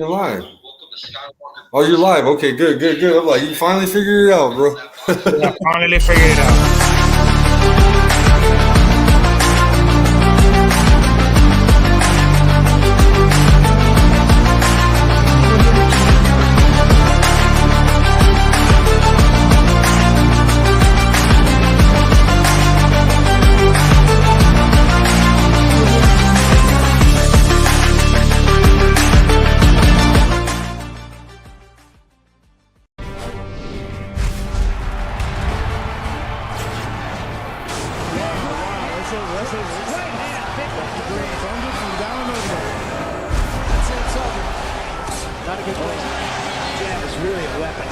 going live. Oh, you're live. Okay, good. I'm like, you finally figured it out, bro. Yeah, finally figured it out. Not a good place. Jab is really a weapon.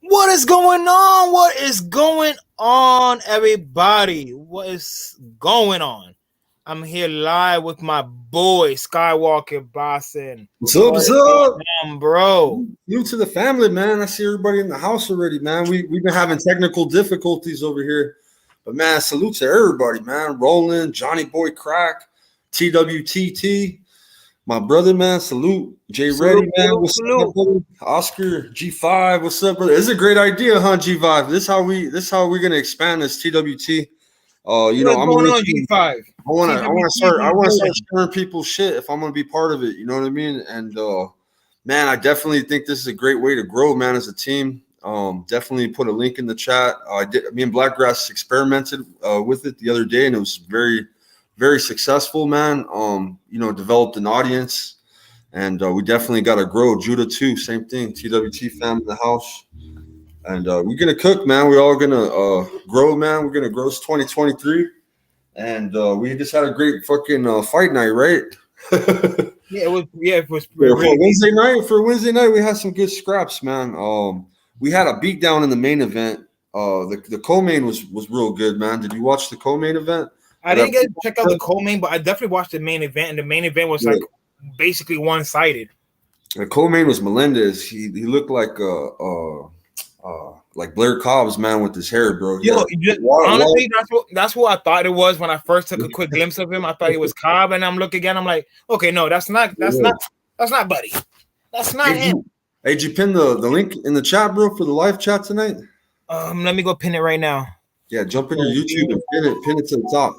What is going on? What is going on, everybody? What is going on? I'm here live with my boy Skywalker Boston. What's up? What's up, bro? New to the family, man. I see everybody in the house already, man. We've been having technical difficulties over here, but man, salute to everybody, man. Roland, Johnny Boy Crack, TWTT, my brother, man. Salute, Jay Reddy, man. What's up, brother? Oscar G5, what's up, brother? It's a great idea, huh, G5? This how we're gonna expand this TWT. I'm going on, G5. I want to start sharing people's shit if I'm going to be part of it. You know what I mean? And man, I definitely think this is a great way to grow, man, as a team. Definitely put a link in the chat. Me and Blackgrass experimented with it the other day, and it was very, very successful, man. Developed an audience, and we definitely got to grow. Judah too, same thing. TWT fam in the house. And we're gonna cook, man. We're all gonna grow, man. We're gonna grow. It's 2023, and we just had a great fucking fight night, right? It was For Wednesday night, we had some good scraps, man. We had a beatdown in the main event. The co-main was real good, man. Did you watch the co-main event? I didn't get to check out the co-main, but I definitely watched the main event, and the main event was like basically one-sided. The co-main was Melendez. He looked like Blair Cobb's, man, with his hair, bro. Honestly, that's what I thought it was when I first took a quick glimpse of him. I thought he was Cobb, and I'm looking again. I'm like, okay, no, that's not Buddy. That's not him. Hey, did you pin the link in the chat, bro, for the live chat tonight? Let me go pin it right now. Yeah, jump in your YouTube and pin it to the top.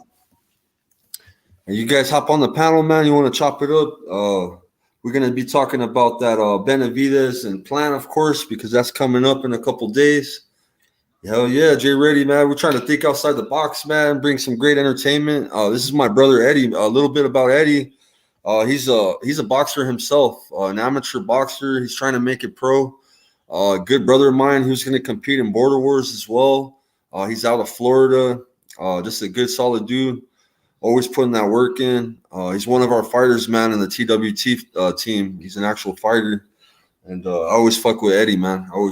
And you guys hop on the panel, man. You want to chop it up? We're going to be talking about that Benavidez and plan, of course, because that's coming up in a couple days. Hell yeah, Jay Reddy, man. We're trying to think outside the box, man, bring some great entertainment. This is my brother, Eddie. A little bit about Eddie. He's a boxer himself, an amateur boxer. He's trying to make it pro. Good brother of mine who's going to compete in Border Wars as well. He's out of Florida. Just a good, solid dude. Always putting that work in. He's one of our fighters, man, in the TWT team. He's an actual fighter. And I always fuck with Eddie, man. And we're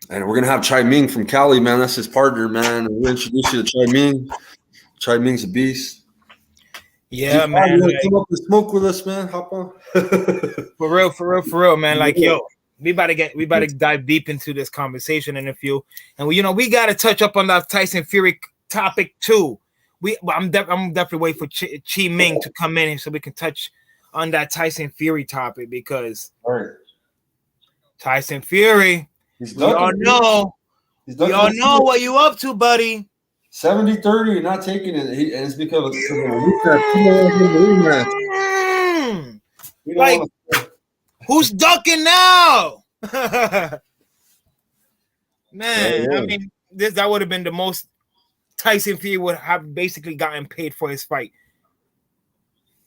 going to have Chai Ming from Cali, man. That's his partner, man. We'll introduce you to Chai Ming. Chai Ming's a beast. Yeah, man. Come up and smoke with us, man. Hop on. For real, man. Like, yo, we about to dive deep into this conversation in a few. And we got to touch up on that Tyson Fury topic too. I'm definitely waiting for Chi Ming to come in so we can touch on that Tyson Fury topic because Tyson Fury, we all know what you up to, buddy. 70-30, you're not taking it, and it's because of a like, who's ducking now? Man, I mean, that would have been the most Tyson Fury would have basically gotten paid for his fight.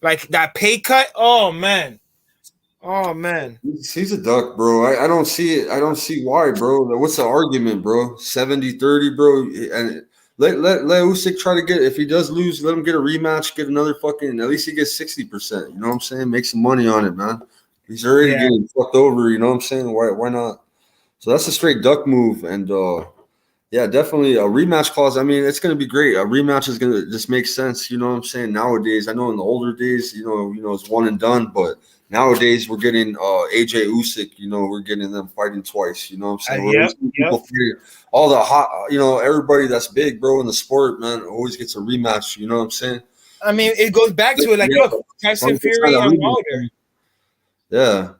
Like that pay cut. Oh man. He's a duck, bro. I don't see it. I don't see why, bro. What's the argument, bro? 70-30, bro. And let Usyk try to get. If he does lose, let him get a rematch. Get another fucking. At least he gets 60%. You know what I'm saying? Make some money on it, man. He's already getting fucked over. You know what I'm saying? Why not? So that's a straight duck move, and yeah, definitely a rematch clause. I mean, it's gonna be great. A rematch is gonna just make sense. You know what I'm saying? Nowadays, I know in the older days, you know, it's one and done, but nowadays we're getting AJ Usyk. You know, we're getting them fighting twice. You know what I'm saying? All the hot, you know, everybody that's big, bro, in the sport, man, always gets a rematch. You know what I'm saying? I mean, it goes back to it. Like, look, Tyson Fury and Wilder. Yeah.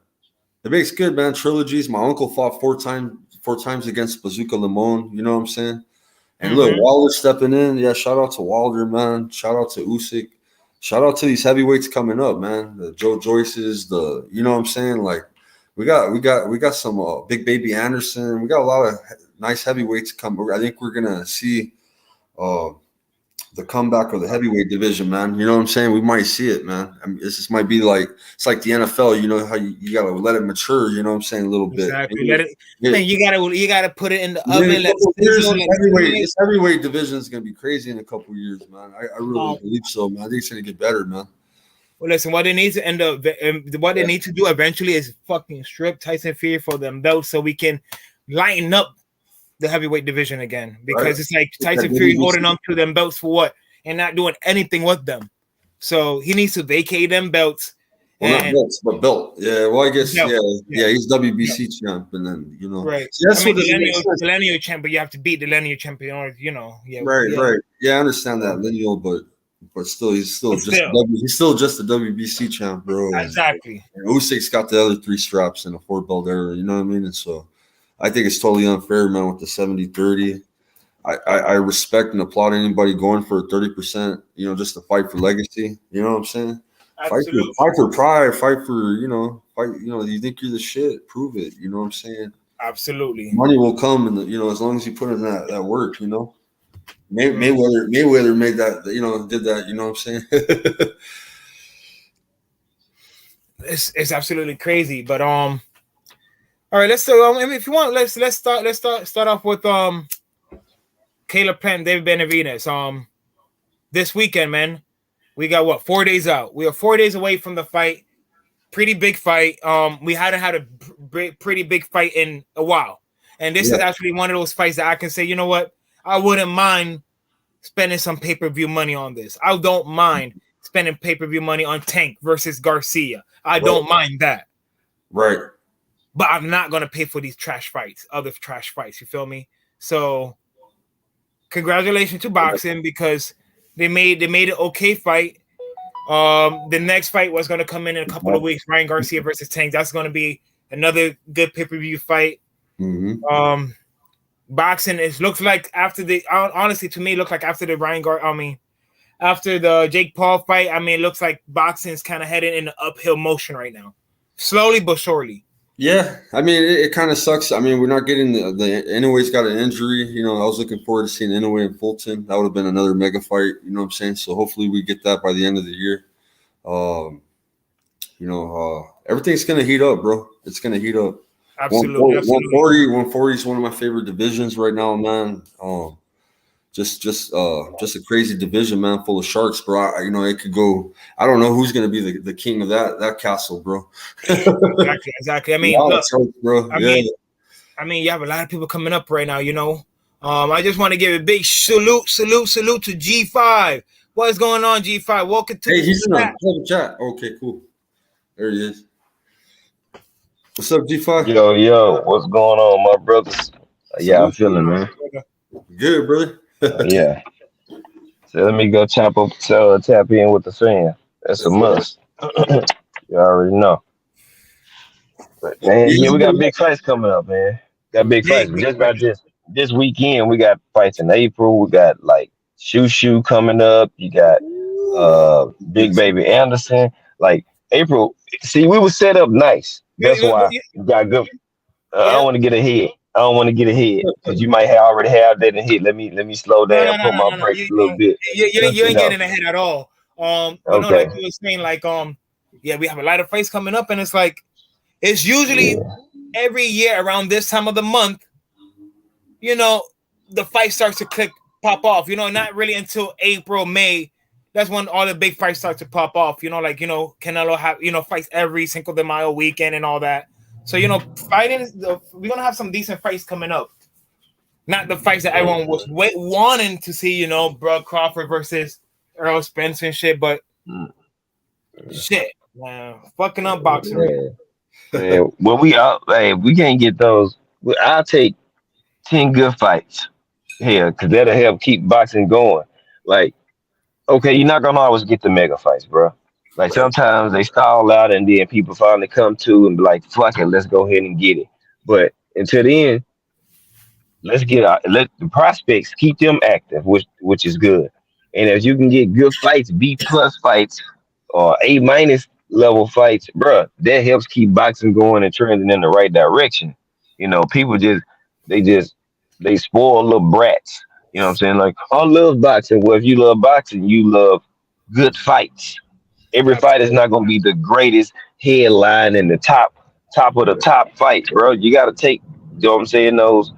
It makes good, man. Trilogies. My uncle fought four times against Bazooka Limon. You know what I'm saying? And look, Wilder stepping in. Yeah, shout out to Wilder, man. Shout out to Usyk. Shout out to these heavyweights coming up, man. The Joe Joyces, you know what I'm saying? Like, we got some Big Baby Anderson. We got a lot of nice heavyweights come. I think we're gonna see the comeback of the heavyweight division, man. You know what I'm saying? We might see it, man. I mean, this might be like it's like the NFL. You know how you gotta let it mature. You know what I'm saying? A little bit. Exactly. Man, you gotta put it in the oven. This heavyweight division is gonna be crazy in a couple years, man. I really believe so, man. I think it's gonna get better, man. Well, listen, what they need to they need to do eventually is fucking strip Tyson Fury for them belts so we can lighten up the heavyweight division again, because it's like Tyson Fury holding on to them belts for what and not doing anything with them. So he needs to vacate them belts. Well, not belts, but belt. Yeah, well, I guess yeah, he's WBC champ, and then you know, right. So that's the lineal champ, but you have to beat the lineal champion, or you know, right. Yeah, I understand that lineal, but still, he's still just the WBC champ, bro. Exactly. And Usyk's got the other 3 straps in a 4-belt era. You know what I mean? And so I think it's totally unfair, man, with the 70-30. I respect and applaud anybody going for 30%, you know, just to fight for legacy. You know what I'm saying? Absolutely. Fight for pride, fight for, you know, you think you're the shit, prove it. You know what I'm saying? Absolutely. Money will come, and you know, as long as you put in that work, you know. Mayweather made that, you know, did that, you know what I'm saying? It's absolutely crazy, but all right, let's I mean, if you want, let's start off with Caleb Plant, David Benavidez. This weekend, man, we got 4 days out. We are 4 days away from the fight. Pretty big fight. We hadn't had a pretty big fight in a while, and this is actually one of those fights that I can say, you know what, I wouldn't mind spending some pay-per-view money on this. I don't mind spending pay-per-view money on Tank versus Garcia. I don't mind that. Right. But I'm not going to pay for these other trash fights. You feel me? So congratulations to boxing, because they made an okay fight. The next fight was going to come in a couple of weeks. Ryan Garcia versus Tank. That's going to be another good pay-per-view fight. Mm-hmm. Boxing, it looks like after honestly, to me, it looked like after after the Jake Paul fight, I mean, it looks like boxing is kind of heading in an uphill motion right now. Slowly but surely. Yeah, I mean, it kind of sucks. I mean, we're not getting the Inouye's got an injury. You know, I was looking forward to seeing Inoue and Fulton. That would have been another mega fight. You know what I'm saying? So hopefully we get that by the end of the year. You know, everything's gonna heat up, bro. It's gonna heat up. Absolutely. 140 is one of my favorite divisions right now, man. Just a crazy division, man, full of sharks, bro. You know, it could go. I don't know who's gonna be the king of that castle, bro. Exactly. I mean, look, sharks, bro. I mean, you have a lot of people coming up right now. You know, I just want to give a big salute to G5. What is going on, G5? Welcome to he's in the chat. Okay, cool. There he is. What's up, G5? Yo, what's going on, my brothers? Yeah, I'm feeling, man. Good, brother. Yeah. So let me go tap in with the fan. That's a must. You already know. But man, yeah, we got big fights coming up, man. Got big fights. Big Just fight. about this weekend, we got fights in April. We got like Shoo coming up. You got Big Baby Anderson. Like April. See, we were set up nice. That's why we got good. I Yeah. don't want to get ahead. I don't want to get ahead because you might already have that in hit. Let me slow down, put my brakes a little bit. You ain't getting ahead at all. But no, Okay. like you were saying, like yeah, we have a lot of fights coming up, and it's like it's usually every year around this time of the month, you know, the fight starts to pop off. You know, not really until April, May. That's when all the big fights start to pop off. You know, like Canelo have fights every Cinco de Mayo weekend and all that. So fighting, we're gonna have some decent fights coming up. Not the fights that everyone was wanting to see. Bud Crawford versus Earl Spence and shit. But shit, man, fucking up boxing. Man, well, we can't get those. I'll take 10 good fights here because that'll help keep boxing going. Like, okay, you're not gonna always get the mega fights, bro. Like sometimes they stall out and then people finally come to and be like, fuck it, let's go ahead and get it. But until then, let the prospects keep them active, which is good. And if you can get good fights, B+ fights, or A- level fights, bro, that helps keep boxing going and trending in the right direction. People they spoil little brats. You know what I'm saying? Like, I love boxing. Well, if you love boxing, you love good fights. Every fight is not gonna be the greatest headline in the top of the top fights, bro. You gotta take, you know what I'm saying, those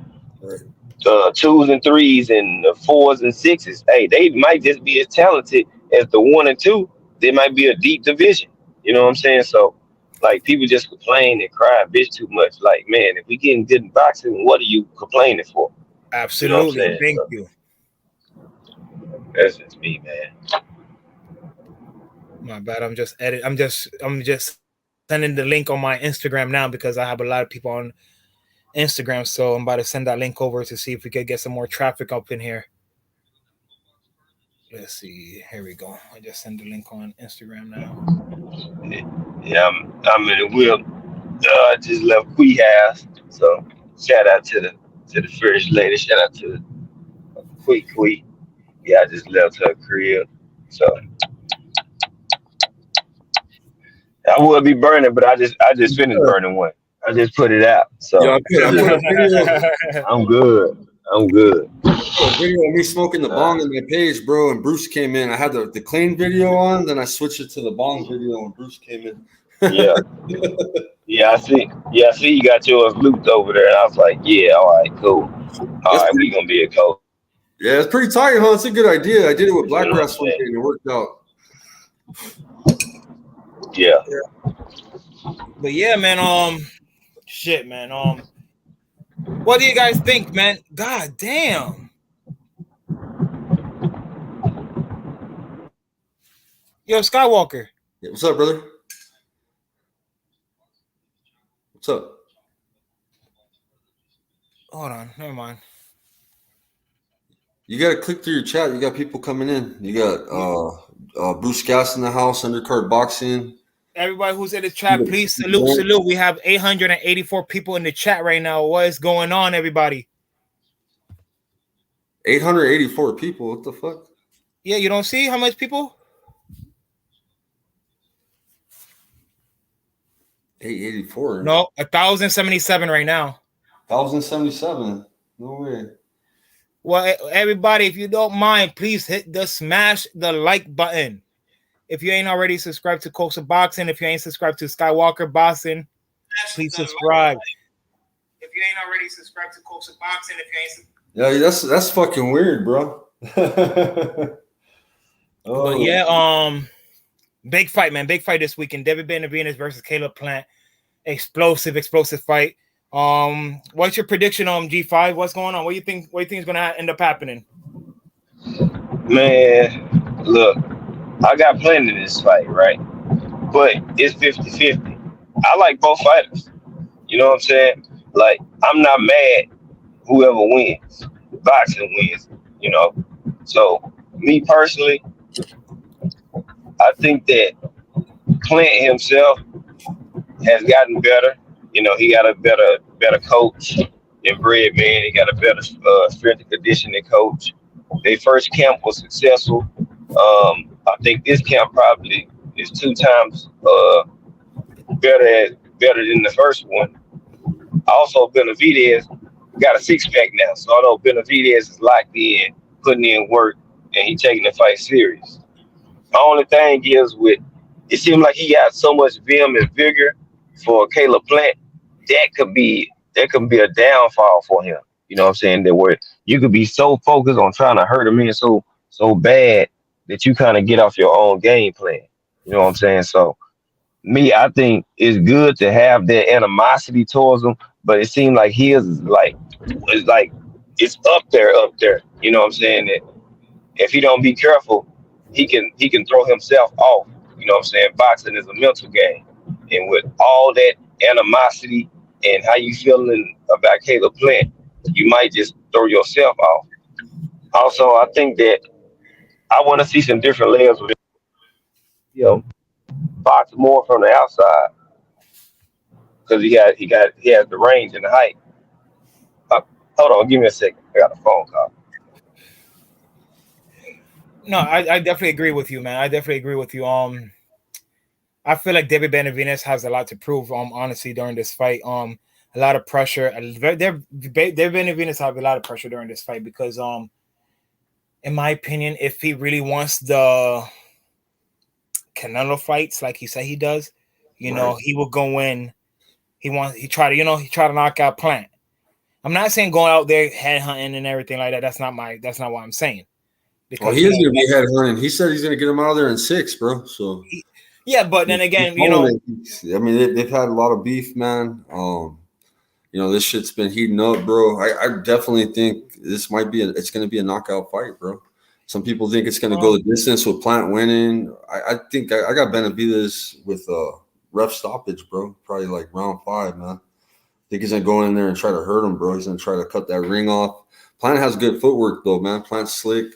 2s and 3s and 4s and 6s. Hey, they might just be as talented as the 1 and 2. They might be a deep division. You know what I'm saying? So, like, people just complain and cry and bitch too much. Like, man, if we getting good in boxing, what are you complaining for? Absolutely. You know what I'm saying? Thank you. That's just me, man. My bad. I'm just sending the link on my Instagram now because I have a lot of people on Instagram. So I'm about to send that link over to see if we could get some more traffic up in here. Let's see. Here we go. I just sent the link on Instagram now. Yeah, I'm in the wheel. I just left Quee house. So shout out to the first lady. Shout out to Quee. Yeah, I just left her crib. So I would be burning, but I just finished burning one. I just put it out. So I put a video. I'm good. I put a video of me smoking the bong on my page, bro. And Bruce came in. I had the clean video on, then I switched it to the bong video when Bruce came in. Yeah. Yeah, I see. Yeah, I see you got yours looped over there. And I was like, yeah, all right, cool. All right, we gonna be a coach. Yeah, it's pretty tight, huh? It's a good idea. I did it with Blackgrass one day and it worked out. Yeah. But yeah, man, shit, man. What do you guys think, man? God damn. Yo, Skywalker. Yeah, what's up, brother? What's up? Hold on, never mind. You gotta click through your chat. You got people coming in. You got Bruce Gass in the house, Undercard Boxing. Everybody who's in the chat, please salute. We have 884 people in the chat right now. What is going on, everybody? 884 people. What the fuck? Yeah, you don't see how much people? 884. No, 1,077 right now. 1,077. No way. Well, everybody, if you don't mind, please smash the like button. If you ain't already subscribed to Coastal Boxing, if you ain't subscribed to Skywalker Boxing, please subscribe. If you ain't already subscribed to Coastal Boxing, if you ain't that's fucking weird, bro. But yeah, big fight, man. Big fight this weekend. David Benavidez versus Caleb Plant. Explosive fight. What's your prediction on G5? What's going on? What do you think is gonna end up happening? Man, look, I got plenty in this fight, right? But it's 50-50. I like both fighters. You know what I'm saying? Like, I'm not mad whoever wins. Boxing wins, So Me personally, I think that Clint himself has gotten better. You know, he got a better coach than Breadman. He got a better strength and conditioning coach. Their first camp was successful. I think this camp probably is 2 times better than the first one. Also, Benavidez got a 6 pack now, so I know Benavidez is locked in, putting in work, and he taking the fight serious. The only thing is with it seemed like he got so much vim and vigor for Caleb Plant that could be a downfall for him. You know what I'm saying? That where you could be so focused on trying to hurt him in so bad that you kind of get off your own game plan. You know what I'm saying? So me, I think it's good to have that animosity towards him, but it seemed like his is like it's up there. You know what I'm saying? That if he don't be careful, he can throw himself off. You know what I'm saying? Boxing is a mental game, and with all that animosity and how you feeling about Caleb Plant, you might just throw yourself off. Also, I think that I want to see some different layers with box more from the outside because he has the range and the height. Uh, Hold on, give me a second. I got a phone call. No, I definitely agree with you, man. I definitely agree with you. I feel like David Benavidez has a lot to prove. Honestly, during this fight, a lot of pressure. David Benavidez have a lot of pressure during this fight because, in my opinion, if he really wants the Canelo fights like he said he does, he will go in. He try to knock out Plant. I'm not saying going out there head hunting and everything like that. That's not what I'm saying. Well, Because he is going to be head hunting. He said he's going to get him out of there in 6, bro. So yeah, but then again, I mean, they've had a lot of beef, man. This shit's been heating up, bro. I definitely think this might be it's going to be a knockout fight, bro. Some people think it's going to go the distance with Plant winning. I think I got Benavidez with a ref stoppage, bro. Probably like round 5, man. I think he's going to go in there and try to hurt him, bro. He's going to try to cut that ring off. Plant has good footwork, though, man. Plant's slick.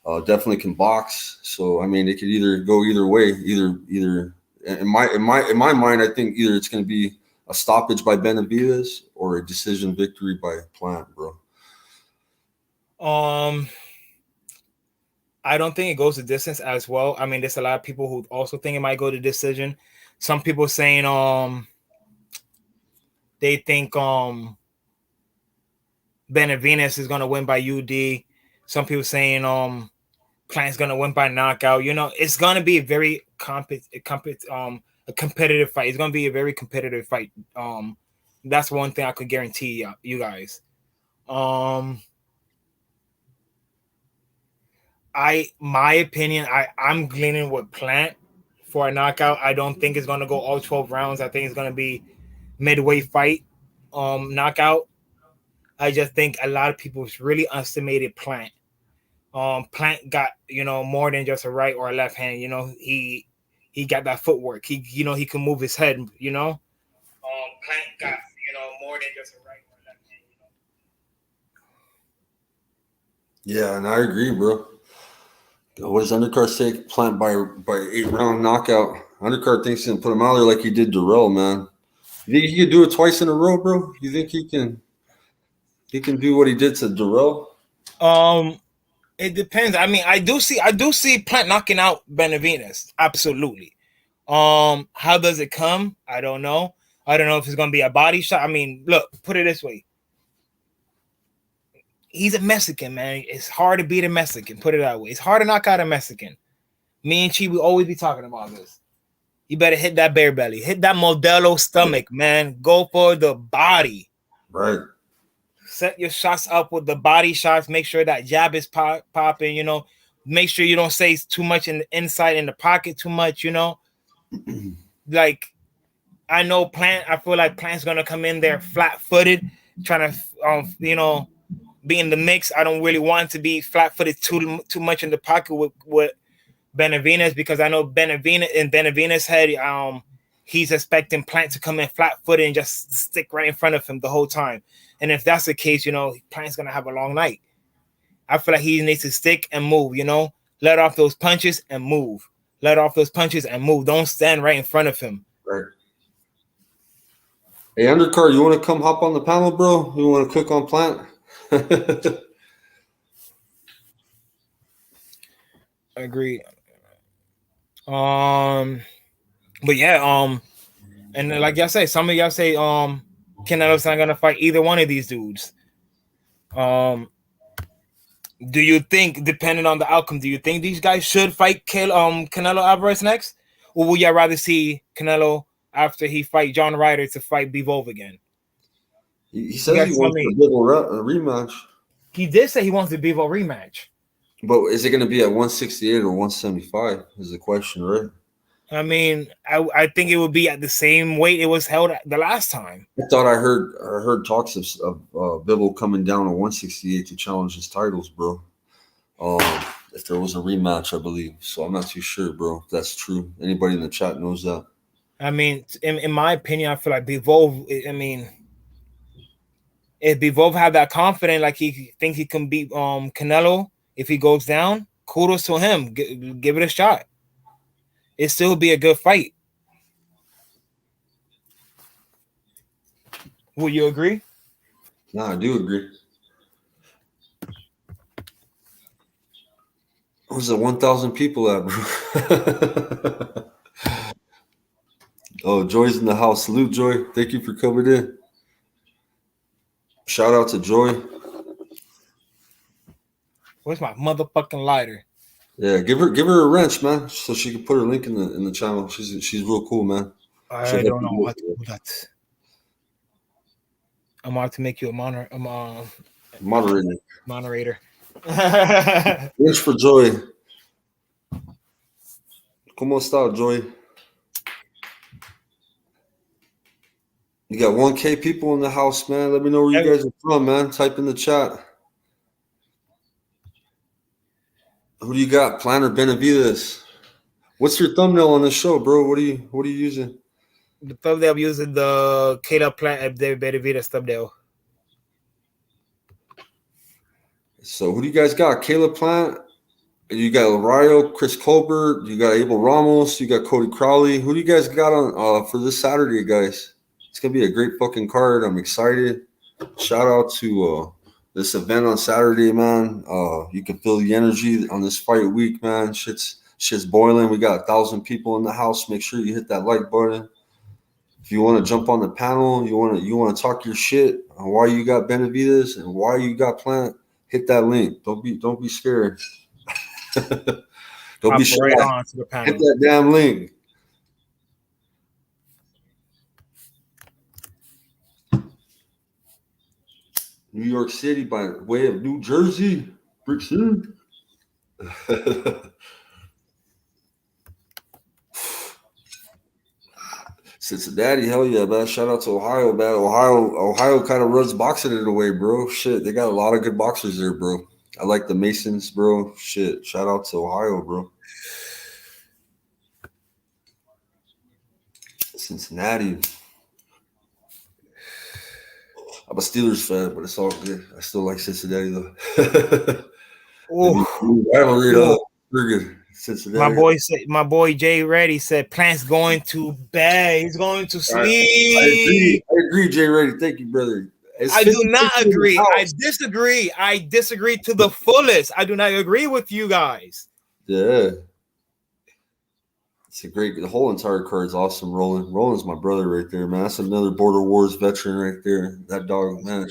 Definitely can box. So I mean, it could either go either way. Either in my mind, I think either it's going to be a stoppage by Benavidez or a decision victory by Plant, bro. I don't think it goes the distance as well. I mean, there's a lot of people who also think it might go to decision. Some people saying they think Benavidez is gonna win by UD. Some people saying Plant's gonna win by knockout. It's gonna be a very a competitive fight. It's gonna be a very competitive fight. That's one thing I could guarantee you guys. My opinion, I'm leaning with Plant for a knockout. I don't think it's gonna go all 12 rounds. I think it's gonna be midway fight, knockout. I just think a lot of people really underestimated Plant. Plant got more than just a right or a left hand. He got that footwork. He can move his head. Plant got more than just a right or a left hand. Yeah, and I agree, bro. What does Undercard say? Plant by 8-round knockout. Undercard thinks he can put him out there like he did Durrell, man. You think he can do it twice in a row, bro? You think he can do what he did to Durrell? It depends. I mean, I do see Plant knocking out Benavidez. Absolutely. How does it come? I don't know. I don't know if it's gonna be a body shot. I mean, look, put it this way. He's a Mexican, man. It's hard to beat a Mexican. Put it that way. It's hard to knock out a Mexican. Me and Chi will always be talking about this. You better hit that bear belly. Hit that Modelo stomach, man. Go for the body. Right. Set your shots up with the body shots. Make sure that jab is popping, Make sure you don't say too much in the inside in the pocket too much, Like, I know Plant. I feel like Plant's going to come in there flat-footed, trying to, be in the mix. I don't really want to be flat-footed too much in the pocket with Benavidez because I know Benavidez's head, he's expecting Plant to come in flat-footed and just stick right in front of him the whole time. And if that's the case, Plant's gonna have a long night. I feel like he needs to stick and move. Let off those punches and move. Let off those punches and move. Don't stand right in front of him. Right. Hey, Undercard, you want to come hop on the panel, bro? You want to cook on Plant? Agreed. But yeah, and like y'all say, some of y'all say, Canelo's not gonna fight either one of these dudes. Do you think, depending on the outcome, do you think these guys should fight Canelo Alvarez next, or would y'all rather see Canelo after he fight John Ryder to fight Bivol again? He says he wants a little rematch. He did say he wants the Bivol rematch. But is it going to be at 168 or 175 is the question, right? I mean, I think it would be at the same weight it was held at the last time. I thought I heard talks of Bivol coming down to 168 to challenge his titles, bro. If there was a rematch, I believe. So I'm not too sure, bro, if that's true. Anybody in the chat knows that. I mean, in my opinion, I feel like Bivol, if Bivol had that confidence, like he thinks he can beat Canelo if he goes down, kudos to him. Give it a shot. It still be a good fight. Would you agree? No, I do agree. Where's the 1,000 people at, bro? Oh, Joy's in the house. Salute, Joy. Thank you for coming in. Shout out to Joy. Where's my motherfucking lighter? Yeah, give her a wrench, man, so she can put her link in the channel. She's real cool, man. I don't know what to do that. I'm about to make you a moderator. Wrench for Joy. ¿Cómo está, Joy? You got 1K people in the house, man. Let me know where you guys are from, man. Type in the chat. Who do you got? Planner Benavidez. What's your thumbnail on the show, bro? What are you using? The thumbnail I'm using the Caleb Plant Benavidez thumbnail. So who do you guys got? Caleb Plant. You got Lario, Chris Colbert. You got Abel Ramos. You got Cody Crowley. Who do you guys got on for this Saturday, guys? It's gonna be a great fucking card. I'm excited. Shout out to this event on Saturday, man. You can feel the energy on this fight week, man. Shit's boiling. We got 1,000 people in the house. Make sure you hit that like button. If you want to jump on the panel, you want to talk your shit on why you got Benavidez and why you got Plant, hit that link. Don't be scared. Don't be shy. On to the panel. Hit that damn link. New York City by way of New Jersey. Brick City. Cincinnati, hell yeah, man. Shout out to Ohio, man. Ohio kind of runs boxing in a way, bro. Shit, they got a lot of good boxers there, bro. I like the Masons, bro. Shit, shout out to Ohio, bro. Cincinnati. I'm a Steelers fan, but it's all good. I still like Cincinnati, though. Rivalry, though. We're good. Cincinnati. My boy Jay Reddy said Plant's going to bed. He's going to sleep. I agree, Jay Reddy. Thank you, brother. I do not agree. I disagree. I disagree to the fullest. I do not agree with you guys. Yeah. It's the whole entire card is awesome. Roland's my brother right there, man. That's another Border Wars veteran right there. That dog, man.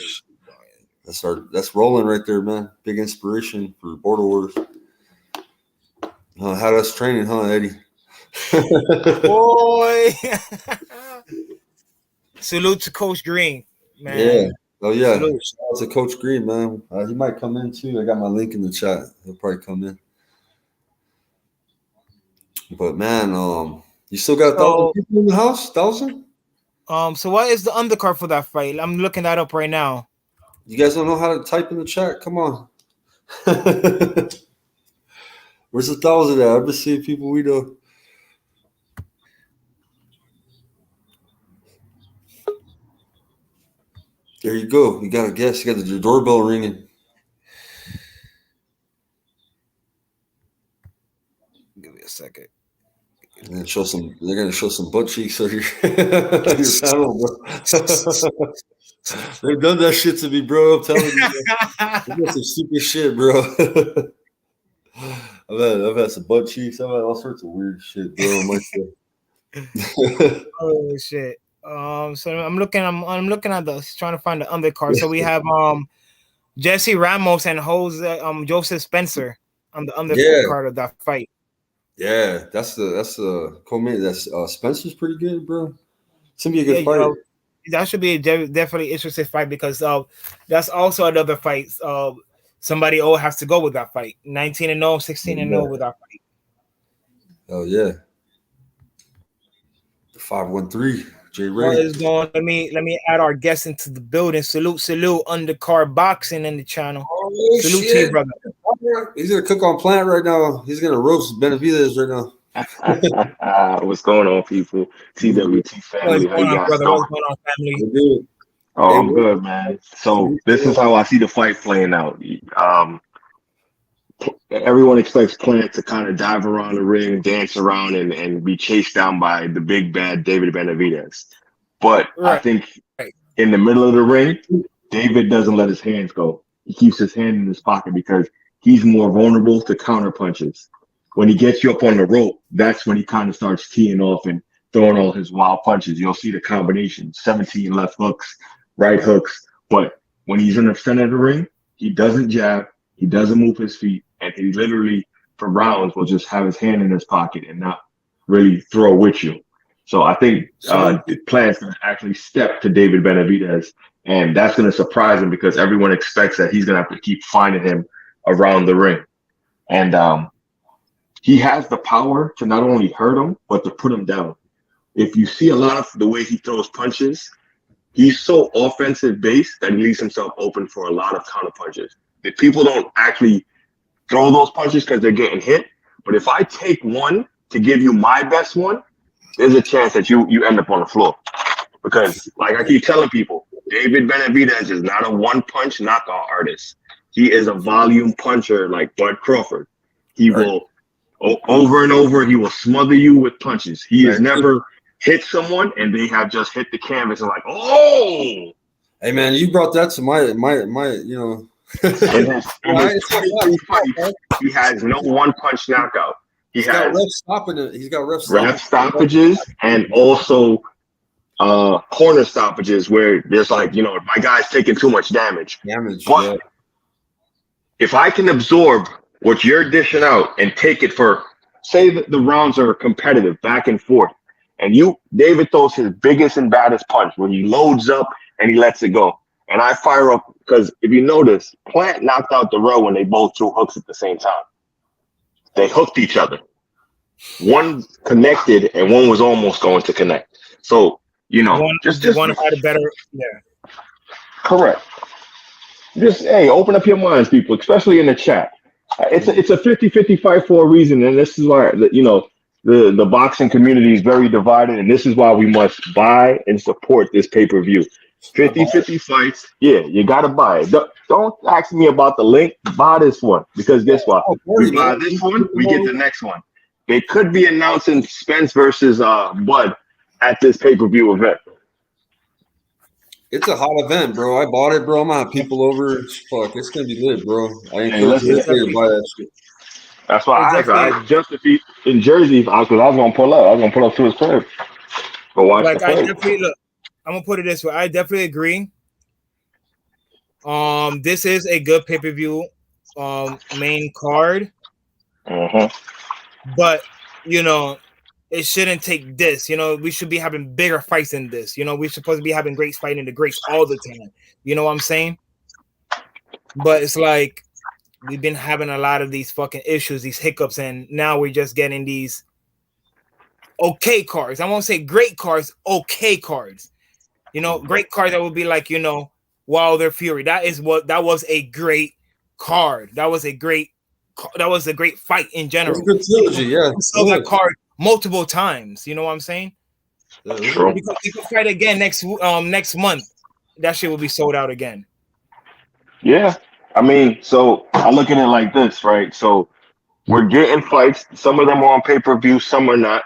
That's Roland right there, man. Big inspiration for Border Wars. Had us training, huh, Eddie? Boy. Salute to Coach Green, man. Yeah. Oh, yeah. Shout out to Coach Green, man. He might come in, too. I got my link in the chat. He'll probably come in. But, man, you still got 1,000 people in the house? 1,000? So what is the undercard for that fight? I'm looking that up right now. You guys don't know how to type in the chat? Come on. Where's the 1,000 at? I'm just seeing people we know. There you go. You got a guess. You got the doorbell ringing. And show some. They're gonna show some butt cheeks on your, on your panel, bro. They've done that shit to me, bro. I'm telling you, bro. They got some stupid shit, bro. I've had some butt cheeks. I've had all sorts of weird shit, bro. On my Oh shit. So I'm looking at the trying to find the undercard. So we have Jesse Ramos and Jose Joseph Spencer on the undercard of that fight. Yeah, that's the co-main. That's Spencer's pretty good, bro. It's gonna be a good fight. That should be a definitely interesting fight because that's also another fight. Somebody has to go with that fight. 19-0, 16-0 with that fight. Oh yeah. 513, J Ray. What is going? Let me add our guests into the building. Salute, undercard boxing in the channel. Oh, salute shit. to you, brother. He's gonna cook on plant right now. He's gonna roast Benavidez right now. What's going on, people? TWT family. How you guys brother? What's going on, family? Oh, I'm good, man. So this is how I see the fight playing out. Everyone expects Plant to kind of dive around the ring, dance around, and be chased down by the big bad David Benavidez. But I think in the middle of the ring, David doesn't let his hands go. He keeps his hand in his pocket because he's more vulnerable to counter punches. When he gets you up on the rope, that's when he kind of starts teeing off and throwing all his wild punches. You'll see the combination, 17 left hooks, right hooks. But when he's in the center of the ring, he doesn't jab, he doesn't move his feet, and he literally, for rounds, will just have his hand in his pocket and not really throw with you. So I think the plan's going to actually step to David Benavidez, and that's going to surprise him because everyone expects that he's going to have to keep finding him around the ring. And he has the power to not only hurt him, but to put him down. If you see a lot of the way he throws punches, he's so offensive based that he leaves himself open for a lot of counter punches. If people don't actually throw those punches because they're getting hit, but if I take one to give you my best one, there's a chance that you end up on the floor. Because like I keep telling people, David Benavidez is not a one-punch knockout artist. He is a volume puncher like Bud Crawford. He will, over and over, he will smother you with punches. He has never hit someone and they have just hit the canvas and like, oh! Hey, man, you brought that to my you know. In his 23 fights, he has no one-punch knockout. He's got ref stopping it. He's got ref stoppages and also corner stoppages where there's like, you know, my guy's taking too much damage. But if I can absorb what you're dishing out and take it for, say that the rounds are competitive, back and forth, and David throws his biggest and baddest punch when he loads up and he lets it go. And I fire up, because if you notice, Plant knocked out Darrell when they both threw hooks at the same time. They hooked each other. One connected and one was almost going to connect. So, you know, just one had a better, Correct. Just, hey, open up your minds, people, especially in the chat. It's a 50-50 fight for a reason, and this is why, you know, the boxing community is very divided, and this is why we must buy and support this pay-per-view. 50-50 fights. Yeah, you got to buy it. Don't ask me about the link. Buy this one, because guess what? We buy this one, we get the next one. They could be announcing Spence versus Bud at this pay-per-view event. It's a hot event, bro. I bought it, bro. I'm gonna have people over. Fuck, it's gonna be lit, bro. I encourage you to buy that shit. That's why I just if he's in Jersey, because I was gonna pull up. I was gonna pull up to his crib. But watch the fight. I'm gonna put it this way. I definitely agree. This is a good pay-per-view main card. But you know, it shouldn't take this. You know, we should be having bigger fights than this. You know, we're supposed to be having greats fighting the greats all the time. You know what I'm saying? But it's like we've been having a lot of these fucking issues, these hiccups, and now we're just getting these okay cards. I won't say great cards, okay cards. You know, great cards that would be like, you know, Wilder Fury. That was a great card. That was a great fight in general. It was a good trilogy, yeah. We saw that card multiple times. You know what I'm saying? True. Because you can fight again next month. That shit will be sold out again. Yeah. I mean, so I look at it like this, right? So we're getting fights. Some of them are on pay-per-view, some are not.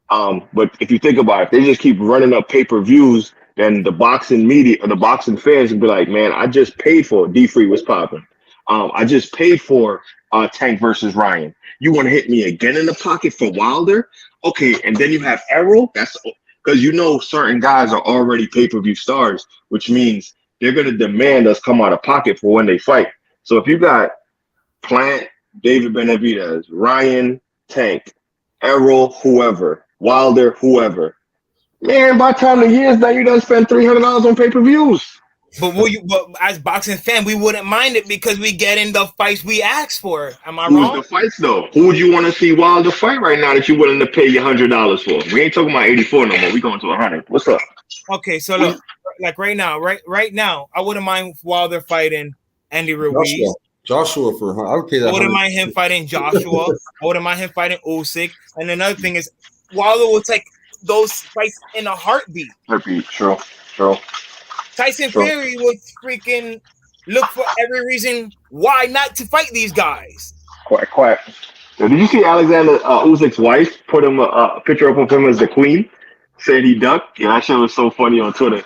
But if you think about it, if they just keep running up pay-per-views, then the boxing media or the boxing fans will be like, man, I just paid for D3 was popping. I just paid for Tank versus Ryan. You want to hit me again in the pocket for Wilder? Okay, and then you have Errol. That's because certain guys are already pay-per-view stars, which means they're going to demand us come out of pocket for when they fight. So if you got Plant, David Benavidez, Ryan, Tank, Errol, whoever, Wilder, whoever, man, by the time the year's done, you done spend $300 on pay-per-views. But as boxing fan, we wouldn't mind it because we get in the fights we asked for. Am I wrong? Who's the fights though? Who would you want to see Wilder fight right now that you're willing to pay your $100 for? We ain't talking about 84 no more. We going to 100. What's up? Okay, so look, like right now, I wouldn't mind Wilder fighting Andy Ruiz. Joshua for I would pay that. I wouldn't mind him fighting Joshua. I wouldn't mind him fighting Usyk. And another thing is, Wilder will take those fights in a heartbeat. True. Tyson Fury would freaking look for every reason why not to fight these guys. Quack. So did you see Alexander Usyk's wife put him a picture up of him as the queen? Said he ducked. Yeah, that shit was so funny on Twitter.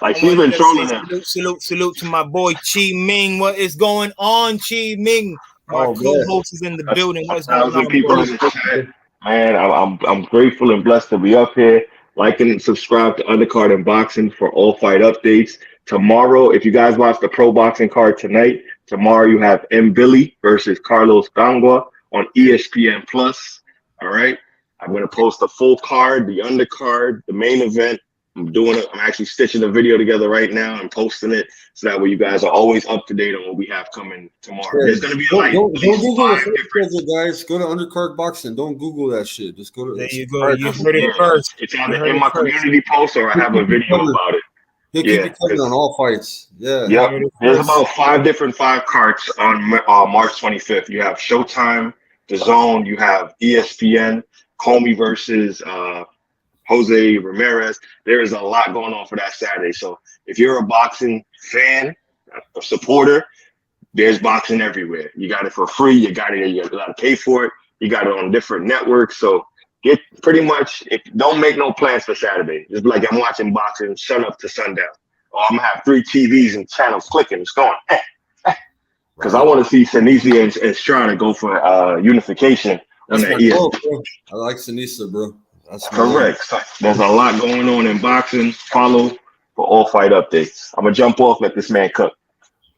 Like she's been trolling him. Salute to my boy Chi Ming. What is going on, Chi Ming? My co-host is in the building. What's going on, people in the chat. Man, I'm grateful and blessed to be up here. Like and subscribe to Undercard and Boxing for all fight updates. Tomorrow, if you guys watch the pro boxing card tonight, tomorrow you have M. Billy versus Carlos Gangua on ESPN Plus. All right. I'm going to post the full card, the undercard, the main event. I'm doing it. I'm actually stitching the video together right now and posting it so that way you guys are always up to date on what we have coming tomorrow. Yeah. There's going to be don't Google the first guys. Go to Undercard Boxing. Don't Google that shit. Just go to. There you go. You heard it first. It's either in my community post or I have a video about it. He'll keep you covered on all fights. Yeah. Yep. There's about 5 cards on March 25th. You have Showtime, The Zone. You have ESPN, Comey versus Jose Ramirez. There is a lot going on for that Saturday. So if you're a boxing fan, a supporter, there's boxing everywhere. You got it for free. You got to pay for it. You got it on different networks. So get pretty much, don't make no plans for Saturday. Just be like, I'm watching boxing sun up to sundown. Or I'm going to have 3 TVs and channels clicking. It's going. Because I want to see Sinisa and Strada go for unification on that ESPN. I like Sinisa, bro. That's correct. So there's a lot going on in boxing. Follow for all fight updates. I'm going to jump off, let this man cook.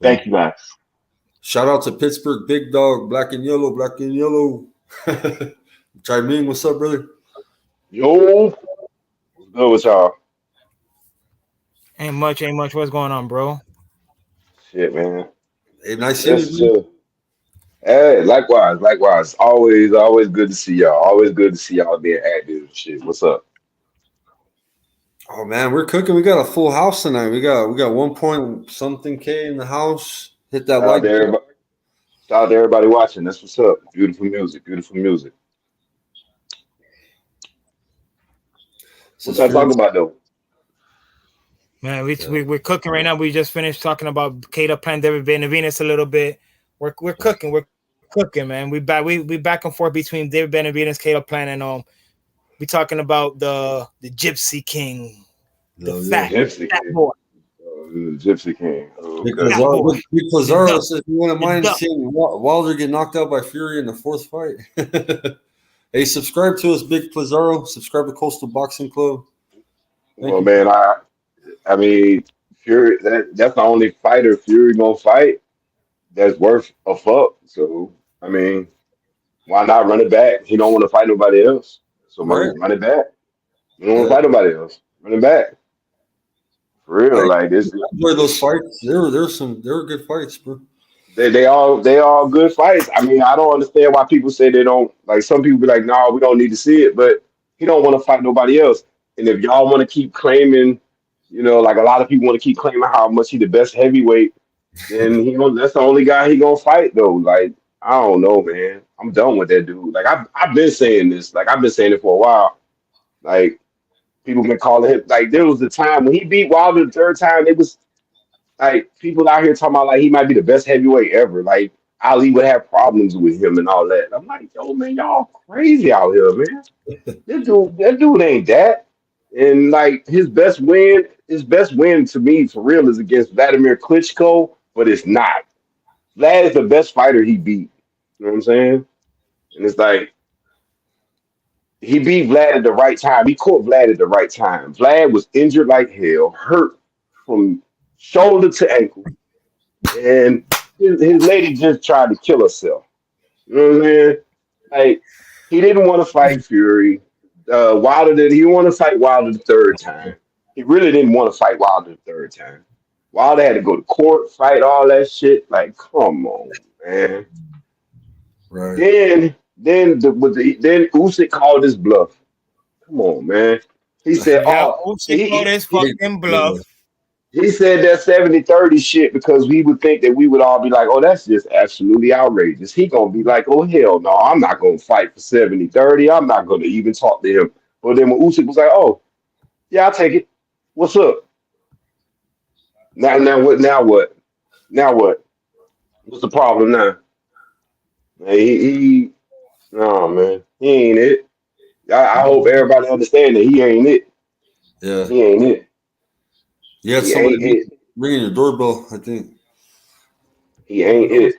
Thank you, guys. Shout out to Pittsburgh Big Dog, black and yellow. Chai Ming, what's up, brother? Yo, what's good with y'all? Ain't much. What's going on, bro? Shit, man. Hey, nice seeing you. Hey, likewise. Always good to see y'all. Always good to see y'all being active and shit. What's up? Oh man, we're cooking. We got a full house tonight. We got 1 point something K in the house. Hit that like. Shout out to everybody watching. That's what's up. Beautiful music. What's I talking about though? Man, we're cooking right now. We just finished talking about Cater Plant, David Benavidez a little bit. We're cooking, man. We back and forth between David Benavidez, Cater Plant, and we talking about the Gypsy King, fat boy. The Gypsy King. Okay. Because Zara said you wouldn't mind seeing Wilder get knocked out by Fury in the 4th fight. Hey, subscribe to us, Big Plazaro. Subscribe to Coastal Boxing Club. Man, I mean, Fury. That's the only fighter Fury gonna fight that's worth a fuck. So I mean, why not run it back? He don't want to fight nobody else. So run it back. You don't want to fight nobody else. Run it back. For real, like this. Enjoy those fights. They were good fights, bro. They all good fights. I mean, I don't understand why people say they don't. Like some people be like, "No, we don't need to see it," but he don't want to fight nobody else. And if y'all want to keep claiming, like a lot of people want to keep claiming how much he the best heavyweight, then that's the only guy he gonna fight though. Like I don't know, man. I'm done with that dude. Like I've been saying this. Like I've been saying it for a while. Like people been calling him. Like there was the time when he beat Wilder the 3rd time. It was like people out here talking about like he might be the best heavyweight ever. Like Ali would have problems with him and all that. I'm like, yo, man, y'all crazy out here, man. That dude ain't that. And like his best win to me for real is against Vladimir Klitschko, but it's not. Vlad is the best fighter he beat. You know what I'm saying? And it's like he beat Vlad at the right time. He caught Vlad at the right time. Vlad was injured like hell, hurt from shoulder to ankle, and his lady just tried to kill herself. You know what I'm saying? Like he didn't want to fight Fury. Wilder did. He wanted to fight Wilder the third time. He really didn't want to fight Wilder the third time. Wilder had to go to court, fight all that shit. Like, come on, man. Right. Then Usyk called his bluff. Come on, man. He said, Usyk called his fucking bluff. He said that 70-30 shit because we would think that we would all be like, oh, that's just absolutely outrageous. He gonna be like, oh, hell no, I'm not gonna fight for 70-30. I'm not gonna even talk to him. But then when Usyk was like, oh, yeah, I'll take it. What's up? Now what? What's the problem now? Man, no, man, he ain't it. I hope everybody understand that he ain't it. Yeah. He ain't it. You had somebody ringing your doorbell, I think. He ain't it.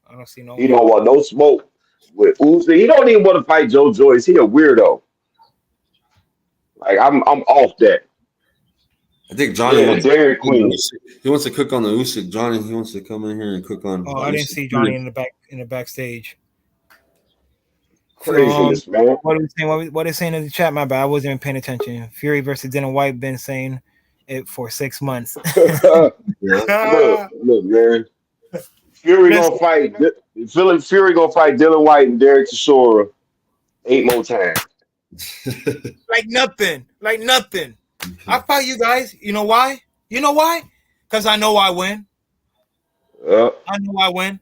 I don't see no. He don't want no smoke with Usyk. He don't even want to fight Joe Joyce. He a weirdo. Like I'm off that. I think Johnny wants Dairy Queen. He wants to cook on the Usyk. Johnny, he wants to come in here and cook on. Oh, I didn't see Johnny in the backstage. Craziness, man. What are they saying in the chat? My bad, I wasn't even paying attention. Fury versus Dylan White been saying it for 6 months. Look, man. Fury gonna fight Dylan White and Derek Chisora 8 more times. Like nothing. I fight you guys. You know why? Because I know I win. Yep. I know I win.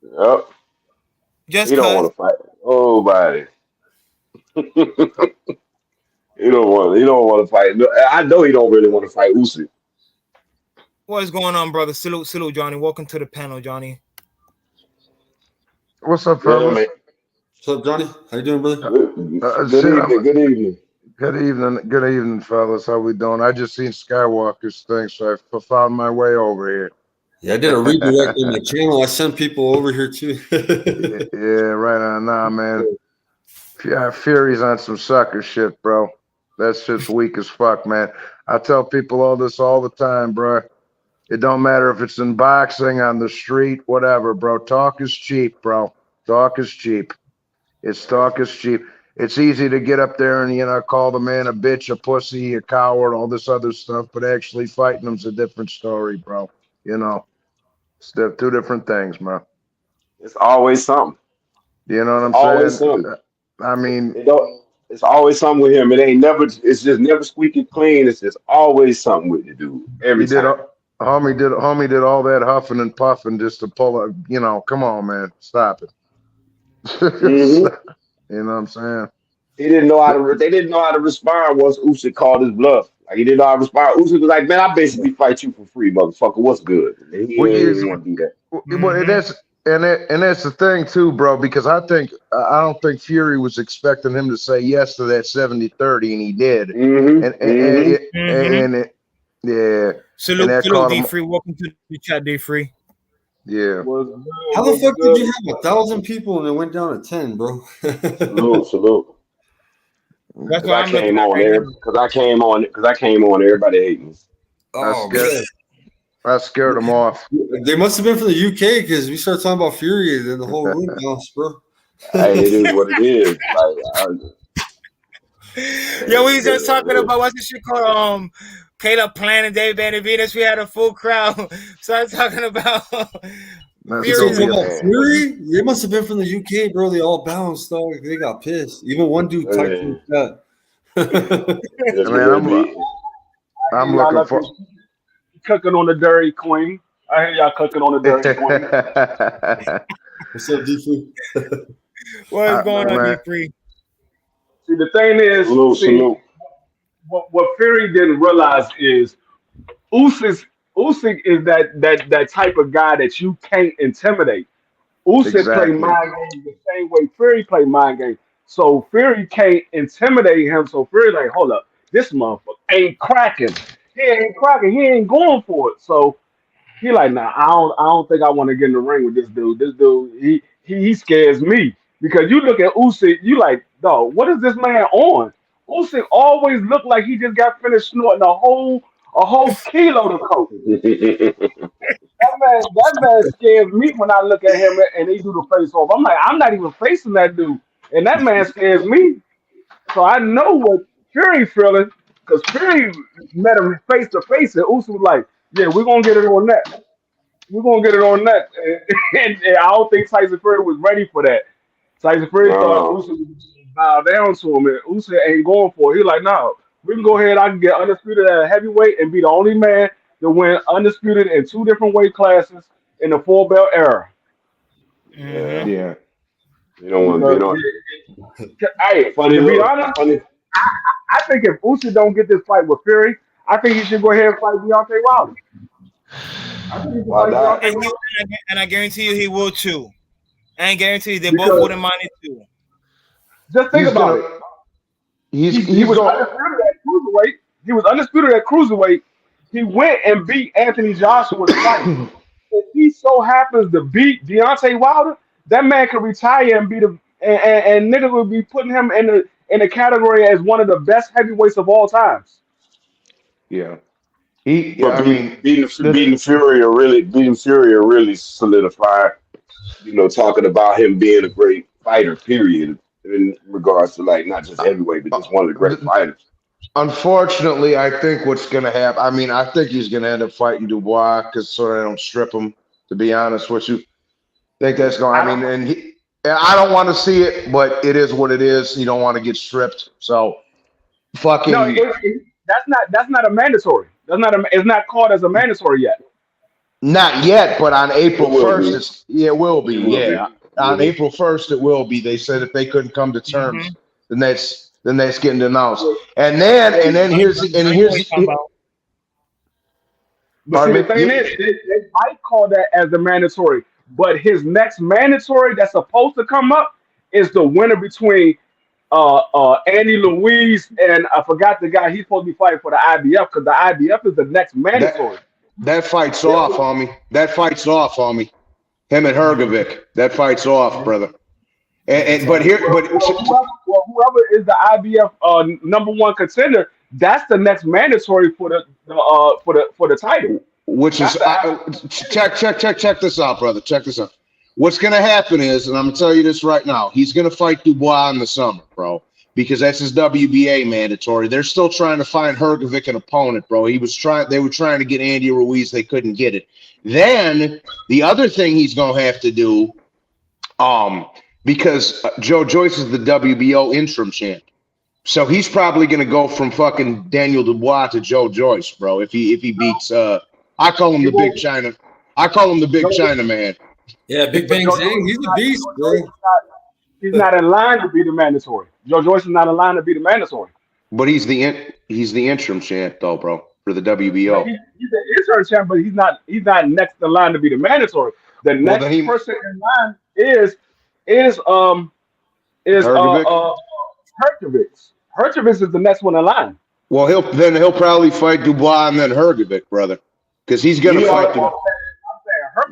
Yep. Just he don't want to fight nobody. He don't want to fight. I know he don't really want to fight Usyk. What is going on, brother? Salute, Johnny. Welcome to the panel, Johnny. What's up, fellas? Yeah, what's up, Johnny? How you doing, brother? Good evening. Good evening, fellas. How we doing? I just seen Skywalker's thing, so I found my way over here. Yeah, I did a redirect on my channel. I sent people over here too. Yeah, right on. Nah, man. Yeah, Fury's on some sucker shit, bro. That shit's weak as fuck, man. I tell people all this all the time, bro. It don't matter if it's in boxing, on the street, whatever, bro. Talk is cheap, bro. Talk is cheap. Talk is cheap. It's easy to get up there and, call the man a bitch, a pussy, a coward, all this other stuff, but actually fighting them's a different story, bro. It's two different things, man. It's always something. You know what I'm always saying? Something. I mean, it's always something with him. It's just never squeaky clean. It's just always something with the dude. Every time. Homie did all that huffing and puffing just to pull up. Come on, man, stop it. Mm-hmm. You know what I'm saying? They didn't know how to respond once Usyk called his bluff. Like he didn't know how to respond. Usyk was like, "Man, I basically fight you for free, motherfucker. What's good?" And he didn't want to do that. And that's the thing too, bro. Because I don't think Fury was expecting him to say yes to that 70-30, and he did. Yeah. Salute, D-Free. Welcome to the chat, D-Free. Yeah. How the fuck did you have 1,000 people and it went down to 10, bro? Salute. That's why I came on there. Because I came on. Everybody hating me. Oh, man. I scared them off. They must have been from the UK because we started talking about Fury and then the whole room bounced, bro. Hey, it is what it is. Yeah, we was just talking about what's this shit called? Caleb Plant and David Benavidez. We had a full crowd. Started talking about Fury. They must have been from the UK, bro. They all bounced, dog. They got pissed. Even one dude typed in that. I'm looking for cooking on the Dairy Queen. I hear y'all cooking on the Dairy Queen. What's up, D3? What is going on, D3? See, the thing is, what Fury didn't realize is Usyk Usyk is that type of guy that you can't intimidate. Usyk play Exactly. mind games the same way Fury play mind games. So Fury can't intimidate him. So Fury like, hold up, this motherfucker ain't cracking. He ain't cracking. He ain't going for it. So he like, nah, I don't think I want to get in the ring with this dude. This dude, he scares me because you look at Usyk, you like, dog, what is this man on? Usyk always looked like he just got finished snorting a whole kilo of coke. That man scares me when I look at him and he do the face off. I'm like, I'm not even facing that dude, and that man scares me. So I know what Fury feeling because Fury met him face to face, and Usyk was like, "Yeah, we're gonna get it on that. We're gonna get it on that." And I don't think Tyson Fury was ready for that. Tyson Fury thought No. Usyk was gonna bow down to him, and Usyk ain't going for it. He like, "No, we can go ahead. I can get undisputed at a heavyweight and be the only man to win undisputed in two different weight classes in the four belt era." Yeah. Yeah. You don't want to Because, get on. hey, Funny to be look. honest, Funny. I think if Usyk don't get this fight with Fury, I think he should go ahead and fight Deontay Wilder. I think he should Why fight not? Deontay Wilder And I guarantee you he will too. I guarantee you they both because wouldn't mind it too. just think He's about gonna. it. He's He was going. undisputed at cruiserweight. He was undisputed at cruiserweight. He went and beat Anthony Joshua's fight. If he so happens to beat Deontay Wilder, that man could retire and be and niggas would be putting him in the category as one of the best heavyweights of all times. Yeah. He. But I mean, beating Fury will really solidified. Talking about him being a great fighter. Period. In regards to like not just heavyweight, but just one of the great the, fighters. unfortunately, I think what's going to happen. I mean, I think he's going to end up fighting Dubois because so they don't strip him. To be honest with you, think that's going. I mean, and I don't want to see it, but it is what it is. You don't want to get stripped, so fucking No, that's not a mandatory. It's not called as a mandatory yet. not yet. But on April It will 1st, it will be. It will Yeah, on be. April 1st, it will be. They said if they couldn't come to terms, then that's getting announced. And then here's But see, the thing is, they might call that as the mandatory. But his next mandatory that's supposed to come up is the winner between Andy Louise and I forgot the guy he's supposed to be fighting for the IBF because the IBF is the next mandatory. that fight's off, homie. That fight's off, homie. Him and Hergovic. That fight's off, brother. But Whoever is the IBF number one contender, that's the next mandatory for the title. which is check this out, brother. Check this out. What's gonna happen is, and I'm gonna tell you this right now, he's gonna fight Dubois in the summer, bro, because that's his WBA mandatory. They're still trying to find Hergovic an opponent, bro. They were trying to get Andy Ruiz, they couldn't get it. Then the other thing he's gonna have to do, because Joe Joyce is the WBO interim champ. So he's probably gonna go from fucking Daniel Dubois to Joe Joyce, bro. If he beats I call him the Big China. I call him the Big China man. Yeah, Big Bang Zang, he's a beast, bro. He's not in line to be the mandatory. Joe Joyce is not in line to be the mandatory. But he's the interim champ though, bro, for the WBO. He's the interim champ, but he's not next in line to be the mandatory. The next person in line is Hergovic. Hergovic is the next one in line. Well, he'll probably fight Dubois and then Hergovic, brother, because he's gonna fight.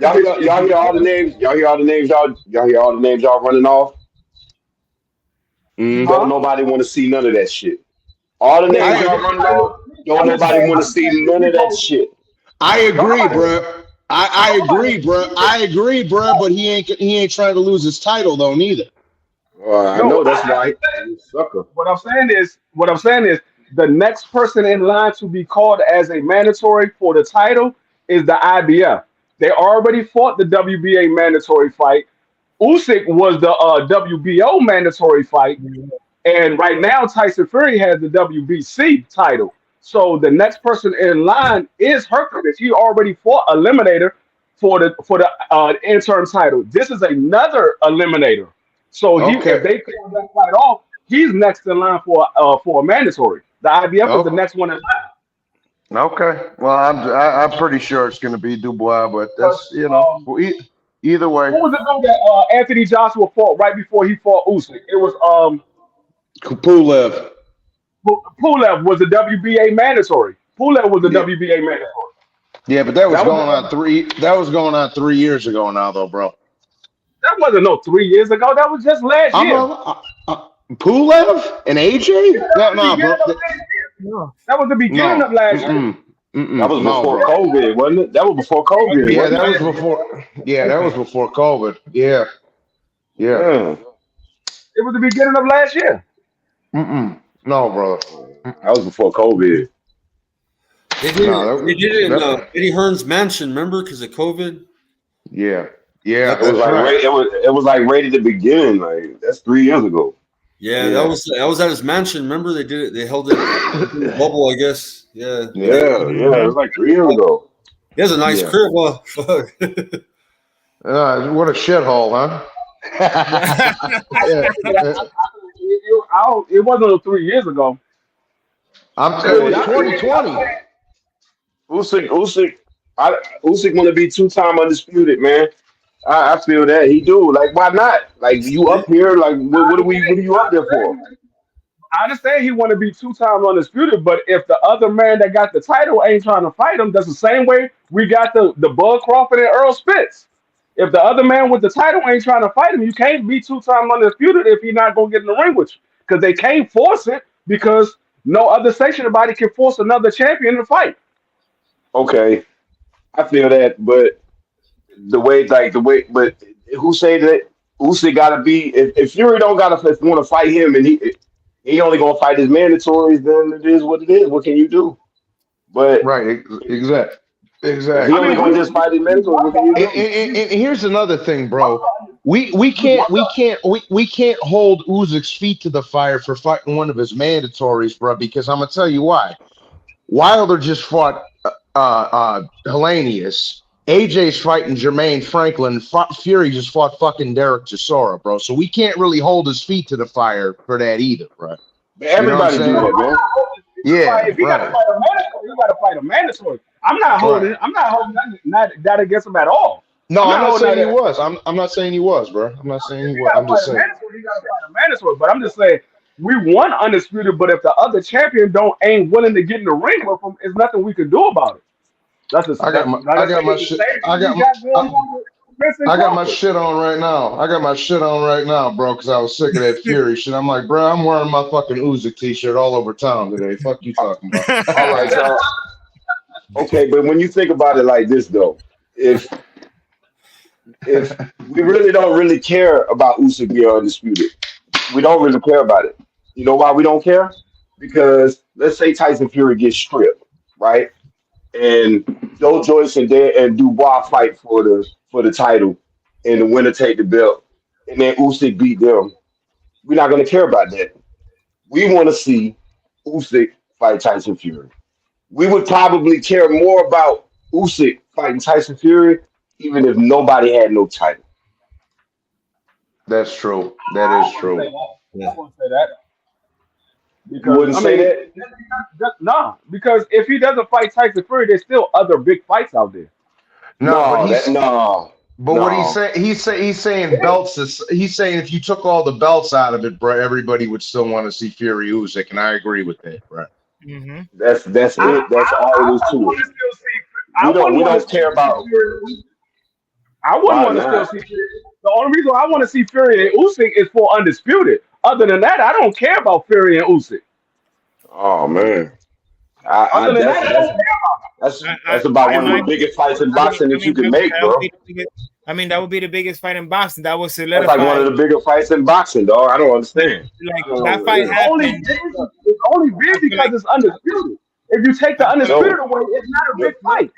Y'all hear all the names? Y'all hear all the names? Y'all hear all the names y'all running off? Don't nobody want to see none of that shit. All the names y'all running off. Don't nobody want to see none of that shit. I agree, bro. I agree, bro. I agree, bro. But he ain't trying to lose his title though, neither. I know that's right. Sucker. What I'm saying is the next person in line to be called as a mandatory for the title is the IBF. They already fought the WBA mandatory fight. Usyk was the WBO mandatory fight, and right now Tyson Fury has the WBC title. So the next person in line is Hercules. He already fought Eliminator for the interim title. This is another Eliminator. So if they call that fight off, he's next in line for a mandatory. The IBF is the next one in line. Okay. Well, I'm pretty sure it's going to be Dubois, but that's either way. Who was it that Anthony Joshua fought right before he fought Usyk? It was Pulev. Pulev was the WBA mandatory. Pulev was the Yeah. WBA mandatory. Yeah, but that was That going was on 3 years ago now, though, bro. that wasn't no 3 years ago. That was just last year. Pulev and AJ? No, bro. That was the beginning of last year. That was before COVID, wasn't it? That was before COVID. Yeah, wasn't that it? was before. Yeah, that was before COVID. Yeah. Yeah. It was the beginning of last year. No, brother. That was before COVID. They did it in Eddie Hearn's mansion, remember, because of COVID. Yeah. It was like it was like right at the beginning. Like that's 3 years ago. Yeah, that was at his mansion. Remember, they did it. They held it in a bubble, I guess. Yeah. Yeah. It was like 3 years ago. He has a nice crib. Well, fuck. What a shithole, huh? It wasn't 3 years ago. I'm telling you, 2020. Usyk want to be 2-time undisputed, man. I feel that he do. Like, why not? Like, you up here? Like, what are you up there for? I understand he want to be 2-time undisputed, but if the other man that got the title ain't trying to fight him, that's the same way we got the Bud Crawford and Earl Spitz. If the other man with the title ain't trying to fight him, you can't be 2-time undisputed if he's not gonna get in the ring with you. Because they can't force it because no other sanctioned body can force another champion to fight. Okay, I feel that, but but who say that Usyk gotta be? If Fury don't want to fight him, and he only gonna fight his mandatories, then it is what it is. What can you do? But right, exactly. If he only gonna just fight his mandatories, what can you do? And here's another thing, bro. We can't hold Usyk's feet to the fire for fighting one of his mandatories, bro. Because I'm gonna tell you why. Wilder just fought Hellenius. AJ's fighting Jermaine Franklin. Fury just fought fucking Derek Chisora, bro. So we can't really hold his feet to the fire for that either, bro. Everybody do that, man. Yeah, if you gotta fight a mandatory, you gotta fight a mandatory. I'm not holding that against him at all. No, I'm not saying he was. I'm not saying he was, bro. I'm not saying he was. I'm just saying. You gotta fight a mandatory, but I'm just saying we won undisputed. But if the other champion ain't willing to get in the ring with him, there's nothing we can do about it. I got my shit on right now. I got my shit on right now, bro, because I was sick of that Fury shit. I'm like, bro, I'm wearing my fucking Usyk t-shirt all over town today. Fuck you talking about. All right, so okay, but when you think about it like this, though, if we really don't care about Usyk being undisputed, we don't really care about it. You know why we don't care? Because let's say Tyson Fury gets stripped, right? And Joe Joyce and Dubois fight for the title, and the winner take the belt, and then Usyk beat them. We're not going to care about that. We want to see Usyk fight Tyson Fury. We would probably care more about Usyk fighting Tyson Fury, even if nobody had no title. That's true. That is true. I wouldn't say that. Because, you wouldn't say that? No, because if he doesn't fight Tyson Fury, there's still other big fights out there. But what he's saying belts. He's saying if you took all the belts out of it, bro, everybody would still want to see Fury Usyk, and I agree with that, bro. Mm-hmm. That's it. That's all it is to it. We don't care about. I wouldn't want to still see Fury. The only reason I want to see Fury and Usyk is for undisputed. Other than that, I don't care about Fury and Usyk. Oh man, that's about one of the biggest fights in boxing that you can make, bro. I mean, that would be the biggest fight in boxing. That would solidify. That's like one of the bigger fights in boxing, dog. I don't understand. Like that fight happened. It's only big because it's undisputed. If you take the undisputed away, it's not a big fight.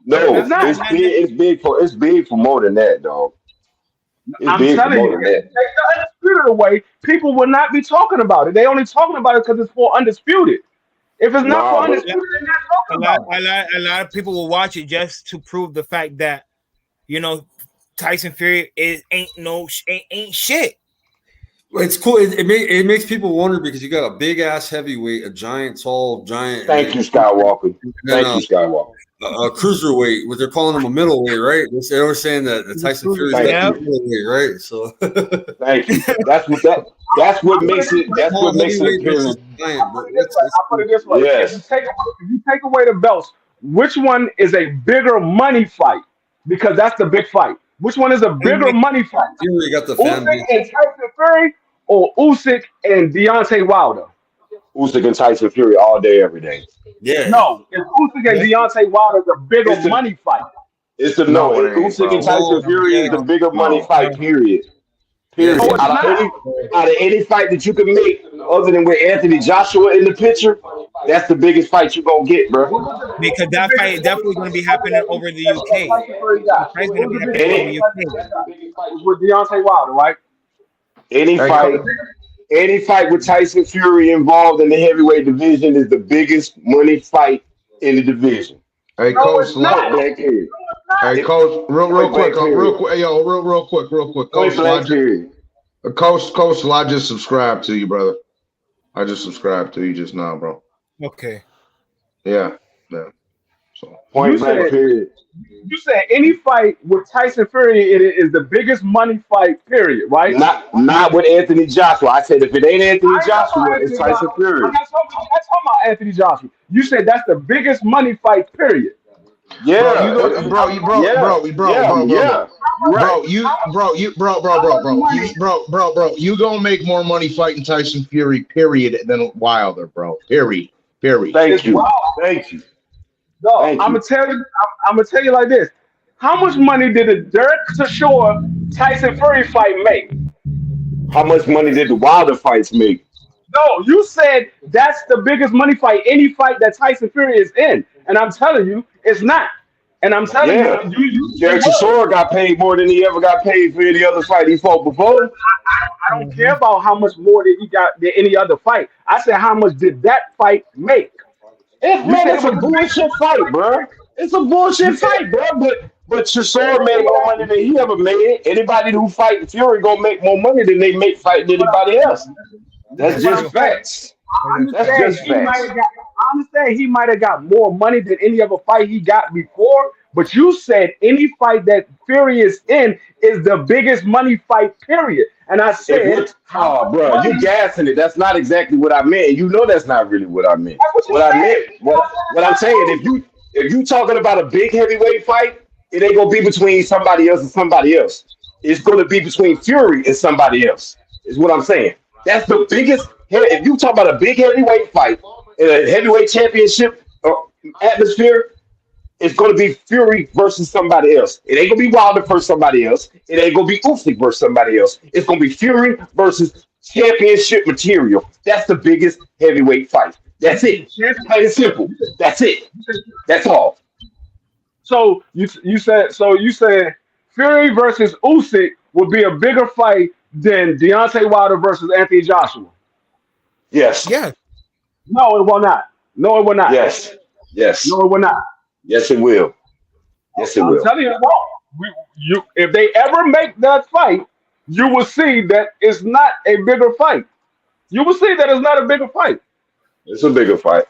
No, it's big for more than that, dog. I'm telling you, if you take the undisputed away, people will not be talking about it. They only talking about it because it's for undisputed. If it's not for undisputed, they're not talking about it. A lot of people will watch it just to prove the fact that, you know, Tyson Fury ain't shit. It's cool. It makes people wonder because you got a big ass heavyweight, a giant, tall giant. Thank you, Skywalker. Then, Thank you, Skywalker. A cruiserweight, what they're calling him a middleweight, right? They were saying that the Tyson Fury's got the middleweight, right? So thank you. That's what makes it. That's what makes it appealing. I'll put it this way. Yes. If you take away the belts, which one is a bigger money fight? Because that's the big fight. Which one is a bigger money fight? Fury got the fan Usyk and Tyson Fury or Usyk and Deontay Wilder? Usyk and Tyson Fury all day, every day. Yeah. No, it's Usyk and Deontay Wilder the bigger money fight. It's the Usyk and Tyson Fury is the bigger money fight. Period. No, Out of any fight that you can make, other than with Anthony Joshua in the picture, that's the biggest fight you're gonna get, bro. Because that fight is definitely going to be happening over the UK. The fight's going to be happening over the UK. With Deontay Wilder, right? Any fight with Tyson Fury involved in the heavyweight division is the biggest money fight in the division. Hey, Coach, hey, Coach, real quick, Coach, I just subscribed to you, brother. I just subscribed to you just now, bro. Okay. Yeah. So point blank, period. You said any fight with Tyson Fury is the biggest money fight, period, right? Not with Anthony Joshua. I said if it ain't Anthony Joshua, it's Tyson Fury. I'm not talking about Anthony Joshua. You said that's the biggest money fight, period. Yeah, bro, you gonna make more money fighting Tyson Fury, period, than Wilder, bro. Period. Thank you. No, I'm gonna tell you like this. How much money did the Derek Chisora Tyson Fury fight make? How much money did the Wilder fights make? No, you said that's the biggest money fight, any fight that Tyson Fury is in. And I'm telling you, it's not. And I'm telling you, Derek Chisora got paid more than he ever got paid for any other fight he fought before. I don't care about how much more that he got than any other fight. I said, how much did that fight make? It's a bullshit fight, bro. It's a bullshit fight, bro. But Chisora made more money than he ever made. Anybody who fight Fury gonna make more money than they make fighting anybody else. That's just facts. That's just facts. I understand he might have got more money than any other fight he got before, but you said any fight that Fury is in is the biggest money fight, period. And I said, bro, you gassing it. That's not exactly what I meant. You know that's not really what I meant. What I'm saying, if you talking about a big heavyweight fight, it ain't gonna be between somebody else and somebody else. It's gonna be between Fury and somebody else. Is what I'm saying. That's the biggest. If you talk about a big heavyweight fight in a heavyweight championship atmosphere, it's going to be Fury versus somebody else. It ain't going to be Wilder versus somebody else. It ain't going to be Usyk versus somebody else. It's going to be Fury versus championship material. That's the biggest heavyweight fight. That's it. Plain and simple. That's it. That's all. So you said Fury versus Usyk would be a bigger fight than Deontay Wilder versus Anthony Joshua. Yes. Yeah. No, it will not. No, it will not. Yes. No, it will not. Yes, it will. Yes, it will. I'm telling you, if they ever make that fight, you will see that it's not a bigger fight. You will see that it's not a bigger fight. It's a bigger fight.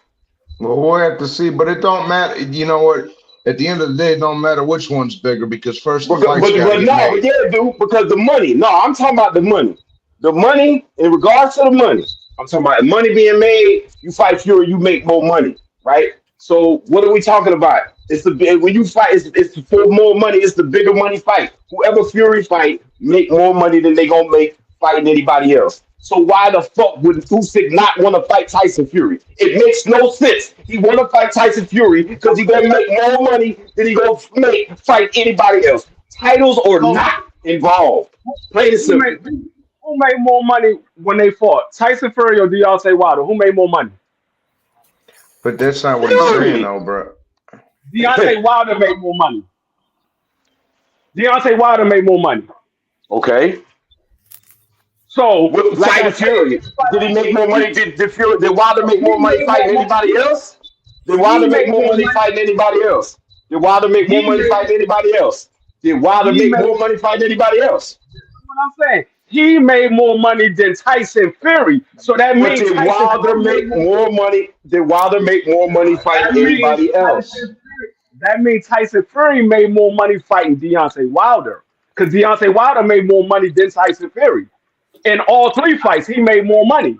Well, we'll have to see, but it don't matter. You know what? At the end of the day, it don't matter which one's bigger because first the fight's gotta get made. Yeah, dude, because the money. No, I'm talking about the money. The money, in regards to the money, I'm talking about money being made. You fight Fury, you make more money, right? So what are we talking about? It's when you fight, it's for more money. It's the bigger money fight. Whoever Fury fight make more money than they gonna make fighting anybody else. So why the fuck would Usyk not want to fight Tyson Fury? It makes no sense. He want to fight Tyson Fury because he gonna make more money than he gonna make fight anybody else. Titles or not involved. Plain and simple. Who made more money when they fought? Tyson Fury or Deontay Wilder? Who made more money? But that's not what he's saying, though, bro. Deontay Wilder made more money. Deontay Wilder made more money. Okay. So, like Fury, did he make more money? Did Wilder make more money fighting anybody else? Did Wilder make more money fighting anybody else? Did Wilder make more money fighting anybody else? Did Wilder make more money fighting anybody else? What I'm saying, he made more money than Tyson Fury. So that But means did Wilder make more money? Did Wilder make more money fighting anybody else? That means Tyson Fury made more money fighting Deontay Wilder. Because Deontay Wilder made more money than Tyson Fury. In all 3 fights, he made more money.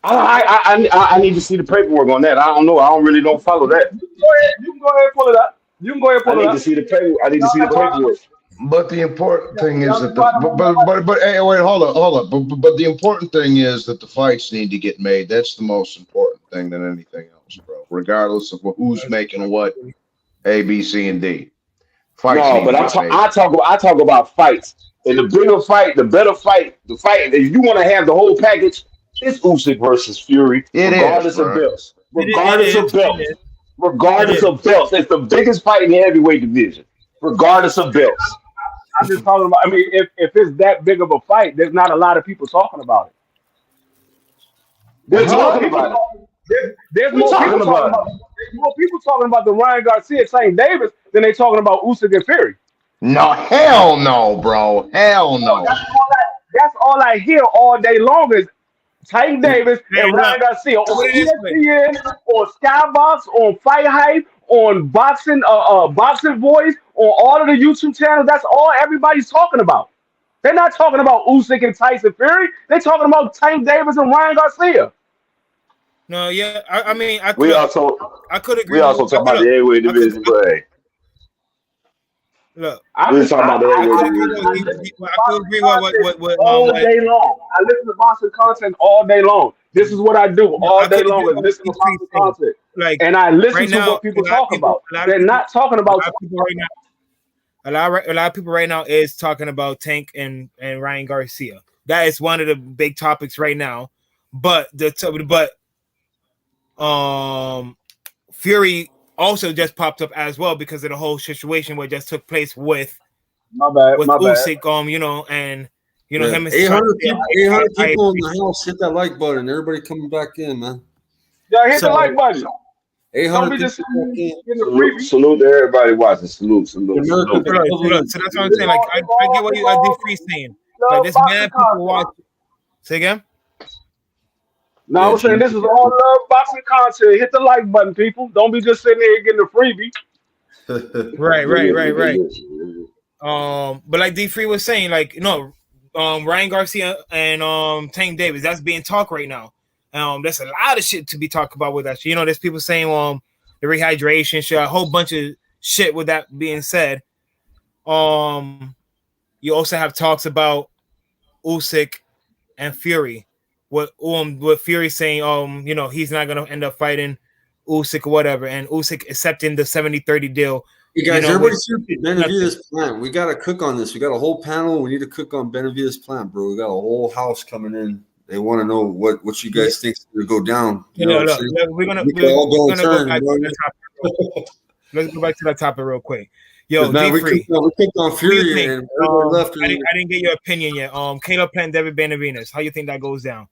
I need to see the paperwork on that. I don't know. I don't follow that. You can go ahead and pull it up. You can go ahead and I pull it need up. to see the paper. I need to see the paperwork. But the important thing is that but hey, wait, hold up. But the important thing is that the fights need to get made. That's the most important thing than anything else, bro. Regardless of who's making what, A, B, C, and D. Fights No, but I talk about fights. And the bigger fight, the better fight, the fight. If you want to have the whole package, it's Usyk versus Fury, regardless of belts. Regardless of belts. Regardless of belts, it's the biggest fight in the heavyweight division. Regardless of belts. I'm just talking about. I mean, if it's that big of a fight, there's not a lot of people talking about it. They're talking about it. There's more people talking about the Ryan Garcia Tank Davis than they talking about Usyk and Fury. No, hell no, bro. Hell no. That's all I hear all day long is Tank Davis and Ryan Garcia on ESPN, on Skybox, on Fight Hype, on Boxing Voice, on all of the YouTube channels. That's all everybody's talking about. They're not talking about Usyk and Tyson Fury. They're talking about Tank Davis and Ryan Garcia. No, yeah, I mean, I We also could agree. we also talk about the heavyweight division, but hey, look, we talking about the heavyweight division. I could agree with all day long. I listen to boxing content all day long. This is what I do all day long. Is listen to boxing content, and I listen to what people talk about. They're not talking about people right now. A lot of people right now is talking about Tank and Ryan Garcia. That is one of the big topics right now. But Fury also just popped up as well because of the whole situation what just took place with Usyk, you know, and you know him. 800 people in the house. Hit that like button. Everybody coming back in, man. Yeah, hit the like button. 800 people. Salute to everybody watching. Salute. So that's what I'm saying. Like I get what you Free's saying. Like this man people watching. Say again. No, I was saying this is all love boxing content. Hit the like button, people. Don't be just sitting here getting a freebie. Right. But like D3 was saying, like, you know, Ryan Garcia and Tank Davis, that's being talked right now. There's a lot of shit to be talked about with that. You know, there's people saying the rehydration shit, a whole bunch of shit with that being said. You also have talks about Usyk and Fury. What Fury saying, you know, he's not gonna end up fighting Usyk or whatever, and Usyk accepting the 70-30 deal. Hey guys, everybody's here. Benavidez plan. We gotta cook on this. We got a whole panel. We need to cook on Benavidez plan, bro. We got a whole house coming in. They want to know what you guys think is gonna go down. Look, we're gonna go back to that topic. Let's go back to that topic real quick. Yo, man, we cooked on Fury and left. I didn't get your opinion yet. Caleb Plant, David Benavidez. How you think that goes down?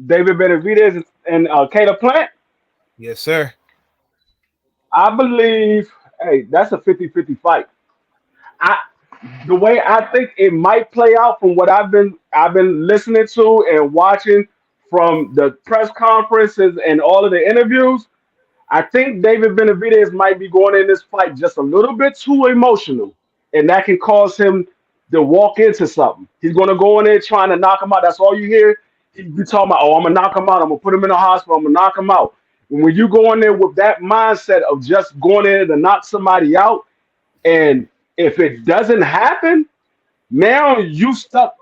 David Benavidez and Caleb Plant? Yes, sir. I believe, that's a 50-50 fight. The way I think it might play out from what I've been listening to and watching from the press conferences and all of the interviews, I think David Benavidez might be going in this fight just a little bit too emotional, and that can cause him to walk into something. He's going to go in there trying to knock him out. That's all you hear. You talking about, I'm going to knock him out. I'm going to put him in the hospital. I'm going to knock him out. And when you go in there with that mindset of just going in to knock somebody out, and if it doesn't happen, now you stuck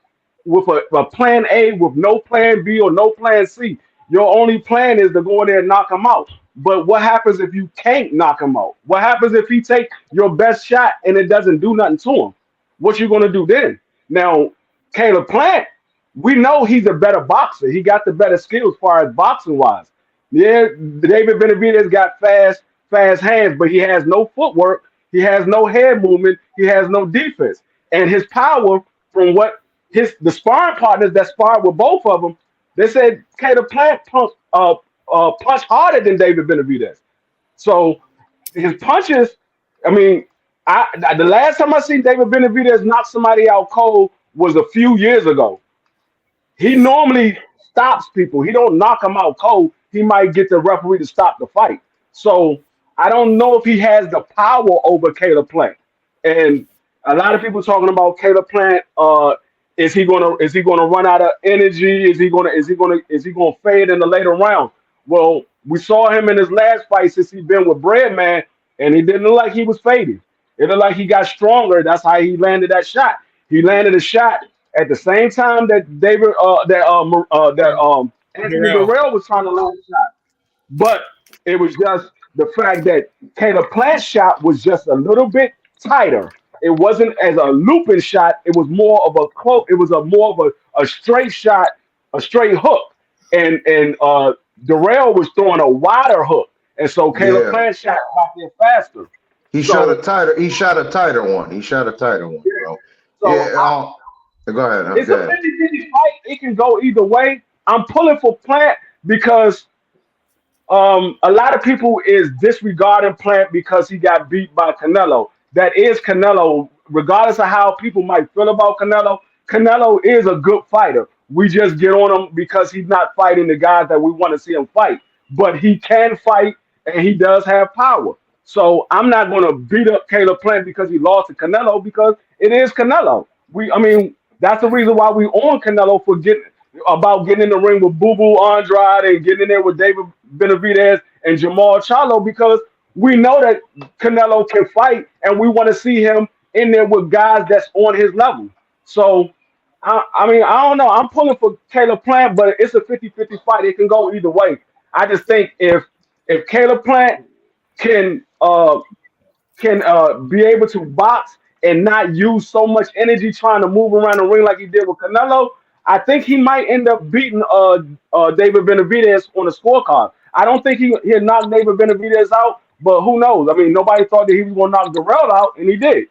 with a plan A with no plan B or no plan C. Your only plan is to go in there and knock him out. But what happens if you can't knock him out? What happens if he take your best shot and it doesn't do nothing to him? What you going to do then? Now, Caleb Plant, we know he's a better boxer. He got the better skills as far as boxing wise. Yeah, David Benavidez got fast hands, but he has no footwork. He has no head movement. He has no defense. And his power, from what the sparring partners that sparred with both of them, they said Caleb Plant punch harder than David Benavidez. So his punches, I mean, The last time I seen David Benavidez knock somebody out cold was a few years ago. He normally stops people. He don't knock them out cold. He might get the referee to stop the fight. So I don't know if he has the power over Caleb Plant. And a lot of people talking about Caleb Plant. Is he gonna run out of energy? Is he gonna fade in the later round? Well, we saw him in his last fight since he's been with Breadman, and he didn't look like he was fading. It looked like he got stronger. That's how he landed that shot. He landed a shot at the same time that Anthony Durrell was trying to land a shot. But it was just the fact that Caleb Plant's shot was just a little bit tighter. It wasn't as a looping shot. It was more of a cloak. It was a more of a straight shot, a straight hook. And Durrell was throwing a wider hook. And so Caleb Plant's shot got there faster. He shot a tighter one. Bro. So go ahead. It's a 50-50 fight. It can go either way. I'm pulling for Plant because a lot of people is disregarding Plant because he got beat by Canelo. That is Canelo. Regardless of how people might feel about Canelo, Canelo is a good fighter. We just get on him because he's not fighting the guys that we want to see him fight. But he can fight, and he does have power. So I'm not going to beat up Caleb Plant because he lost to Canelo because it is Canelo. That's the reason why we on Canelo for getting in the ring with Boo Boo Andrade and getting in there with David Benavidez and Jamal Charlo because we know that Canelo can fight and we want to see him in there with guys that's on his level. So, I don't know. I'm pulling for Caleb Plant, but it's a 50-50 fight. It can go either way. I just think if Caleb Plant can be able to box and not use so much energy trying to move around the ring like he did with Canelo, I think he might end up beating David Benavidez on the scorecard. I don't think he'll knock David Benavidez out, but who knows? Nobody thought that he was going to knock Durrell out, and he did.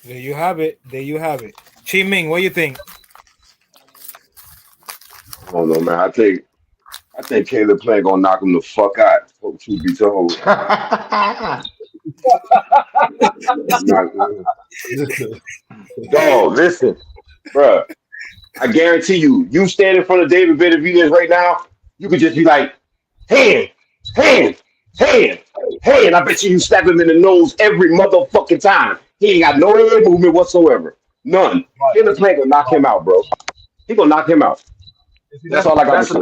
There you have it. Chi Ming, what do you think? I don't know, man. I think Caleb Plant gonna knock him the fuck out. Truth be told. Dog, listen, bro. I guarantee you stand in front of David Benavidez right now, you could just be like, hand. I bet you slap him in the nose every motherfucking time. He ain't got no head movement whatsoever. None. Caleb Plant gonna knock him out, bro. He gonna knock him out. That's all I got to say.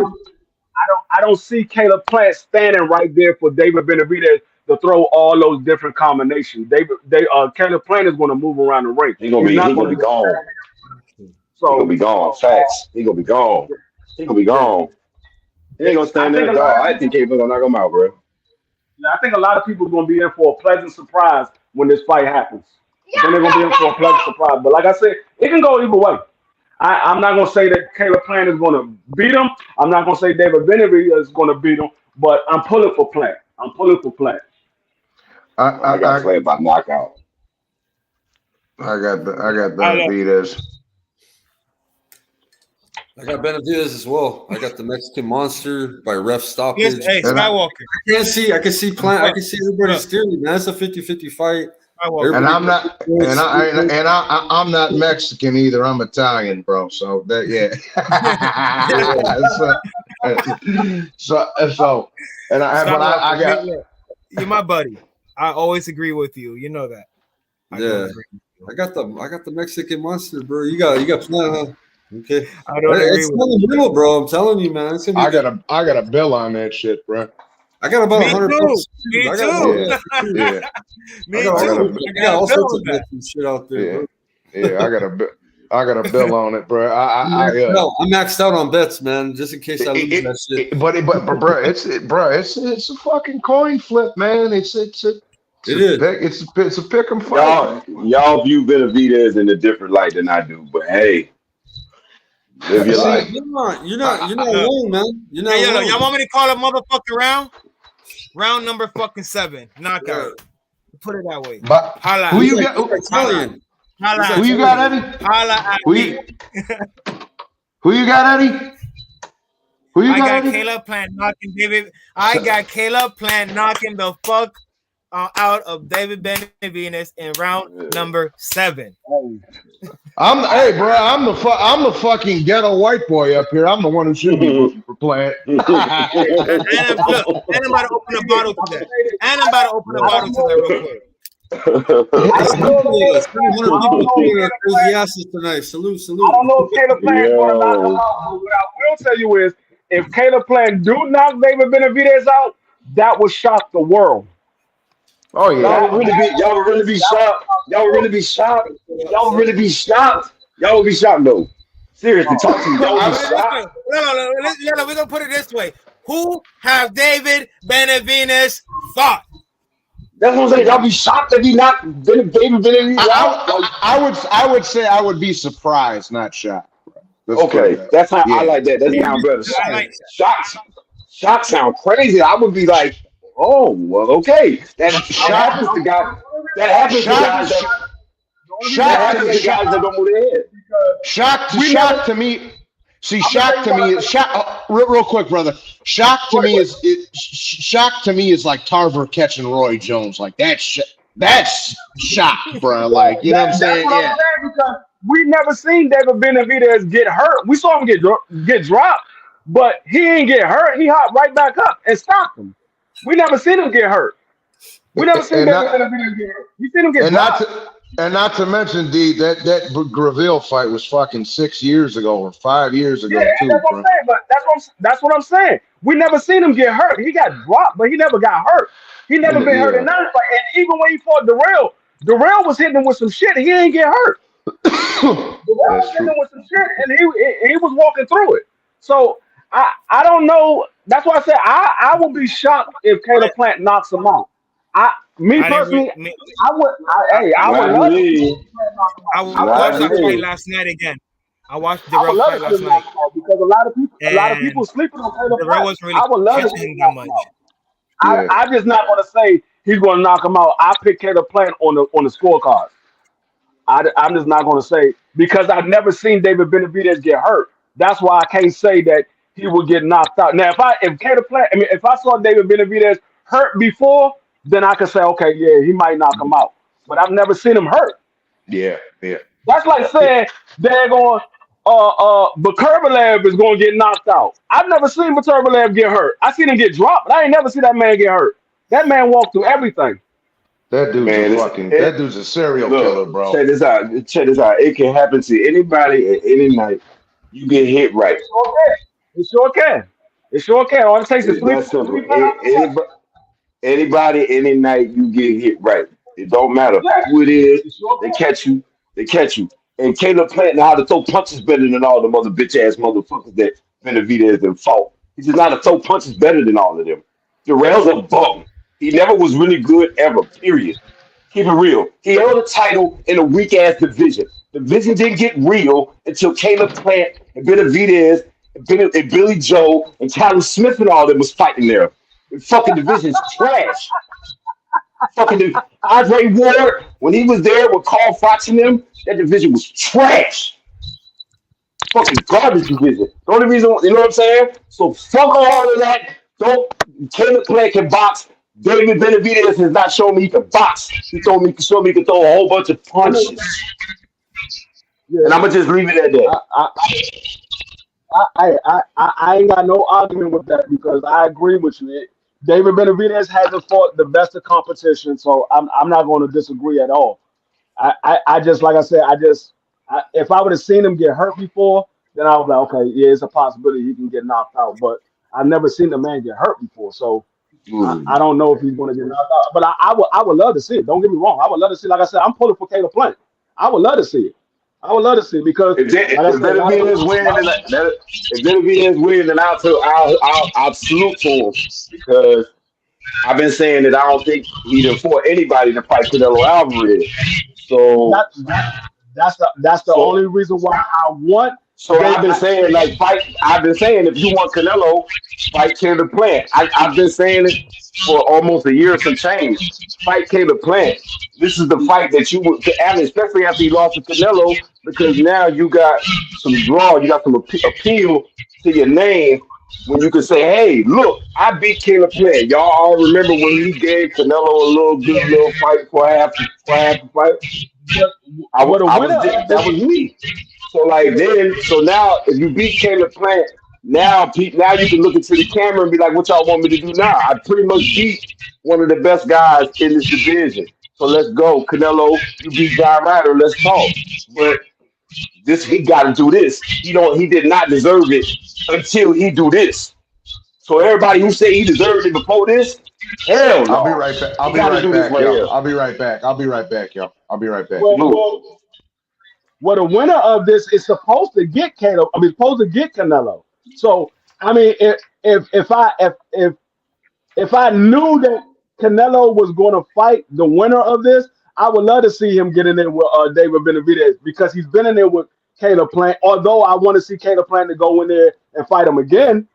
I don't see Caleb Plant standing right there for David Benavidez to throw all those different combinations. Caleb Plant is going to move around the ring. He gonna be gone. So he gonna be gone. Facts. He gonna be gone. He ain't gonna stand there. I think Caleb gonna knock him out, bro. Yeah, I think a lot of people are gonna be in for a pleasant surprise when this fight happens. Then they're gonna be in for a pleasant surprise. But like I said, it can go either way. I'm not going to say that Caleb Plant is going to beat him. I'm not going to say David Benavidez is going to beat him, but I'm pulling for Plant. I got Plant by knockout. I got Benavidez. I got Benavidez as well. I got the Mexican Monster by ref stoppage. Hey, Skywalker. I can see Plant. I can see everybody steering, man. It's a 50-50 fight. And I'm not Mexican either. I'm Italian, bro. So that I got. You're my buddy. I always agree with you. You know that. I got the Mexican Monster, bro. You got Plant, huh? Okay. I don't agree with you. Middle, bro. I'm telling you, man. I got a bill on that shit, bro. I got about 100 bucks. Me too. Me too. I got all sorts of shit out there. Yeah, I got a bill on it, bro. I'm maxed out on bets, man, just in case I lose that shit. But bro, it's a fucking coin flip, man. It's a pick 'em fight. Y'all view Benavidez in a different light than I do, but hey. Live your life. You're not alone, man. You're not alone. Y'all want me to call a motherfucking round? Round number fucking 7. Knockout. Put it that way. But who you got? Who you got, Eddie? Who you got, Eddie? I got Caleb Plant knocking David. I got Caleb Plant knocking the fuck out of David Benavidez in round number 7. Hey, bro, I'm the fucking ghetto white boy up here. I'm the one who should be looking for playing. And I'm about to open a bottle to that. And I'm about to open a bottle to that real quick. Enthusiastic tonight. Salute. I don't know if Caleb Plant is going to knock him out, but what I will tell you is, if Caleb Plant do knock David Benavidez out, that would shock the world. Oh yeah, y'all would really be shocked. Y'all would really be shocked. Y'all would really be shocked. Y'all would be shocked though. Seriously, talk to me. Y'all would be shocked. No, we're gonna put it this way: who have David Benavidez fought? That's what I'm saying. Y'all be shocked if he not David Benavidez out. I would say I would be surprised, not shocked. Okay, that's how I like that. That's how I'm better. Shock sound crazy. I would be like, oh, well, okay. That happens to guys. That happens to guys that don't move their head. Shock to me. See, real quick, brother. Shock to me is like Tarver catching Roy Jones. Like that's shock, bro. Like you know what I'm saying? Yeah. Because we never seen David Benavidez get hurt. We saw him get dropped, but he didn't get hurt. He hopped right back up and stopped him. We never seen him get hurt. We never seen David Benavidez get hurt. We seen him get dropped. Not to mention, D, that Graville fight was fucking 6 years ago or 5 years ago, too. That's what I'm saying. But that's what I'm saying. We never seen him get hurt. He got dropped, but he never got hurt. He never been hurt in none. And even when he fought Darrell was hitting him with some shit. He didn't get hurt. Darrell was hitting him with some shit, and he was walking through it. So I don't know. That's why I said I will be shocked if Caleb Plant knocks him out. I would love to. I watched that fight last night again. I watched the Darrell fight last night because a lot of people sleeping on Caleb Plant. Wasn't really I would love to see him that much. I'm just not going to say he's going to knock him out. I pick Caleb Plant on the scorecard. I'm just not going to say because I've never seen David Benavidez get hurt. That's why I can't say that he would get knocked out. Now, if I saw David Benavidez hurt before, then I could say, okay, yeah, he might knock him out. But I've never seen him hurt. Yeah. That's like saying they're going, Benavidez is going to get knocked out. I've never seen Benavidez get hurt. I seen him get dropped, but I ain't never seen that man get hurt. That man walked through everything. That dude's a serial killer, bro. Check this out. It can happen to anybody at any night. You get hit right. It sure can. All it takes is three. Anybody, any night, you get hit right. It don't matter who it is. They catch you. And Caleb Plant know how to throw punches better than all the other bitch ass motherfuckers that Benavidez and fought. He's just not to throw punches better than all of them. Darrell's a bum. He never was really good ever. Period. Keep it real. He held a title in a weak ass division. The division didn't get real until Caleb Plant and Benavidez and Billy Joe and Callum Smith and all them was fighting there. The fucking division's trash. Fucking Andre Ward, when he was there with Carl Fox and them, that division was trash. Fucking garbage division. The only reason, you know what I'm saying? So fuck all of that. Caleb Plant can box. David Benavidez has not shown me he can box. He showed me he can throw a whole bunch of punches. And I'm gonna just leave it at that. I ain't got no argument with that because I agree with you. David Benavidez hasn't fought the best of competition, so I'm not going to disagree at all. I just like I said, if I would have seen him get hurt before, then I was like, okay, yeah, it's a possibility he can get knocked out. But I've never seen the man get hurt before, so I don't know if he's going to get knocked out. But I would love to see it. Don't get me wrong. I would love to see. Like I said, I'm pulling for Caleb Plant. I would love to see it. Because if Benavidez win, then I'll salute to him because I've been saying that I don't think he done fought anybody to fight Canelo Alvarez. So that's the only reason why I want. So I've been saying if you want Canelo, fight Caleb Plant. I've been saying it for almost a year and some change. Fight Caleb Plant. This is the fight that you would, especially after he lost to Canelo, because now you got some draw, you got some appeal to your name when you can say, "Hey, look, I beat Caleb Plant." Y'all all remember when he gave Canelo a little good little fight for half the fight? But a I winner was of that this, was me. So like so now if you beat Caleb Plant, now you can look into the camera and be like, "What y'all want me to do now?" I pretty much beat one of the best guys in this division. So let's go, Canelo. You beat John Ryder. Let's talk. But he got to do this. He did not deserve it until he do this. So everybody who say he deserved it before this, hell I'll be no. right back. I'll He be got to right do this back, right y'all. here. I'll be right back. I'll be right back, y'all. I'll be right back. well, Salute. well, well, the winner of this is supposed to get Caleb. I mean, supposed to get Canelo. So I mean, if I knew that Canelo was going to fight the winner of this, I would love to see him get in there with David Benavidez because he's been in there with Caleb Plant. Although I want to see Caleb Plant to go in there and fight him again.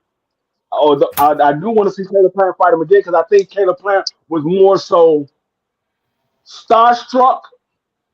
Although I do want to see Caleb Plant fight him again because I think Caleb Plant was more so starstruck.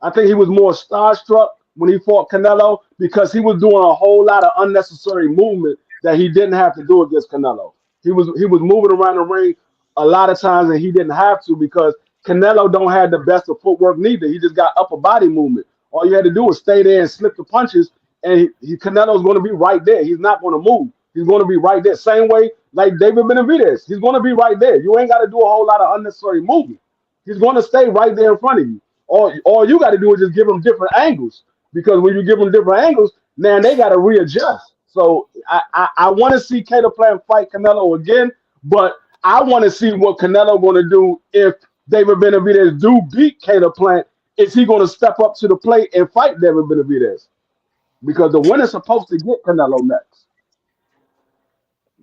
I think he was more starstruck when he fought Canelo because he was doing a whole lot of unnecessary movement that he didn't have to do against Canelo. He was moving around the ring a lot of times and he didn't have to because Canelo don't have the best of footwork neither. He just got upper body movement. All you had to do was stay there and slip the punches, and Canelo's going to be right there. He's not going to move. He's going to be right there. Same way like David Benavidez. He's going to be right there. You ain't got to do a whole lot of unnecessary movement. He's going to stay right there in front of you. All you got to do is just give them different angles because when you give them different angles, man, they got to readjust. So I want to see Caleb Plant fight Canelo again, but I want to see what Canelo going to do if David Benavidez do beat Caleb Plant. Is he going to step up to the plate and fight David Benavidez? Because the winner's supposed to get Canelo next.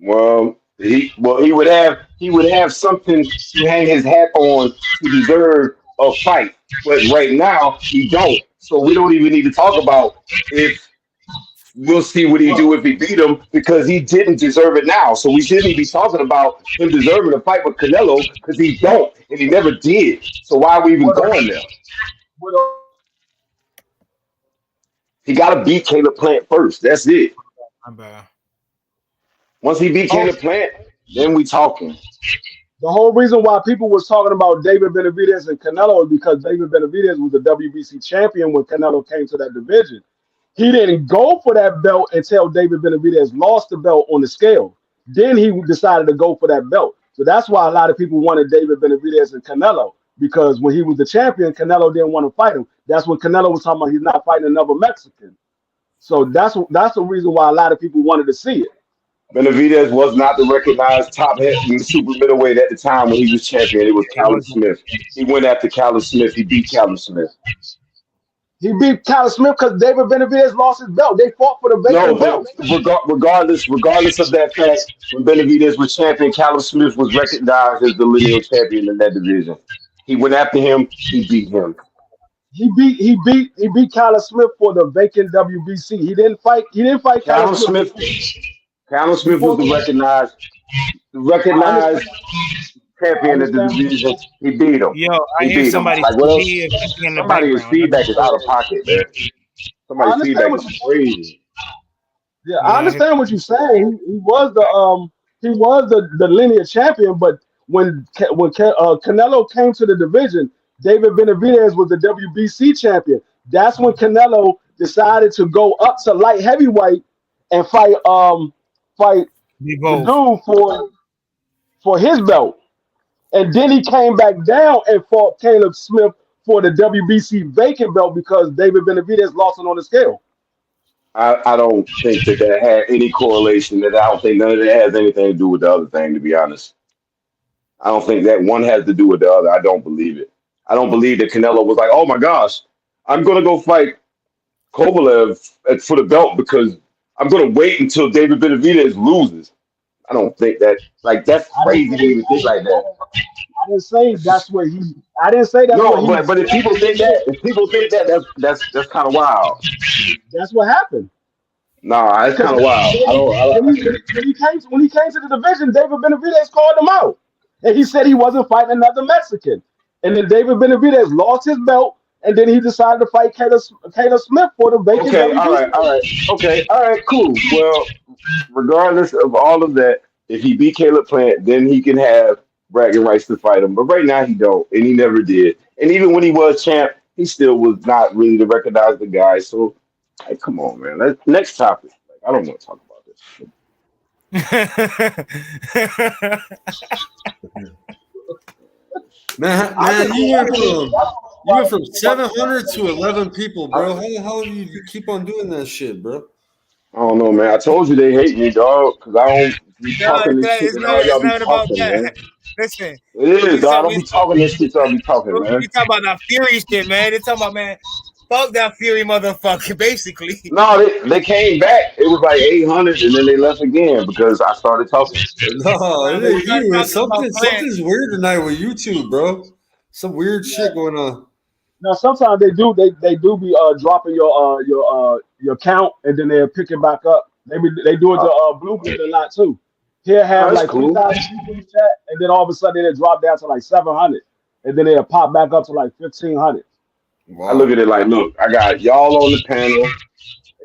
Well, he would have something to hang his hat on to deserve a fight. But right now he don't. So we don't even need to talk about if we'll see what he do if he beat him because he didn't deserve it now. So we shouldn't be talking about him deserving a fight with Canelo because he don't and he never did. So why are we even going there? He got to beat Caleb Plant first. That's it. My bad. Once he beat Caleb Plant, then we talking. The whole reason why people was talking about David Benavidez and Canelo is because David Benavidez was the WBC champion when Canelo came to that division. He didn't go for that belt until David Benavidez lost the belt on the scale. Then he decided to go for that belt. So that's why a lot of people wanted David Benavidez and Canelo because when he was the champion, Canelo didn't want to fight him. That's when Canelo was talking about he's not fighting another Mexican. So that's the reason why a lot of people wanted to see it. Benavidez was not the recognized top super middleweight at the time when he was champion. It was Callum Smith. He went after Callum Smith. He beat Callum Smith. He beat Callum Smith because David Benavidez lost his belt. They fought for the vacant belt. Regardless of that fact, when Benavidez was champion, Callum Smith was recognized as the lineal champion in that division. He went after him. He beat him. He beat Callum Smith for the vacant WBC. He didn't fight Callum Smith. Callum Smith was the recognized champion of the division. He beat him. Yo, I hear somebody. Somebody's feedback is out of pocket, man. Somebody's feedback is crazy. Yeah, I understand what you're saying. He was the linear champion, but when Canelo came to the division, David Benavidez was the WBC champion. That's when Canelo decided to go up to light heavyweight and fight the dude for his belt. And then he came back down and fought Caleb Smith for the WBC vacant belt because David Benavidez lost it on the scale. I don't think that had any correlation. I don't think none of that has anything to do with the other thing, to be honest. I don't think that one has to do with the other. I don't believe it. I don't believe that Canelo was like, oh my gosh, I'm going to go fight Kovalev for the belt because I'm going to wait until David Benavidez loses. I don't think that, that's crazy to even think like that. I didn't say that's what he. I didn't say that. No, but if people think that, that's kind of wild. That's what happened. Nah, it's kind of wild. When he came to the division, David Benavidez called him out, and he said he wasn't fighting another Mexican. And then David Benavidez lost his belt, and then he decided to fight Caleb Smith for the vacant. Okay, all right, cool. Well, regardless of all of that, if he beat Caleb Plant, then he can have bragging rights to fight him. But right now he don't, and he never did. And even when he was champ, he still was not really to recognize the guy. So, like, come on, man. Next topic. Like, I don't want to talk about this. Man, you went from 700 to 11 people, bro. How the hell do you keep on doing that shit, bro? I don't know, man. I told you they hate me, dog, because I don't be talking this shit that all y'all be talking, man. Listen, it is, dog. I don't be talking this shit y'all be talking, man. We talk about that Fury shit, man. They talking about, man, fuck that Fury motherfucker, basically. No, they came back. It was like 800, and then they left again because I started talking. No, it ain't you. Something's weird tonight with YouTube, bro. Some weird shit going on. Now sometimes they do be dropping your count and then they'll pick it back up. They do it to Blueprint a lot too. He'll have like 3,000 people in the chat, and then all of a sudden they drop down to like 700, and then they'll pop back up to like 1,500. Wow. I look at it like, look, I got y'all on the panel.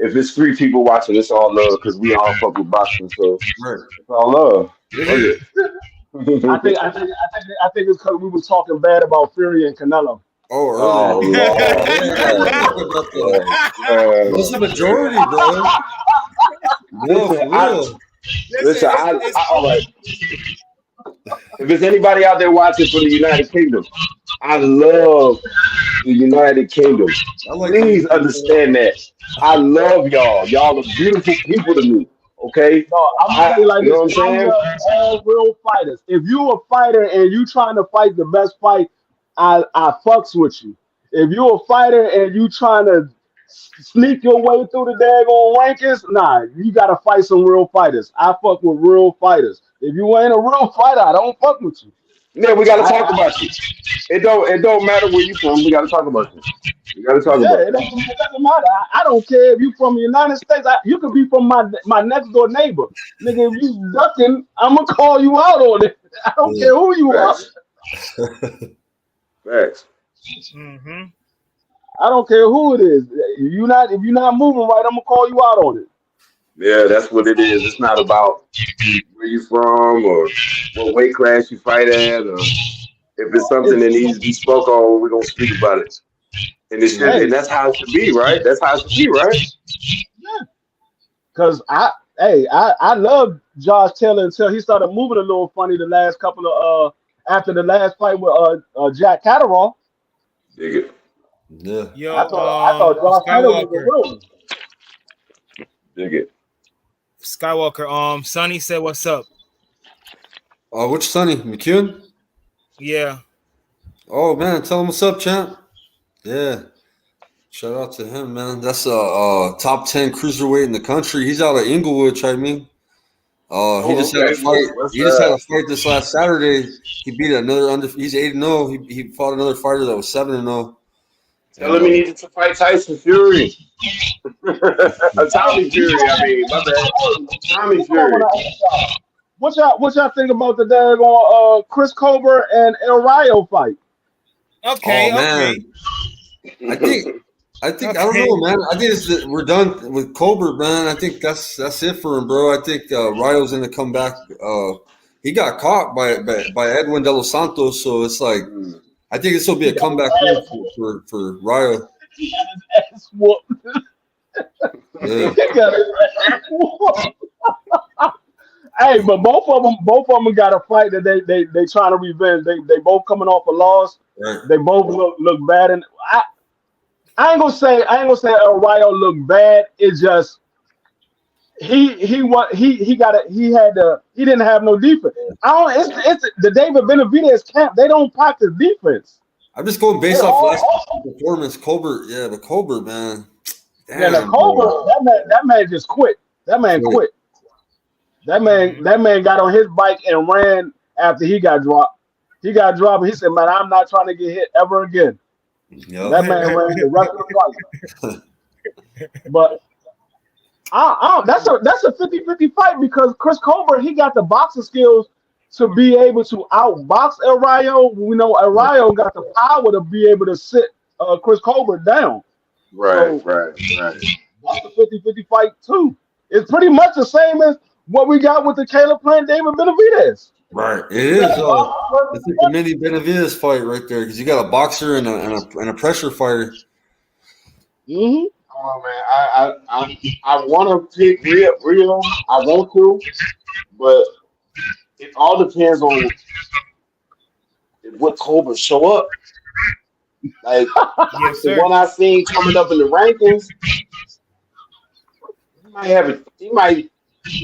If it's 3 people watching, it's all love because we all fuck with boxing, so it's all love. I think it's because we was talking bad about Fury and Canelo. Oh, earlier. What's the majority, bro? Listen, all right. If there's anybody out there watching for the United Kingdom, I love the United Kingdom. Please understand that. I love y'all. Y'all are beautiful people to me. Okay? No, I'm gonna say like this. All real fighters. If you a fighter and you trying to fight the best fight, I fucks with you. If you a fighter and you trying to sneak your way through the daggone rankings, nah, you gotta fight some real fighters. I fuck with real fighters. If you ain't a real fighter, I don't fuck with you. Yeah, we gotta talk about you. It don't matter where you from. We gotta talk about you. We gotta talk about it. It doesn't matter. I don't care if you from the United States. You could be from my next door neighbor. Nigga, if you ducking, I'm gonna call you out on it. I don't care who you are. Facts. Mm-hmm. I don't care who it is. If you're not moving right, I'm gonna call you out on it. Yeah, that's what it is. It's not about where you from or what weight class you fight at, or if it's something that needs to be spoke on, we're gonna speak about it. And and that's how it should be, right? That's how it should be, right? Yeah. Cause I love Josh Taylor until he started moving a little funny the last couple of after the last fight with Jack Catterall. Dig it. Yeah. Yo, I thought Josh Taylor was the real one. Dig it. Skywalker, Sonny said, "What's up?" Which Sonny? McEwen? Yeah. Oh man, tell him what's up, champ. Yeah. Shout out to him, man. That's a top 10 cruiserweight in the country. He's out of Inglewood, I mean. He just had a fight. He just had a fight this last Saturday. He beat another he's 8-0. He fought another fighter that was 7-0. Tell him he needed to fight Tyson Fury. Tommy Fury, I mean, my bad. Tommy Fury. What y'all think about the daggone Chris Colbert and El Rayo fight? Okay, man. I think I don't know, man. I think we're done with Colbert, man. I think that's it for him, bro. I think Rayo's gonna come back. He got caught by Edwin De Los Santos, so it's like I think this will be a comeback for Rayo. He got his ass whooped. Yeah. He got his ass whooped. Hey, but both of them got a fight that they trying to revenge. They both coming off a loss. Right. They both look bad, and I ain't gonna say El Rayo looked bad. It's just he didn't have no defense. It's the David Benavidez camp. They don't practice defense. I'm just going based off last performance. Colbert, the Colbert, man. Damn, the Colbert, that man just quit. That man quit. That man got on his bike and ran after he got dropped. He got dropped. And he said, "Man, I'm not trying to get hit ever again." Yep. That man ran the rest of the fight. But that's a 50-50 fight because Chris Colbert, he got the boxing skills to be able to outbox El Rayo. We know El Rayo got the power to be able to sit Chris Colbert down. Right. That's a 50-50 fight too. It's pretty much the same as what we got with the Caleb Plant David Benavidez. Right. It is. It's like a mini Benavidez fight right there because you got a boxer and a pressure fighter. Mm-hmm. Oh man, I want to pick Rio. I want to, but it all depends on what Cobra show up. Like Yes, the sir. one I seen coming up in the rankings, he might have it. He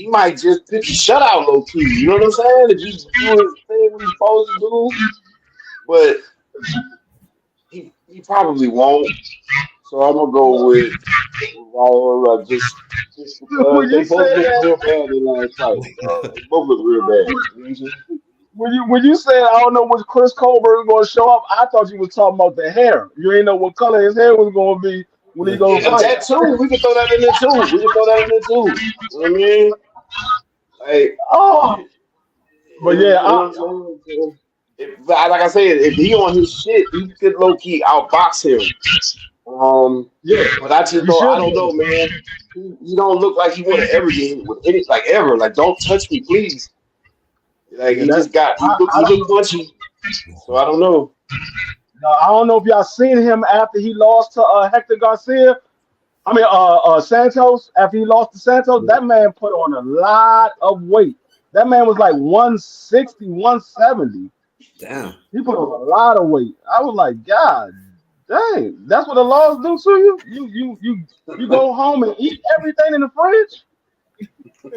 might just pitch a shutout low key. You know what I'm saying? If he's doing his thing what he's supposed to do, but he probably won't. So I'm gonna go with just because they both look real bad in the last fight. They both look real bad. You know what I'm saying? When you said I don't know which Chris Colbert is going to show up, I thought you was talking about the hair. You ain't know what color his hair was going to be when he goes fight. That too. We can throw that in there too. You know what I mean? Like, but yeah, like I said, if he on his shit, he could low key outbox him. Yeah, but I don't know, man. He don't look like he want to ever get hit with any, like ever. Like, don't touch me, please. Like he look punchy. So I don't know. No, I don't know if y'all seen him after he lost to Hector Garcia. I mean, Santos. After he lost to Santos, that man put on a lot of weight. That man was like 160, 170. Damn. He put on a lot of weight. I was like, God dang, that's what the laws do to you? You go home and eat everything in the fridge? But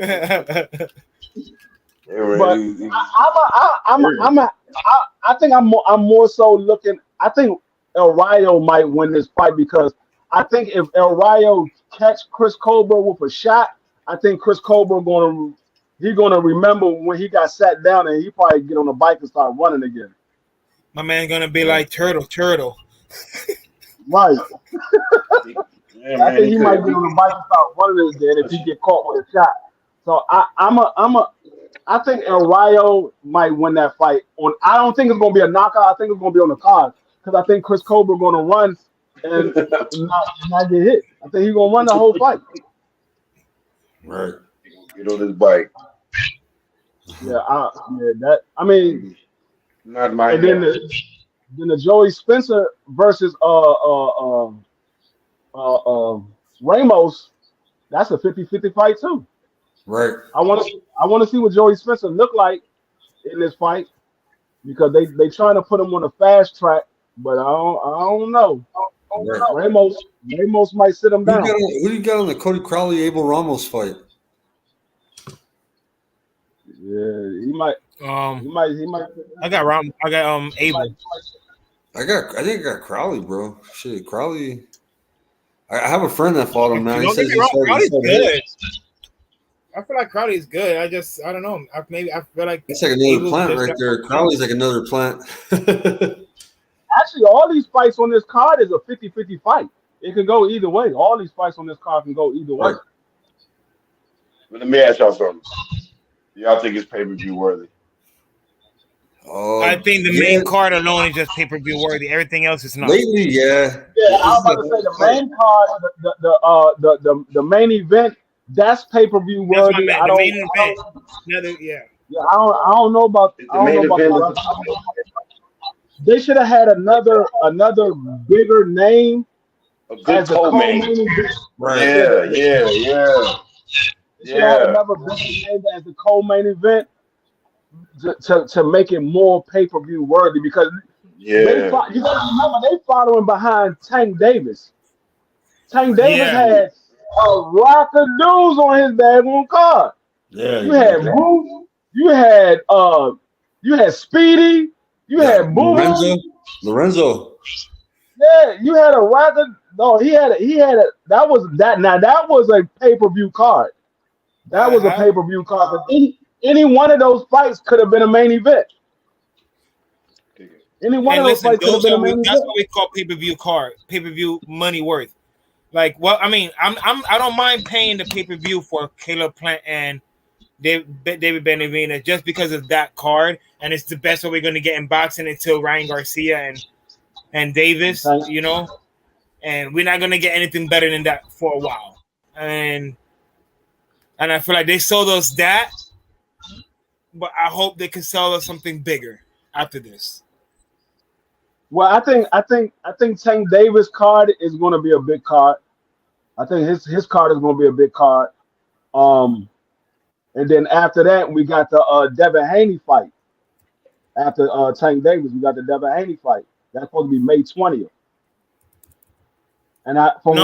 I think I'm more so looking. I think El Rayo might win this fight because I think if El Rayo catch Chris Colbert with a shot, I think Chris Colbert gonna remember when he got sat down and he probably get on the bike and start running again. My man gonna be like turtle. Right. I think he might get on the bike and start running again if he get caught with a shot. So I think El Rayo might win that fight. I don't think it's going to be a knockout. I think it's going to be on the card because I think Chris Colbert going to run and not get hit. I think he's going to run the whole fight. Right. Get on his bike. Not my. And then the Joey Spencer versus Ramos. That's a 50-50 fight too. Right. I want to see what Joey Spencer look like in this fight because they trying to put him on a fast track, but I don't know. Right. Ramos might sit him down. Who do you got on the Cody Crowley Abel Ramos fight? Yeah, he might. He might. I got Abel. I think I got Crowley, bro. Shit, Crowley. I have a friend that fought him, man. He says Crowley's good. I feel like Crowley's good. I don't know. I feel like it's like another plant right there. Crowley's like another plant. Actually, all these fights on this card is a 50-50 fight. It can go either way. All these fights on this card can go either way. Right. But let me ask y'all something. Do y'all think it's pay-per-view worthy? I think the main card alone is just pay-per-view worthy. Everything else is not. Lately, yeah. Yeah, I was about to say the main card, the main event, that's pay-per-view worthy. I don't know about. They should have had another bigger name as a co-main event. Right. Yeah. They should have had another bigger name as the co-main event to make it more pay-per-view worthy because you got to remember they following behind Tank Davis. Tank Davis had a rock of dudes on his daggone card. Yeah, you had Bruce, you had Speedy, you had Boo. Lorenzo. Yeah, you had a rock of that was a pay-per-view card. That was a pay-per-view card. But any one of those fights could have been a main event. Any one of those fights could have been a main event. That's what we call pay-per-view money worth. Like, well, I mean, I don't mind paying the pay-per-view for Caleb Plant and David Benavidez just because of that card, and it's the best way we're going to get in boxing until Ryan Garcia and Davis, you know, and we're not going to get anything better than that for a while. And And I feel like they sold us that, but I hope they can sell us something bigger after this. Well, I think Tank Davis card is going to be a big card. I think his card is going to be a big card. And then after that, we got the Devin Haney fight. After Tank Davis, we got the Devin Haney fight. That's supposed to be May 20th. And we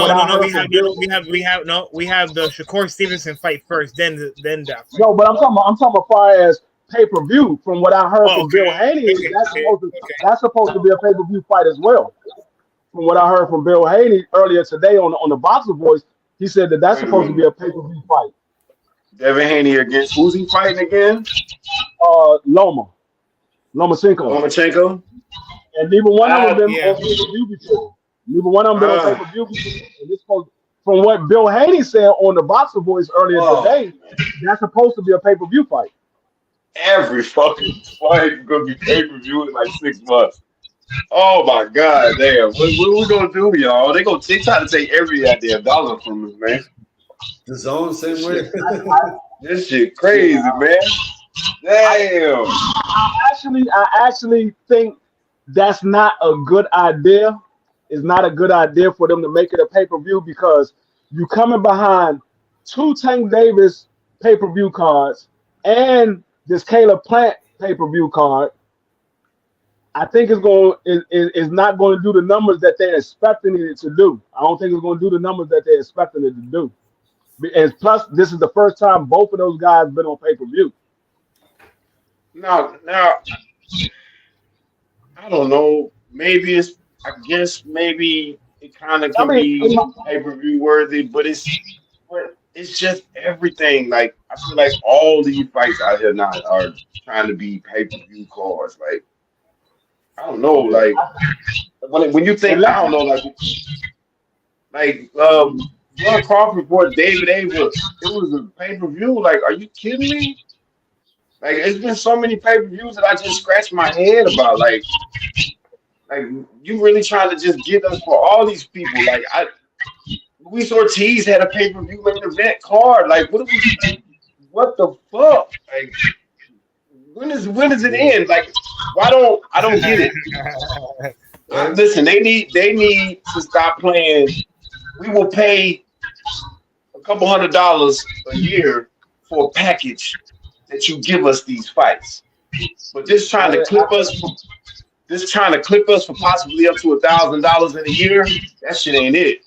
have the Shakur Stevenson fight first, then that fight. No, but I'm talking about far as pay-per-view. From what I heard from Bill Haney, that's supposed to be a pay-per-view fight as well. From what I heard from Bill Haney earlier today on the Boxer Voice, he said that's supposed to be a pay-per-view fight. Devin Haney against who's he fighting again? Lomachenko. And neither one of them been on pay-per-view before. Neither one of them been on pay-per-view before. And this from what Bill Haney said on the Boxer Voice earlier today, that's supposed to be a pay-per-view fight. Every fucking fight is gonna be pay-per-view in like 6 months. Oh my god, damn! What we gonna do, y'all? They try to take every goddamn dollar from us, man. The zone, same way. This shit crazy, man. Damn. I actually think that's not a good idea. It's not a good idea for them to make it a pay-per-view because you coming behind 2 Tank Davis pay-per-view cards and this Caleb Plant pay-per-view card. I think it's not going to do the numbers that they're expecting it to do. I don't think it's going to do the numbers that they're expecting it to do. And plus, this is the first time both of those guys been on pay-per-view. Now, I don't know. Maybe it kind of can be pay-per-view worthy, but it's just everything. Like I feel like all these fights out here now are trying to be pay-per-view cards. Like I don't know. Like when you think I don't know. Like John Crawford fought David Aver. It was a pay-per-view. Like, are you kidding me? Like, it's been so many pay-per-views that I just scratched my head about. Like you really trying to just get us for all these people. Like, Luis Ortiz had a pay-per-view main event card. Like, what the fuck? Like, when does it end? Like, I don't get it. Listen, they need to stop playing. We will pay a couple $100 a year for a package that you give us these fights. But just trying to clip us for possibly up to $1,000 in a year, that shit ain't it.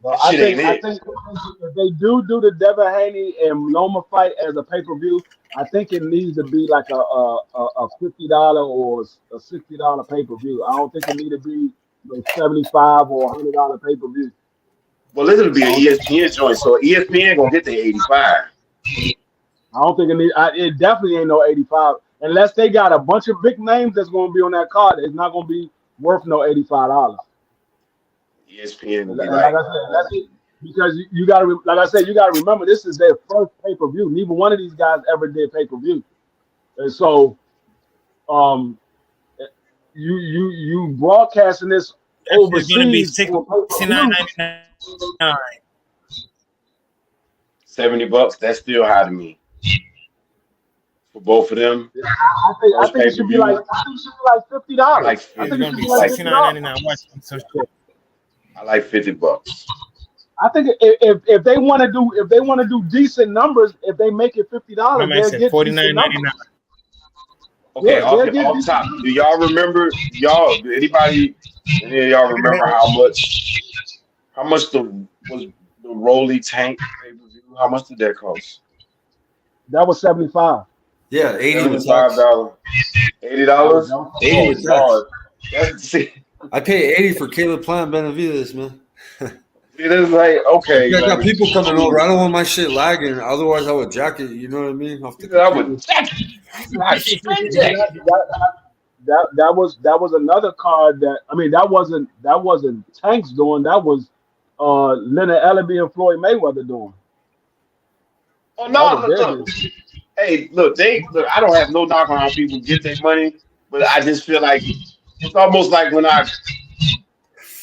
I think if they do the Devin Haney and Loma fight as a pay-per-view, I think it needs to be like a $50 or a $60 pay-per-view. I don't think it need to be like $75 or $100 pay-per-view. Well, it'll be an ESPN joint, so ESPN gonna get the 85. I don't think it definitely ain't no 85 unless they got a bunch of big names that's gonna be on that card. It's not gonna be worth no $85. ESPN will be like I said, that's it. Because you gotta remember this is their first pay-per-view. Neither one of these guys ever did pay-per-view, and so you broadcasting this overseas. It's going to be $69.99. $70. That's still high to me. For both of them, I think it should be like $50. Like it's going to be $69.99. I like $50. I think if they want to do decent numbers, if they make it $50, they'll get $49.99. Okay, yeah, off top, do y'all remember? Any of y'all remember how much was the Rolly Tank pay-per-view? How much did that cost? That was $75. Yeah, $85. $80. $80. I pay $80 for Caleb Plant Benavidez, man. It is like okay. I got people coming over. I don't want my shit lagging. Otherwise, I would jack it. You know what I mean? Off the I would jack it. That was another card that wasn't Tank's doing. That was Leonard Ellerbe and Floyd Mayweather doing. Oh no! Look. Hey, look. I don't have no knock on how people get their money, but I just feel like it's almost like when I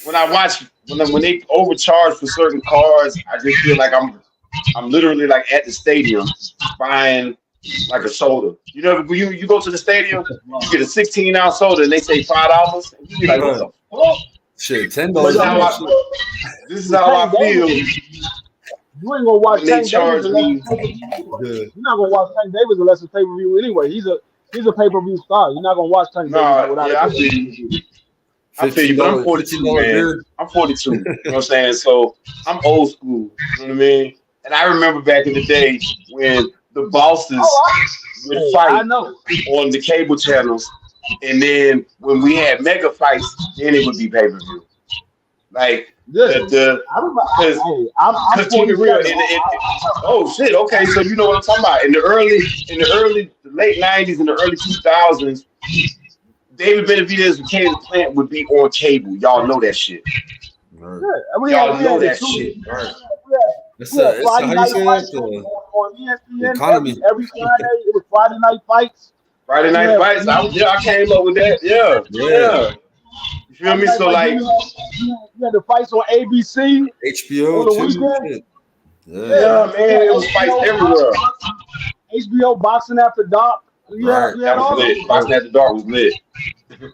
watch when they overcharge for certain cards, I just feel like I'm I'm literally like at the stadium buying like a soda. You know, when you go to the stadium, you get a 16-ounce soda and they say $5. And you be like, what the fuck? Shit, $10. This is how I feel. You ain't gonna watch When they Tank Davis charge unless me. you're not gonna watch Tank Davis unless it's pay-per-view anyway. He's a pay-per-view star. You're not gonna watch Tank Davis without I feel you, but I'm 42, man. I'm 42. You know what I'm saying? So I'm old school. You know what I mean? And I remember back in the day when the bosses would fight on the cable channels, and then when we had mega fights, then it would be pay-per-view. Like because keep it real. Oh shit! Okay, so you know what I'm talking about. In the late '90s and the early 2000s, David Benavidez and Caleb Plant would be on cable. Y'all know that shit. Right. Y'all know that shit. Right. It's how you say that? On ESPN economy. every Friday. It was Friday night fights. Friday night fights. I came up with that. Yeah. You feel me? So like, you had the fights on ABC, HBO on the too. weekend. Yeah, man, it was fights everywhere. HBO Boxing After Dark. That was lit. Boxing After Dark was lit.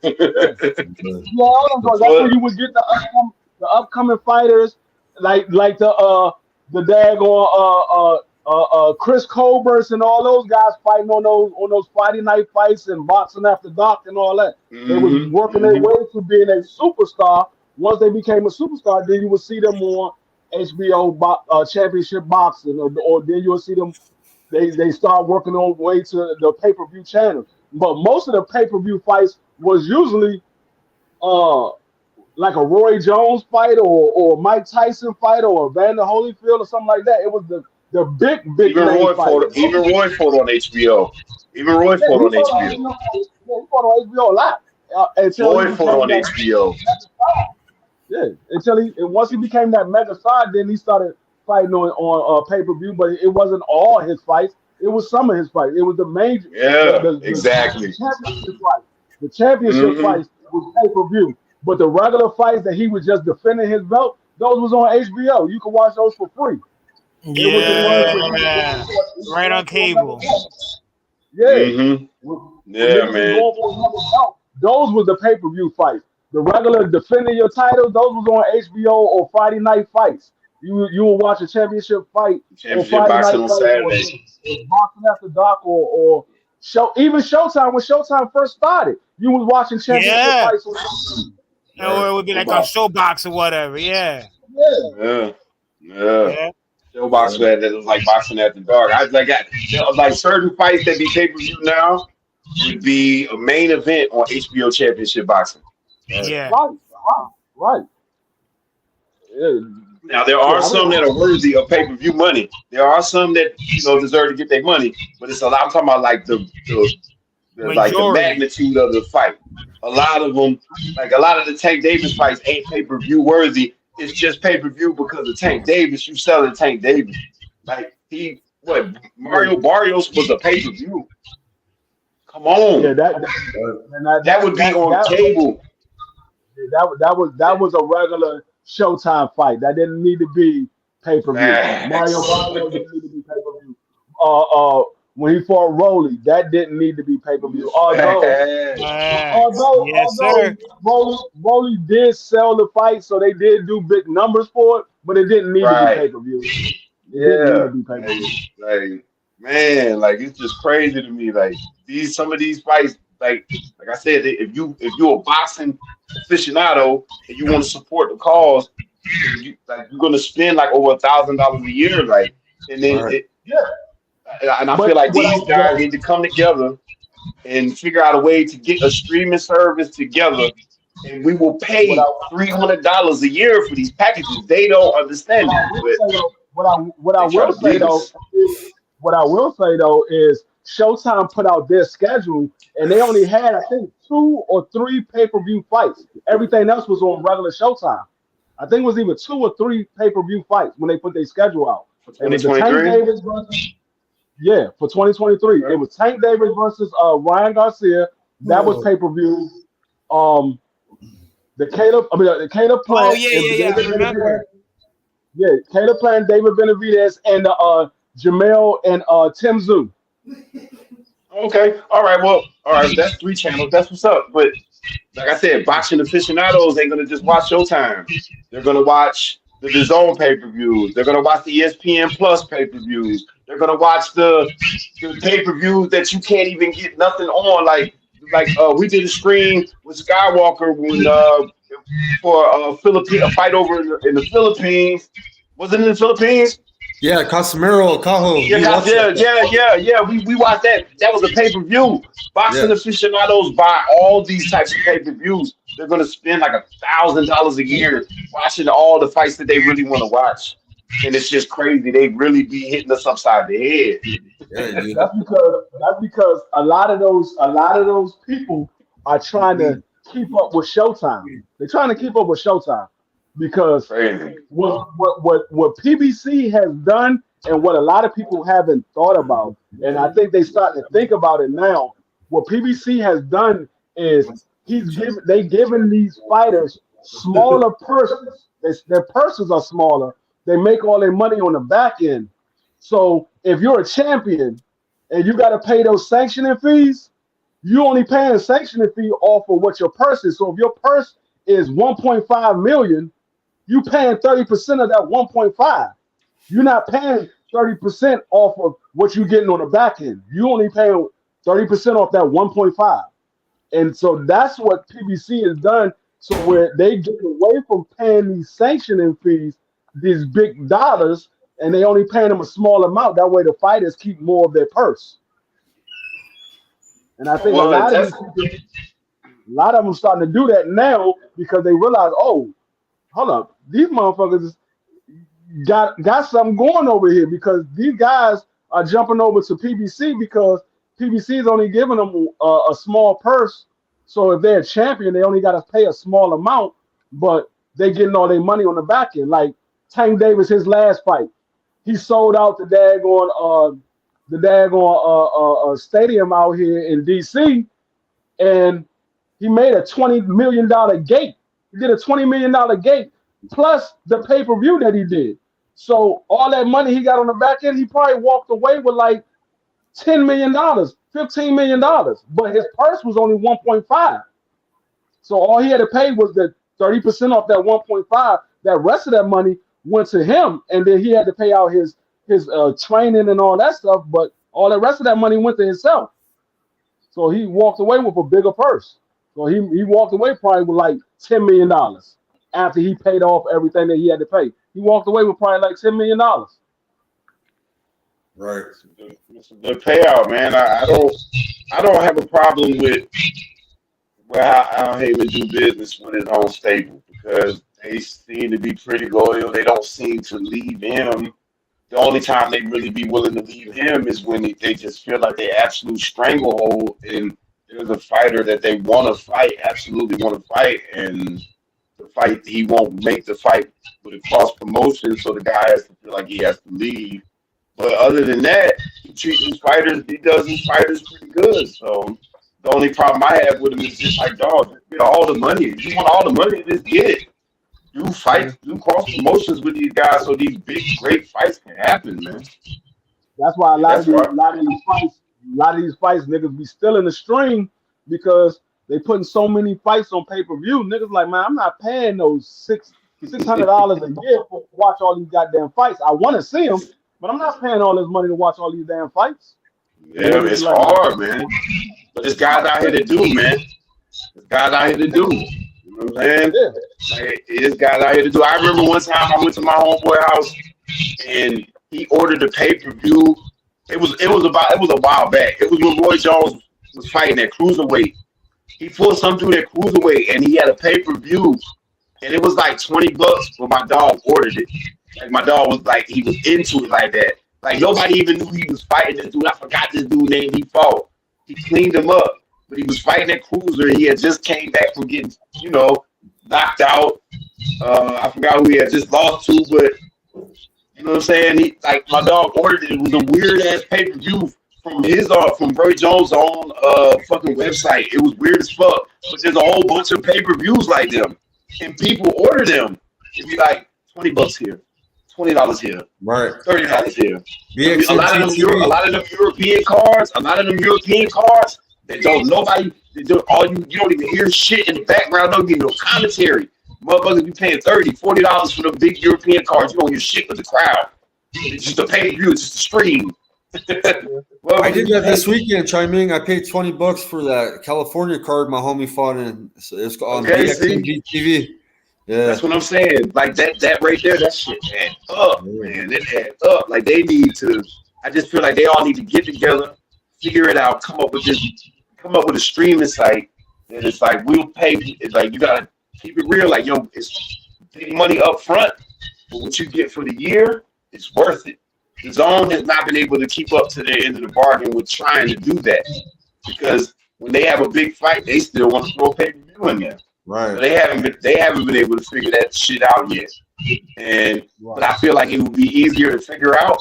That's where you would get the upcoming fighters, like the daggone Chris Colbert and all those guys fighting on those Friday night fights and Boxing After Dark and all that. They was working their way to being a superstar. Once they became a superstar, then you would see them on HBO Championship Boxing, or then you would see them. They start working on way to the pay-per-view channel. But most of the pay-per-view fights was usually like a Roy Jones fight or Mike Tyson fight or Evander Holyfield or something like that. It was the big even Roy fought on HBO. Even Roy fought on HBO. He fought on HBO a lot. Roy fought on HBO. Yeah, once he became that mega star, then he started fighting on pay-per-view, but it wasn't all his fights. It was some of his fights. It was the major. Exactly. The championship fights was pay-per-view, but the regular fights that he was just defending his belt, those was on HBO. You can watch those for free. Yeah, right on cable. Yeah, man. Those were the pay-per-view fights. The regular defending your title, those was on HBO or Friday night fights. You will watch a championship fight or Friday night on Saturday. Or Boxing After Dark or even Showtime. When Showtime first started, you was watching championship fights. Or it would be like a Showbox or whatever. Yeah. Showbox that was like Boxing After Dark. I was like certain fights that be pay-per-view now would be a main event on HBO Championship Boxing. Yeah. Right. Yeah. Now there are some that are worthy of pay-per-view money. There are some that deserve to get their money, but it's a lot. I'm talking about like the magnitude of the fight. A lot of them, like a lot of the Tank Davis fights, ain't pay-per-view worthy. It's just pay-per-view because of Tank Davis. You selling Tank Davis, like Mario Barrios was a pay-per-view. Come on, that would be on cable. That was a regular Showtime fight. That didn't need to be pay-per-view. Mario Barrios didn't need to be pay-per-view. When he fought Rolly, that didn't need to be pay-per-view. Although Rolly did sell the fight, so they did do big numbers for it, but it didn't need to be pay-per-view. Like man, like it's just crazy to me. Like some of these fights, like I said, if you're a boxing aficionado and you want to support the cause, you're gonna spend like over $1,000 a year, like, and then and I feel like these guys need to come together and figure out a way to get a streaming service together, and we will pay $300 a year for these packages. They don't understand that. What I will say though is Showtime put out their schedule, and they only had, I think, 2 or 3 pay-per-view fights. Everything else was on regular Showtime. I think it was either 2 or 3 pay-per-view fights when they put their schedule out. For 2023? For 2023. It was Tank Davis versus Ryan Garcia. That was pay-per-view. The Caleb Plant. I remember. Yeah, Caleb Plant, David Benavidez, and Jamel and Tim Zoo. Okay. All right. Well, all right. That's 3 channels. That's what's up. But like I said, boxing aficionados ain't gonna just watch Showtime. They're gonna watch the DAZN pay-per-views. They're gonna watch the ESPN Plus pay-per-views. They're gonna watch the pay-per-views that you can't even get nothing on. Like we did a stream with Skywalker when for a fight over in the Philippines. Was it in the Philippines? Yeah, Casemiro, Cajo. Yeah. We watched that. That was a pay-per-view. Boxing aficionados buy all these types of pay-per-views. They're gonna spend like $1,000 a year watching all the fights that they really want to watch. And it's just crazy. They really be hitting us upside the head. Yeah, That's because a lot of those people are trying to keep up with Showtime. They're trying to keep up with Showtime because what PBC has done and what a lot of people haven't thought about, and I think they starting to think about it now. What PBC has done is they given these fighters smaller purses. Their purses are smaller. They make all their money on the back end. So if you're a champion and you got to pay those sanctioning fees, you only paying a sanctioning fee off of what your purse is. So if your purse is 1.5 million, you paying 30% of that 1.5. You're not paying 30% off of what you're getting on the back end. You only paying 30% off that 1.5. And so that's what PBC has done. So where they get away from paying these sanctioning fees, these big dollars, and they only paying them a small amount. That way the fighters keep more of their purse. And I think a lot of them starting to do that now because they realize, oh, hold up, these motherfuckers got something going over here because these guys are jumping over to PBC because PBC is only giving them a small purse. So if they're a champion, they only got to pay a small amount, but they getting all their money on the back end. Like Tank Davis, his last fight, he sold out the daggone stadium out here in DC, and he made a $20 million gate. He did a $20 million gate plus the pay-per-view that he did. So all that money he got on the back end, he probably walked away with like $10 million, $15 million, but his purse was only 1.5. So all he had to pay was the 30% off that 1.5. That rest of that money went to him, and then he had to pay out his training and all that stuff, but all the rest of that money went to himself. So he walked away with a bigger purse. So he walked away probably with like $10 million after he paid off everything that he had to pay. He walked away with probably like $10 million. Right. It's a good payout, man. I don't have a problem with how Haven do business with his own stable because they seem to be pretty loyal. They don't seem to leave him. The only time they really be willing to leave him is when they just feel like they absolute stranglehold and there's a fighter that they want to fight, absolutely want to fight, and the fight he won't make the fight with a cross promotion, so the guy has to feel like he has to leave. But other than that, he does these fighters pretty good. So the only problem I have with him is just like, dog, get all the money. If you want all the money, just get it. Do cross promotions with these guys so these big, great fights can happen, man. That's why a lot of these fights, niggas be still in the stream because they putting so many fights on pay-per-view. Niggas like, man, I'm not paying those $600 a year to watch all these goddamn fights. I want to see them, but I'm not paying all this money to watch all these damn fights. Yeah, it's like, hard, man. But there's guys out here to do, man. There's guys out here to do. You know what I'm saying? Yeah. Like, there's guys out here to do. I remember one time I went to my homeboy house and he ordered a pay-per-view. It was a while back. It was when Roy Jones was fighting at cruiserweight. He pulled something through that cruiserweight and he had a pay-per-view. And it was like $20, but my dog ordered it. Like my dog was like, he was into it like that. Like nobody even knew he was fighting this dude. I forgot this dude's name he fought. He cleaned him up, but he was fighting that cruiser. He had just came back from getting, knocked out. I forgot who he had just lost to, but you know what I'm saying? My dog ordered it. It was a weird ass pay-per-view from Roy Jones' own fucking website. It was weird as fuck. But there's a whole bunch of pay-per-views like them. And people order them. It'd be like $20 here, $20 here, Right. $30 here. BXN A lot of them European cards, that don't you don't even hear shit in the background, don't get no commentary. Motherfuckers be paying $30, $40 for the big European cards. You don't hear shit with the crowd. It's just a pay-per-view, it's just a stream. I did that this weekend, Chiming. I paid $20 for that California card my homie fought in. So it's on BXN TV. Yeah, that's what I'm saying. Like that right there, that shit adds up, man. It adds up. Like they need to. I just feel like they all need to get together, figure it out, come up with a streaming site. And it's like we'll pay. It's like you gotta keep it real. Like it's big money up front, but what you get for the year, it's worth it. The Zone has not been able to keep up to the end of the bargain with trying to do that because when they have a big fight, they still want to throw pay-per-view in there. right. So they haven't been able to figure that shit out yet. But I feel like it would be easier to figure out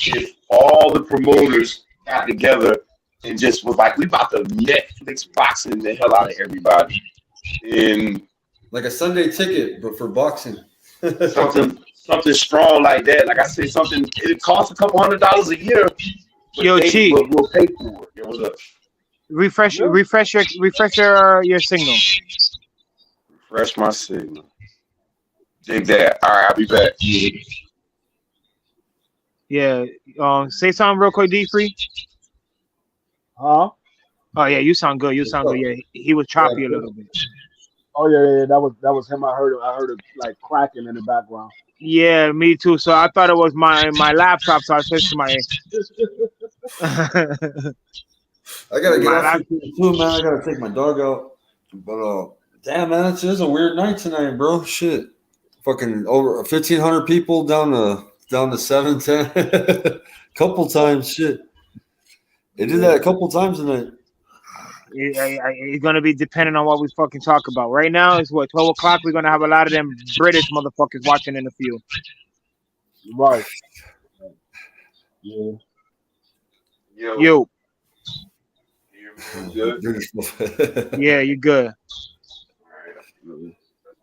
if all the promoters got together and just was like, we about to Netflix boxing the hell out of everybody. And Like a Sunday ticket, but for boxing. something strong like that. Like I said, it costs a couple $100 a year. Yo, Chi, we'll pay for it. Yo, what's up? refresh your signal. Refresh my signal. Dig that. All right, I'll be back. Yeah. Say something real quick, D3. Huh? Oh yeah, you sound good. Yeah, he was choppy a little bit. Oh yeah. That was him. I heard it like cracking in the background. Yeah, me too. So I thought it was my laptop, so I switched to my. I gotta get off too, man. I gotta take my dog out. But damn, man, it's a weird night tonight, bro. Shit, fucking over 1,500 people down to 710. Couple times, shit. They did that a couple times tonight. It's gonna be depending on what we fucking talk about. Right now, it's 12 o'clock. We're gonna have a lot of them British motherfuckers watching in the field. Right. Yeah. Yo. Good. Yeah, you good.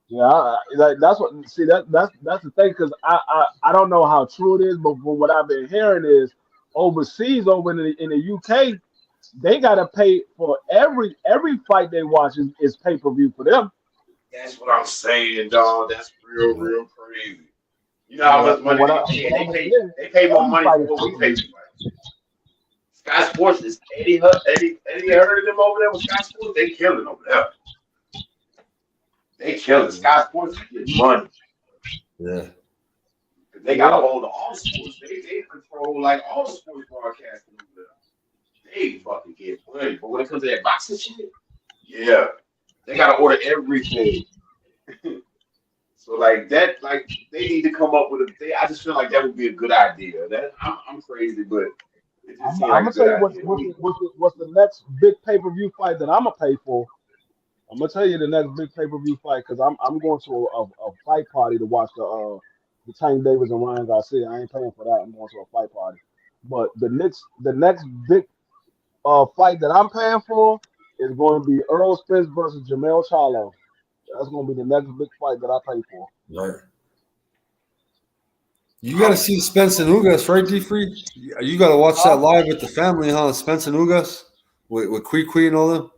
Yeah, that's the thing because I don't know how true it is, but from what I've been hearing is overseas over in the UK, they gotta pay for every fight they watch is pay-per-view for them. That's what I'm saying, dog. That's real crazy. You know how much money they pay more money for what we pay for. Sky Sports is Eddie heard of them over there with Sky Sports? They killing over there. They killing. Sky Sports get money. Yeah. They got a hold of all sports. They control like all the sports broadcasting over there. They fucking get money. But when it comes to that boxing shit, yeah. They gotta order everything. So like that, they need to come up with I just feel like that would be a good idea. I'm crazy, but I'm gonna tell you what's the next big pay-per-view fight that I'm gonna pay for. I'm gonna tell you the next big pay-per-view fight because I'm going to a fight party to watch the Tank Davis and Ryan Garcia. I ain't paying for that. I'm going to a fight party. But the next big fight that I'm paying for is going to be Earl Spence versus Jamel Charlo. That's going to be the next big fight that I pay for. Right. You got to see Spence and Ugas, right, D-Free? You got to watch that live with the family, huh? Spence and Ugas with Kui and all them.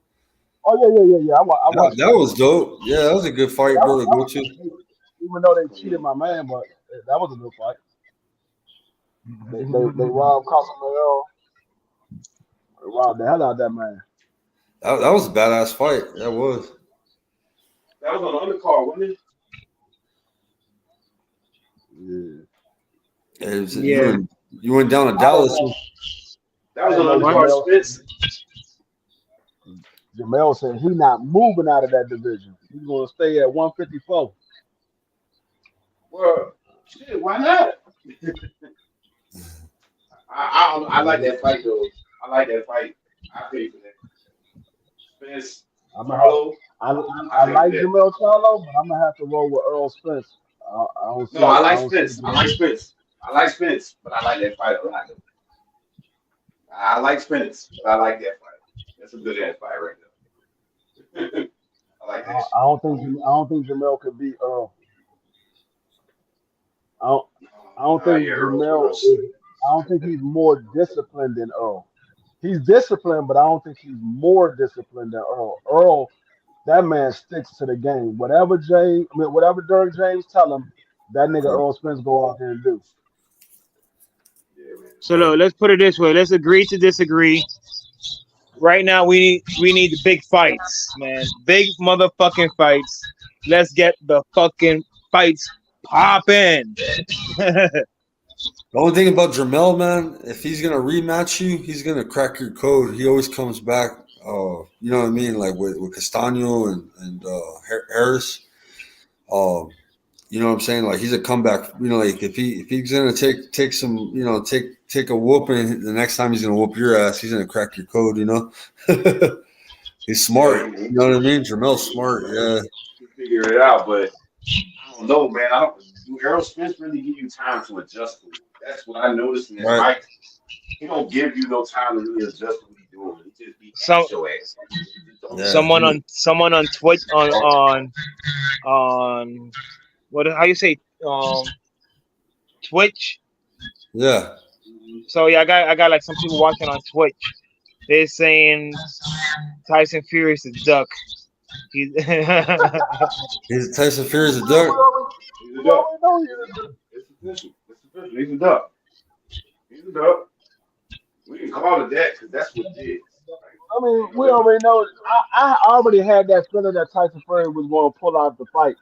Oh, yeah. I watched that was dope. Yeah, that was a good fight, bro, to go to. Even though they cheated my man, but that was a good fight. They robbed Casamiro. They robbed the hell out of that man. That was a badass fight. That was. That was on the undercard, wasn't it? Yeah. You went down to Dallas. That was on the undercard, Spence. Jamel said he's not moving out of that division. He's going to stay at 154. Well, shit, why not? I like that fight, though. I like that fight. I pay for that. Spence, I like Jamel Charlo, but I'm going to have to roll with Earl Spence. I like Spence. I like Spence, but I like that fight a lot. I like Spence, but I like that fight. That's a good ass fight right there. I like that. I don't think Jamel could beat Earl. I don't think Jamel is. I don't think he's more disciplined than Earl. He's disciplined, but I don't think he's more disciplined than Earl. Earl, that man sticks to the game. Whatever Derrick James tell him, that nigga Earl Spence go out there and do. So look, let's put it this way. Let's agree to disagree. Right now, we need the big fights, man. Big motherfucking fights. Let's get the fucking fights popping. The only thing about Jamel, man, if he's gonna rematch you, he's gonna crack your code. He always comes back. You know what I mean, like with Castano and Harris. You know what I'm saying? Like he's a comeback. You know, like if he's gonna take some, you know, take a whooping, the next time he's gonna whoop your ass, he's gonna crack your code. You know, he's smart. You know what I mean? Jamel's smart. Yeah, Figure it out, but I don't know, man. Do Errol Spence really give you time to adjust to it? That's what I noticed in his fight. He don't give you no time to really adjust to what he's doing. He just beats your ass. Yeah. Someone on Twitch on what, how you say, Twitch? Yeah. So yeah, I got like some people watching on Twitch. They're saying Tyson Fury is a duck. He's Tyson Fury is a duck. He's a duck. It's official. He's a duck. He's a duck. We can call it that because that's what it is. I mean, we already know. I already had that feeling that Tyson Fury was going to pull out the fight.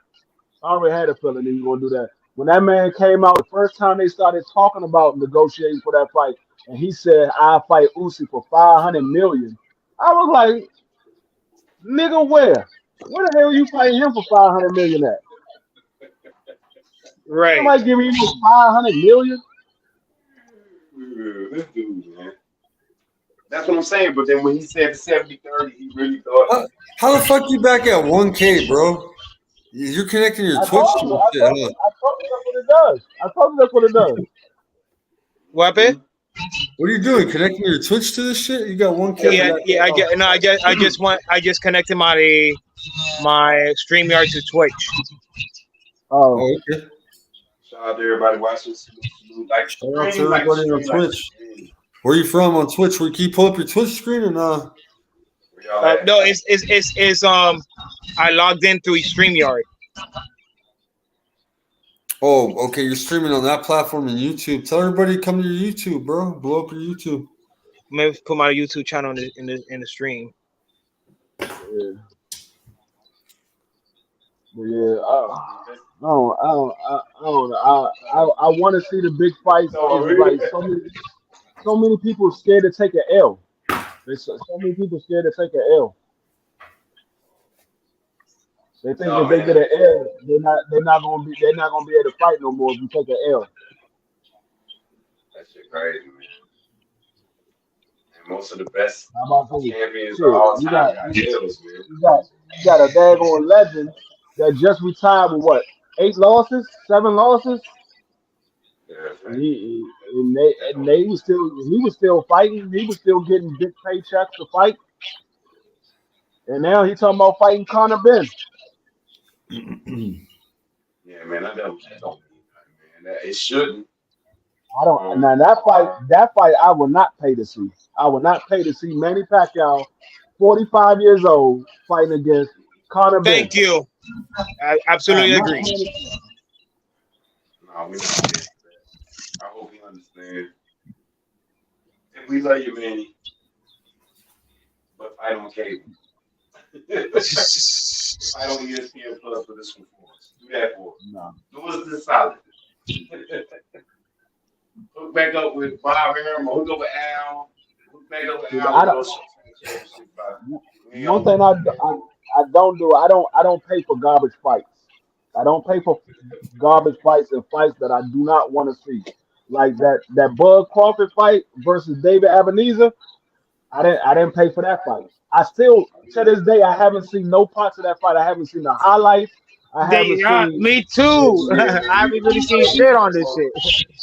I already had a feeling he was going to do that. When that man came out, the first time they started talking about negotiating for that fight, and he said, "I'll fight Usyk for $500 million." I was like, "Nigga, where? Where the hell are you fighting him for $500 million at?" Right. Somebody giving you $500 million? This dude, man. That's what I'm saying. But then when he said 70-30, he really thought. How the fuck you back at 1K, bro? You're connecting your Twitch to I told you that's what it does. I told you that's what it does. What, man? What are you doing? Connecting your Twitch to this shit? You got 1K. Yeah. I just connected my StreamYard to Twitch. Oh, okay. Shout out to everybody watching. Like, shout out to everybody on Twitch. Where you from on Twitch? Can you pull up your Twitch screen or not? No, it's I logged in through StreamYard. Oh, okay. You're streaming on that platform in YouTube. Tell everybody to come to your YouTube, bro. Blow up your YouTube. Maybe put my YouTube channel in the stream. Yeah. I want to see the big fights. It's like so many people scared to take an L. There's so many people scared to take an L. They think if they get an L, they're not gonna be able to fight no more if you take an L. That shit crazy, man. And most of the best champions shit, of all time got L's, man. You got a daggone legend that just retired with what? 8 losses, 7 losses. Yeah, right. He was still fighting. He was still getting big paychecks to fight. And now he's talking about fighting Conor Ben. Yeah, man, I don't man. It shouldn't. I don't. Now that fight, I will not pay to see. I will not pay to see Manny Pacquiao, 45 years old, fighting against Conor Ben. Thank you. I absolutely agree. No, we don't. I hope you understand. If we love you, Manny, but fight on cable. Fight on ESPN Plus for this performance. Do that for us. No. Do us this solid. Hook back up with Bob Arum or hook up with Al. Hook back up with Al. One thing I don't do, I don't pay for garbage fights. I don't pay for garbage fights and fights that I do not want to see. Like that Bud Crawford fight versus David Ebenezer. I didn't pay for that fight. I still, to this day, I haven't seen no parts of that fight. I haven't seen the highlights. Me too. I haven't really seen shit on this shit.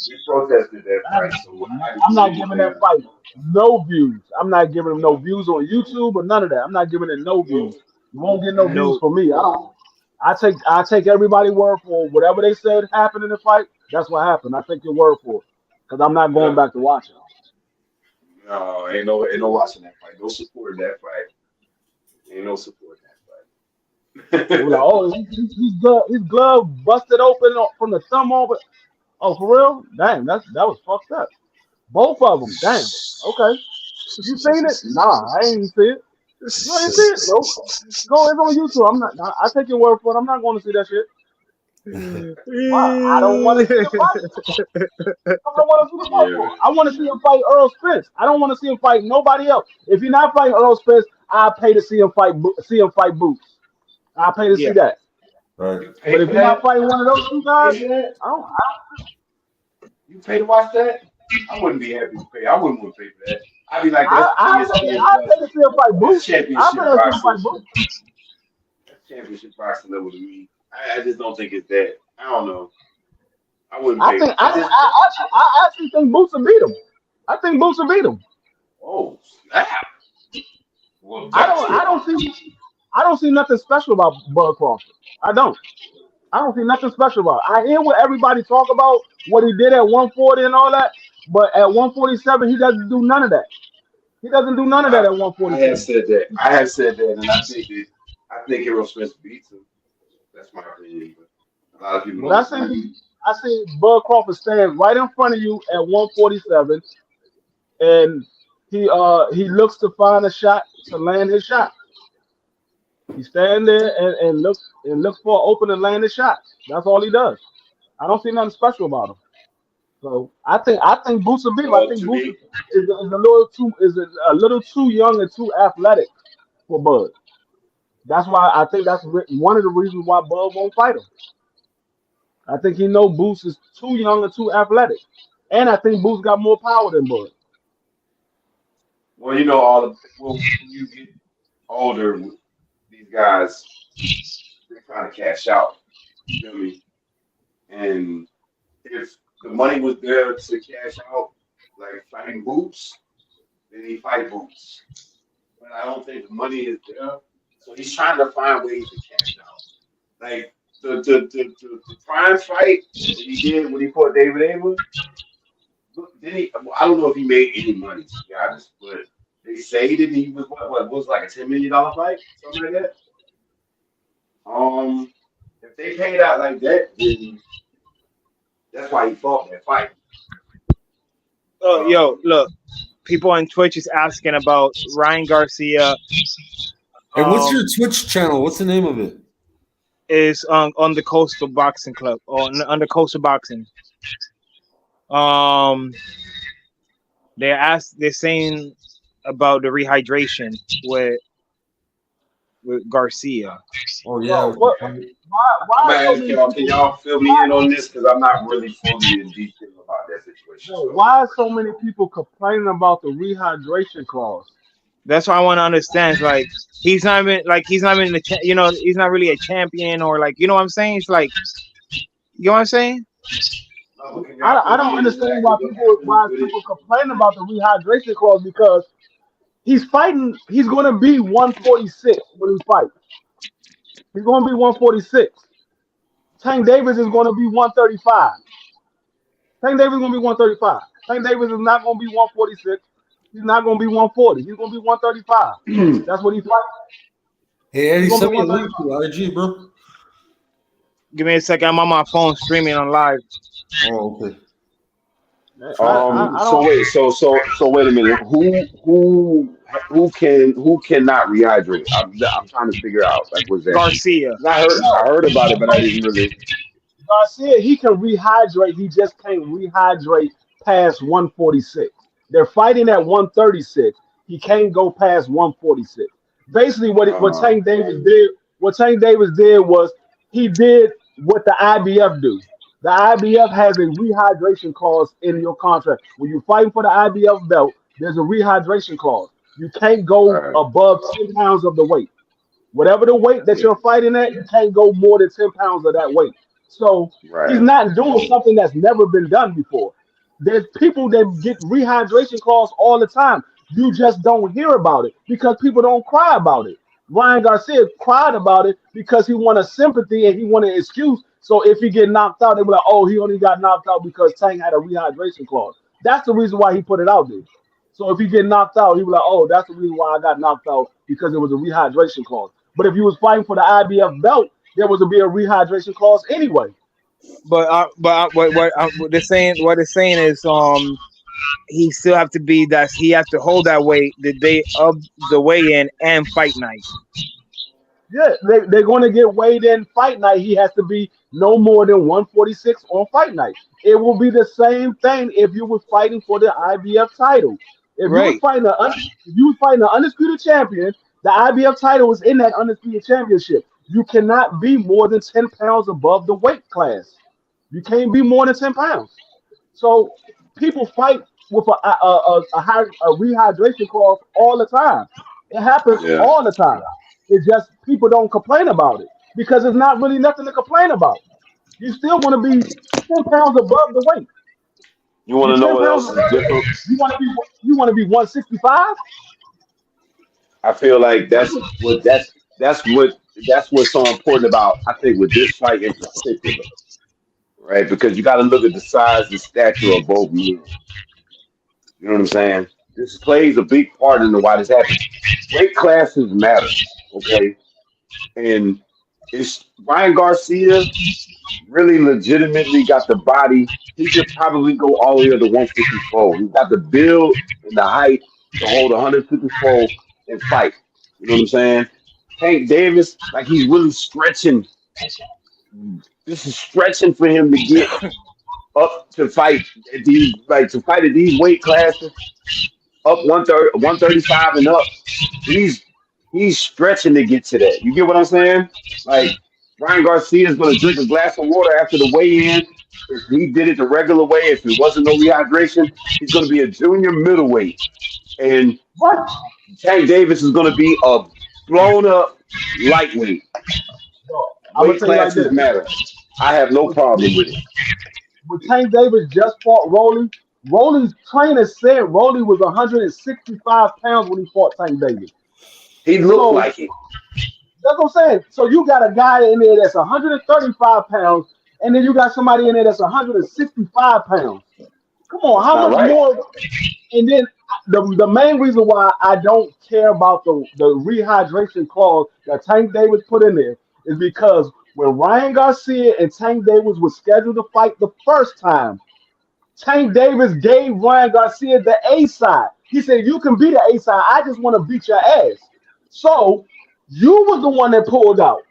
We protested that fight. So I'm not giving that fight no views. I'm not giving them no views on YouTube or none of that. I'm not giving it no views. You won't get no views for me. I take everybody's word for whatever they said happened in the fight. That's what happened. I take your word for it because I'm not going back to watch it. No, ain't no watching that fight. No support that fight. Ain't no support that They were like, fight. oh, his glove busted open from the thumb over. Oh, for real? Damn, that was fucked up. Both of them. Damn. Okay. You seen it? Nah, I ain't see it. You ain't see it? Nope. Go, it's on YouTube. I'm not. I take your word for it. I'm not going to see that shit. Why? I don't want to see the fight. I don't want to see the fight. Yeah. I want to see him fight Earl Spence. I don't want to see him fight nobody else. If you're not fighting Earl Spence, I'll pay to see him fight. See him fight Boots. I'll pay to see that. Right. But if you're not fighting one of those two guys, I don't. You pay to watch that? I wouldn't be happy to pay. I wouldn't want to pay for that. I'd be like, that's I pay to see him fight Boots. championship I pay to see him fight boxing. Boots. That's championship boxing level to me. I just don't think it's that. I don't know. I wouldn't I pay. think I actually think Boots will beat him. I think Boots will beat him. Oh, snap. Well, I don't see nothing special about Bud Crawford. I don't see nothing special about it. I hear what everybody talk about, what he did at 140 and all that, but at 147 he doesn't do none of that. He doesn't do none of that at 147. I have said that, and I think Errol Spence beats him. That's my opinion. But a lot of people. But I see Bud Crawford stand right in front of you at 147, and he looks to find a shot to land his shot. He stands there and looks for an open and land his shot. That's all he does. I don't see nothing special about him. So I think Boots will beat him. I think Boots is a little too young and too athletic for Bud. That's why I think that's one of the reasons why Bud won't fight him. I think he knows Boots is too young and too athletic, and I think Boots got more power than Bud. Well, when you get older, these guys they're trying to cash out. You feel me? And if the money was there to cash out, like fighting Boots, then he fight Boots. But I don't think the money is there, so he's trying to find ways to cash out. Like the prime fight that he did when he fought David Abel. I don't know if he made any money, to be honest, but they say that he was what was like a $10 million fight, something like that. If they paid out like that, then that's why he fought that fight. Oh, yo, look, people on Twitch is asking about Ryan Garcia. And what's your Twitch channel? What's the name of it? Is on the Coastal Boxing Club or on the Coastal Boxing. They're saying about the rehydration with Garcia. Oh yeah. Why Can y'all fill me in on this? Because I'm not really fully in detail about that situation. So. Why are so many people complaining about the rehydration clause? That's what I want to understand. Like he's not even he's not really a champion or what I'm saying. It's like, you know what I'm saying? I don't understand why people complain about the rehydration clause because he's fighting. He's going to be 146 when he fights. He's going to be 146. Tank Davis is going to be 135. Tank Davis is going to be 135. Tank Davis is not going to be 146. He's not going to be 140. He's going to be 135. That's what he's fighting. Hey, Eddie, send me a link to IG, bro. Give me a second. I'm on my phone streaming on live. Oh, okay. So wait a minute. Who cannot rehydrate? I'm trying to figure out what's that? Garcia. I heard about it, but I didn't really. Garcia, he can rehydrate. He just can't rehydrate past 146. They're fighting at 136. He can't go past 146. Basically, what Tank Davis did was he did what the IBF do. The IBF has a rehydration clause in your contract. When you're fighting for the IBF belt, there's a rehydration clause. You can't go above 10 pounds of the weight. Whatever the weight that you're fighting at, you can't go more than 10 pounds of that weight. So he's not doing something that's never been done before. There's people that get rehydration clause all the time. You just don't hear about it because people don't cry about it. Ryan Garcia cried about it because he wanted sympathy and he wanted an excuse. So if he get knocked out, they be like, "Oh, he only got knocked out because Tank had a rehydration clause." That's the reason why he put it out there. So if he get knocked out, he be like, "Oh, that's the reason why I got knocked out because it was a rehydration clause." But if you was fighting for the IBF belt, there was to be a rehydration clause anyway. But what they're saying is he still have to be that he has to hold that weight the day of the weigh-in and fight night. Yeah, they're going to get weighed in fight night. He has to be no more than 146 on fight night. It will be the same thing if you were fighting for the IBF title. If you was fighting the undisputed champion, the IBF title is in that undisputed championship. You cannot be more than 10 pounds above the weight class. You can't be more than 10 pounds. So people fight with a rehydration clause all the time. It happens all the time. It's just people don't complain about it because it's not really nothing to complain about. You still want to be 10 pounds above the weight. You want to know what else is different? You want to be 165? I feel like that's what's so important about, I think, with this fight in particular, right? Because you got to look at the size and stature of both men. You know what I'm saying? This plays a big part in why this happens. Weight classes matter, okay? And it's Ryan Garcia really legitimately got the body. He could probably go all the way up to 154. He's got the build and the height to hold 154 and fight. You know what I'm saying? Tank Davis, like he's really stretching. This is stretching for him to get up to fight at these, at these weight classes, up 130, 135 and up. He's stretching to get to that. You get what I'm saying? Like Ryan Garcia is going to drink a glass of water after the weigh-in. If he did it the regular way, if it wasn't no rehydration, he's going to be a junior middleweight. And Tank Davis is going to be a blown-up lightweight. Weight classes matter. I have no problem with it. When Tank Davis just fought Rolly, Rolly's trainer said Rolly was 165 pounds when he fought Tank Davis. He looked like it. That's what I'm saying. So you got a guy in there that's 135 pounds, and then you got somebody in there that's 165 pounds. Come on, how much more? And then the main reason why I don't care about the rehydration clause that Tank Davis put in there is because when Ryan Garcia and Tank Davis were scheduled to fight the first time, Tank Davis gave Ryan Garcia the A side. He said, "You can be the A side. I just want to beat your ass." So you was the one that pulled out.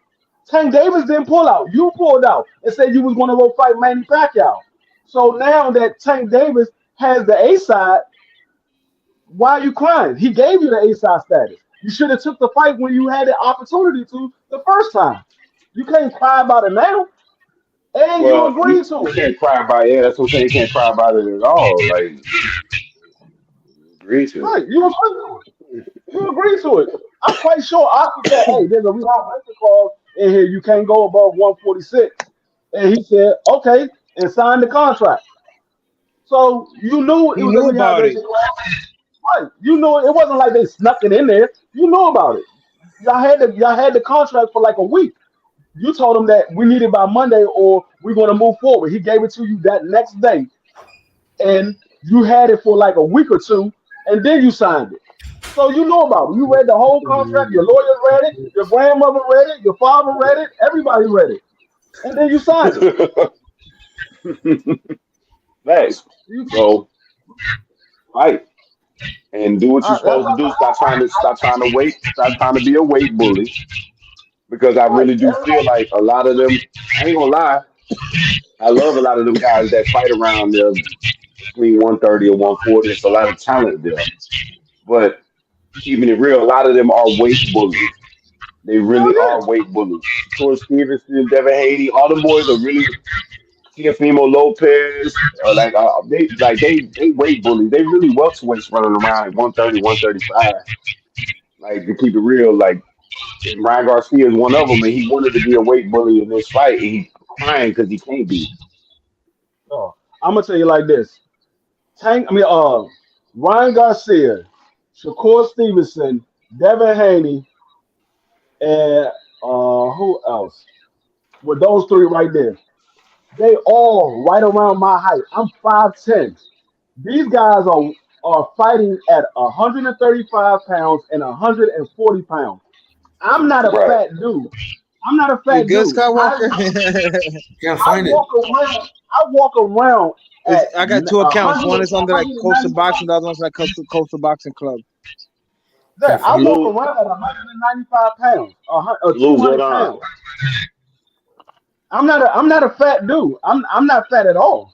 Tank Davis didn't pull out. You pulled out and said you was going to go fight Manny Pacquiao. So now that Tank Davis has the A side, why are you crying? He gave you the A side status. You should have took the fight when you had the opportunity to the first time. You can't cry about it now. And you agreed to it. You can't cry about it. That's what I'm saying. You can't cry about it at all. Like, agree to it. Right, you agree to it. You agree to it. I'm quite sure Oscar said, "Hey, there's a rehydration clause in here. You can't go above 146." And he said, "Okay," and signed the contract. So you knew it was a rehydration clause. Right. You knew it wasn't like they snuck it in there. You knew about it. Y'all had the contract for like a week. You told him that we need it by Monday or we're going to move forward. He gave it to you that next day. And you had it for like a week or two, and then you signed it. So you know about it. You read the whole contract. Your lawyer read it. Your grandmother read it. Your father read it. Everybody read it. And then you signed it. Thanks. So, fight. And do what you're supposed to do. Stop trying to be a weight bully. Because I really do feel like a lot of them, I ain't gonna lie, I love a lot of them guys that fight around there between 130 and 140. It's a lot of talent there. But keeping it real, a lot of them are weight bullies. They really are weight bullies. Tor Stevenson, Devin Haney, all the boys are really Teofimo Lopez, they weight bullies. They really welterweights running around at 130, 135. Like, to keep it real, like, Ryan Garcia is one of them, and he wanted to be a weight bully in this fight, and he's crying because he can't be. Oh, I'm gonna tell you like this: Ryan Garcia, Shakur Stevenson, Devin Haney, and who else? With those three right there, they all right around my height. I'm 5'10". These guys are fighting at 135 pounds and 140 pounds. I'm not a Right. fat dude. I'm not a You fat good, dude. Skywalker? Can't I find it. walk around. I walk around at I got two accounts. 100, One is under like Coastal 195. Boxing, the other one's like Coastal Boxing Club. Yeah, Can't I find it. walk Lou, around at 195 pounds, or Lou's what 200 on? pounds. I'm not a fat dude. I'm not fat at all.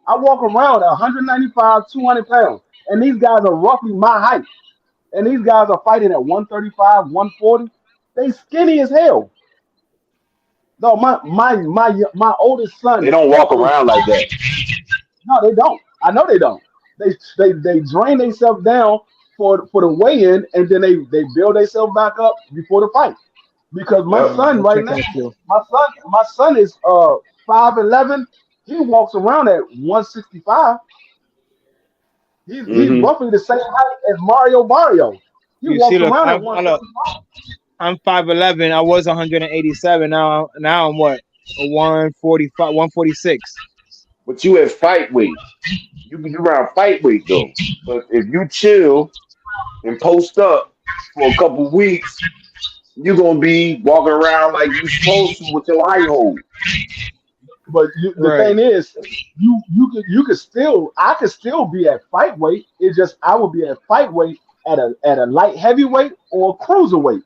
I walk around at 195, 200 pounds, and these guys are roughly my height. And these guys are fighting at 135, 140. They skinny as hell. No, my oldest son They is don't walk 14. around like that. No, they don't. I know they don't. They drain themselves down for the weigh-in, and then they build themselves back up before the fight. Because my Yep. son I'll right check now, that too. my son is 5'11". He walks around at 165. He's Hmm. roughly the same height as Mario Barrio. He You see, walks look, around at look, 165. I'm 5'11". I was 187. Now I'm what? 145, 146. But you at fight weight. You around fight weight though. But if you chill and post up for a couple weeks, you're gonna be walking around like you supposed to with your eye hole. But the Right. thing is, you could still I could still be at fight weight. It's just I would be at fight weight at a light heavyweight or cruiserweight.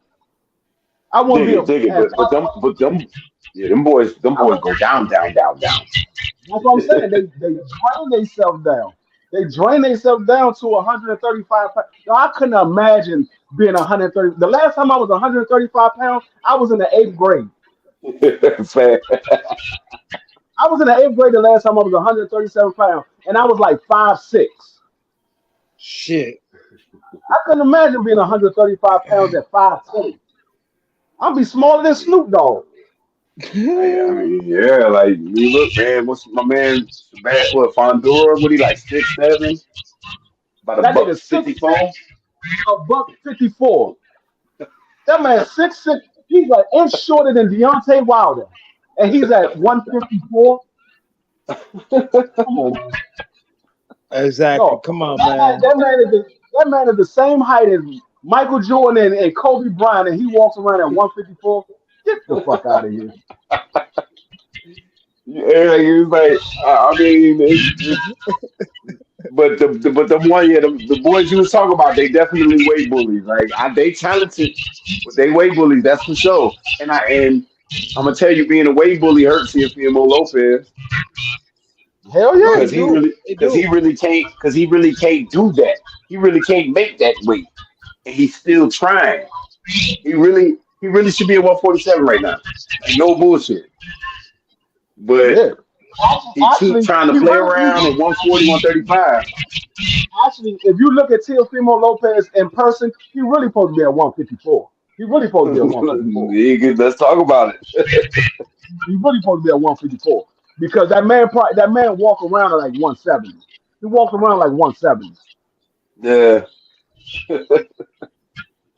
I wouldn't Dig be it, dig it. at But them yeah, them boys go down, down, down, down. that's what I'm saying. They drain themselves down. They drain themselves down to 135 pounds. Now, I couldn't imagine being 130. The last time I was 135 pounds, I was in the eighth grade. Fair. I was in the eighth grade the last time I was 137 pounds, and I was like 5'6". Shit. I couldn't imagine being 135 pounds at 5'10". I'd be smaller than Snoop Dogg. I mean, yeah, like you look, man. What's my man? What Fondura? What he like 6'7"? About a That buck nigga 54. 6'6", a buck 54. That man 6'6". He's an inch shorter than Deontay Wilder, and he's at 154. Come on, man. Exactly. No, Come on, that man, man. that man is the same height as Michael Jordan and Kobe Bryant, and he walks around at 154. Get the fuck out of here. Yeah, he was like, I mean, but the one, yeah, the boys you was talking about, they definitely weight bullies. Like they talented, but they weight bullies. That's for sure. And I'm gonna tell you, being a weight bully hurts Teofimo Lopez Hell No, yeah. they because do. They do. he really can't do that. He really can't make that weight, and he's still trying. He really should be at 147 right now. Like, no bullshit. But Yeah. he keep Actually, trying to he play really, around at 140, 135. actually, if you look at Teofimo Lopez in person, he really supposed to be at 154. He really supposed to be at 154. Let's talk about it. He really supposed to be at 154 because that man walk around at like 170. He walks around like 170. Yeah,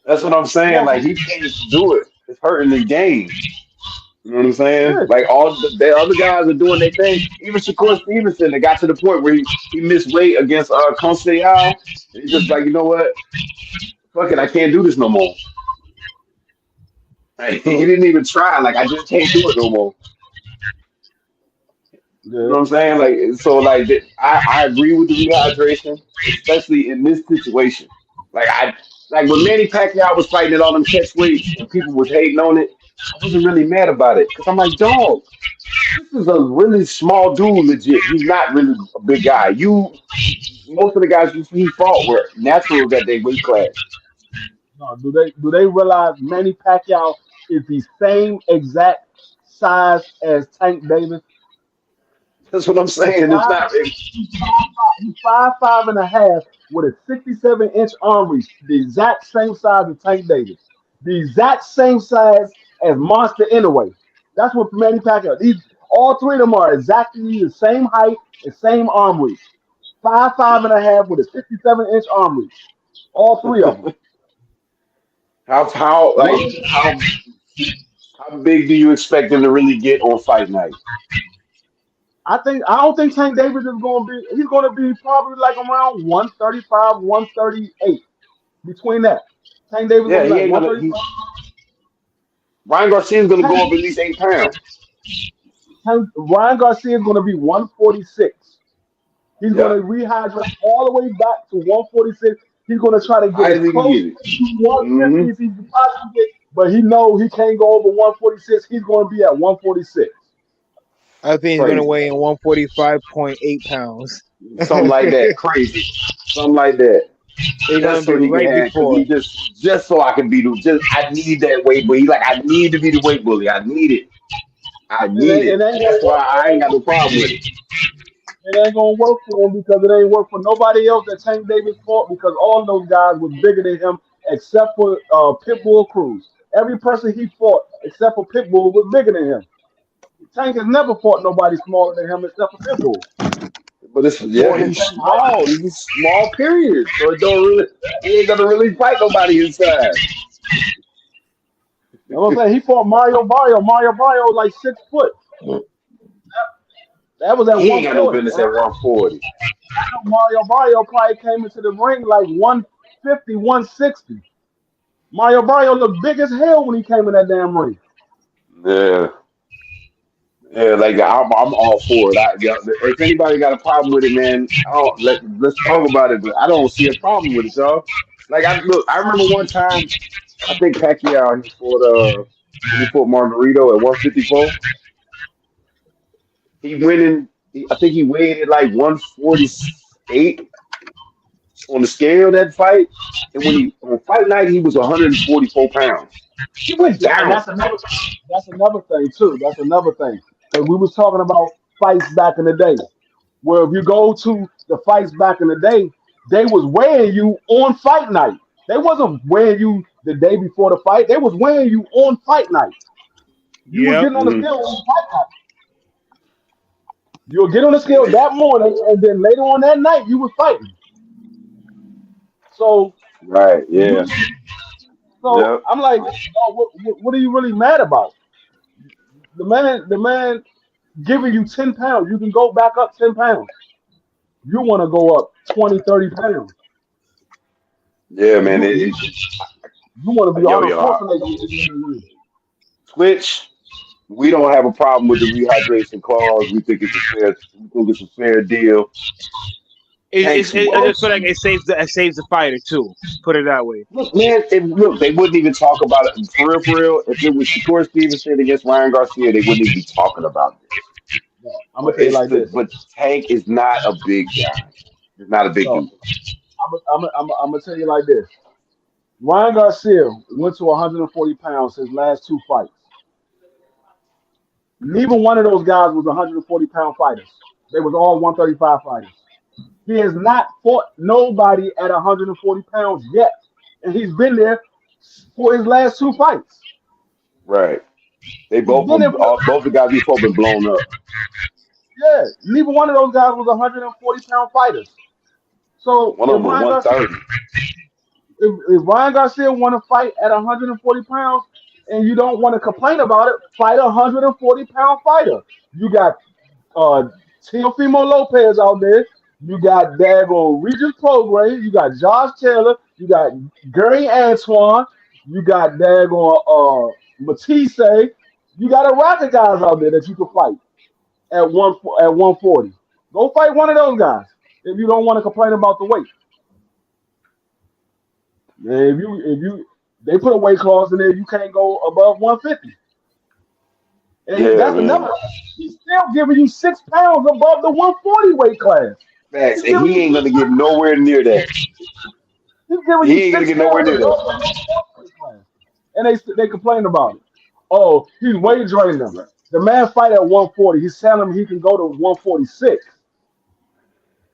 that's what I'm He saying. walks, Like he can't do it. It's hurting the game. You know what I'm saying? yeah. Like all the other guys are doing their thing. Even Shakur Stevenson, they got to the point where he missed weight against Conceição. He's just like, you know what? Fuck it, I can't do this no more. Like, he didn't even try. Like I just can't do it no more. You Yeah. know what I'm saying? Like so, like I agree with the rehydration, especially in this situation. Like like when Manny Pacquiao was fighting at all them catch weights and people was hating on it, I wasn't really mad about it because I'm like, dog, this is a really small dude. Legit, he's not really a big guy. Most of the guys he fought were naturals at their weight class. No, do they realize Manny Pacquiao is the same exact size as Tank Davis? That's what I'm He's saying. It's five, not. he's 5'5" with a 67-inch arm reach, the exact same size as Tank Davis, the exact same size as Monster Inoue. That's what Manny Pacquiao. All three of them are exactly the same height and same arm reach. 5'5" with a 67-inch arm reach. All three of them. How big do you expect him to really get on fight night? I don't think Tank Davis is going to be. He's going to be probably like around 135, 138 between that. Tank Davis Yeah, going to he be like ain't gonna. 135. Ryan Garcia's gonna go Tank, up at least 8 pounds. Ryan Garcia is going to be 146. He's Yeah, going to rehydrate all the way back to 146. He's going to try to get high as as he can close get it. to 150 as he can possibly get, but he knows he can't go over 146. He's going to be at 146. I think he's going to Crazy. weigh in 145.8 pounds. Something like that. Crazy. Something like that. He's Just going so to be he can right have, cause before. he just so I can be the. Just I need that weight bully. He's like, I need to be the weight bully. I need it. I need it. That's why I ain't got no problem with it. It ain't gonna work for him because it ain't work for nobody else that Tank Davis fought because all those guys was bigger than him except for Pitbull Cruz. Every person he fought except for Pitbull was bigger than him. Tank has never fought nobody smaller than him except for Pitbull. But it's he's small. He's small. Period. So it don't really. He ain't gonna really fight nobody inside. You know what I'm saying? He fought Mario Barrio. Mario Barrio was like 6 foot. That was at He ain't got no 140. business at 140. Mario Barrio probably came into the ring like 150, 160. Mario Barrio looked big as hell when he came in that damn ring. Yeah. Yeah, like I'm all for it. If anybody got a problem with it, man, let's talk about it. But I don't see a problem with it, y'all. Like I remember one time, I think Pacquiao when he fought Margarito at 154. He went in. I think he weighed at like 148 on the scale that fight, and on fight night he was 144 pounds. He went Yeah, and down. that's another thing too. That's another thing. Because we was talking about fights back in the day. Where if you go to the fights back in the day, they was weighing you on fight night. They wasn't weighing you the day before the fight. They was weighing you on fight night. You were getting on the scale on fight night. You would get on the scale that morning, and then later on that night, you was fighting. So Right, yeah. So I'm like, oh, what are you really mad about? The man giving you 10 pounds. You can go back up 10 pounds. You want to go up 20, 30 pounds. Yeah, man. You want to be on Twitch, we don't have a problem with the rehydration clause. We think it's a fair deal. I just feel like it saves the fighter too. Put it that way. Look, man, they wouldn't even talk about it for real. If it was Shakur Stevenson against Ryan Garcia, they wouldn't even be talking about this. I'm gonna tell you like this. But Tank is not a big guy. He's not a big dude. I'm gonna tell you like this. Ryan Garcia went to 140 pounds his last 2 fights. Neither one of those guys was 140-pound fighters. They was all 135 fighters. He has not fought nobody at 140 pounds yet. And he's been there for his last 2 fights. Right. They both the guys he fought been blown up. Yeah. Neither one of those guys was 140-pound fighters. So one of them was 130. If Ryan Garcia want to fight at 140 pounds and you don't want to complain about it, fight a 140-pound fighter. You got Teofimo Lopez out there. You got Dago Regis Prograis. You got Josh Taylor. You got Gary Antoine. You got Dago Matisse. You got a rack of guys out there that you can fight at 140. Go fight one of those guys if you don't want to complain about the weight. Man, if they put a weight clause in there, you can't go above 150. And that's another. He's still giving you 6 pounds above the 140 weight class. Facts, and he ain't gonna get nowhere near that. He ain't gonna get nowhere near that. And they complain about it. Oh, he's weight draining them. The man fight at 140. He's telling him he can go to 146.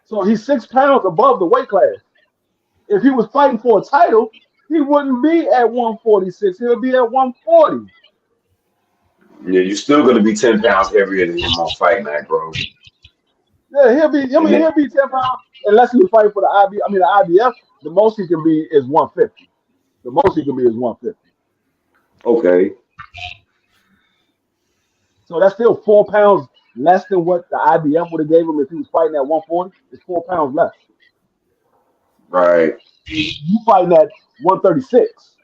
So he's 6 pounds above the weight class. If he was fighting for a title, he wouldn't be at 146. He'll be at 140. Yeah, you're still gonna be 10 pounds heavier than him on fight night, bro. Yeah, he'll be 10 pounds unless he was fighting for the IBF. The most he can be is 150. The most he can be is 150. Okay. So that's still 4 pounds less than what the IBF would have gave him if he was fighting at 140. It's 4 pounds less. Right. You fighting at 136.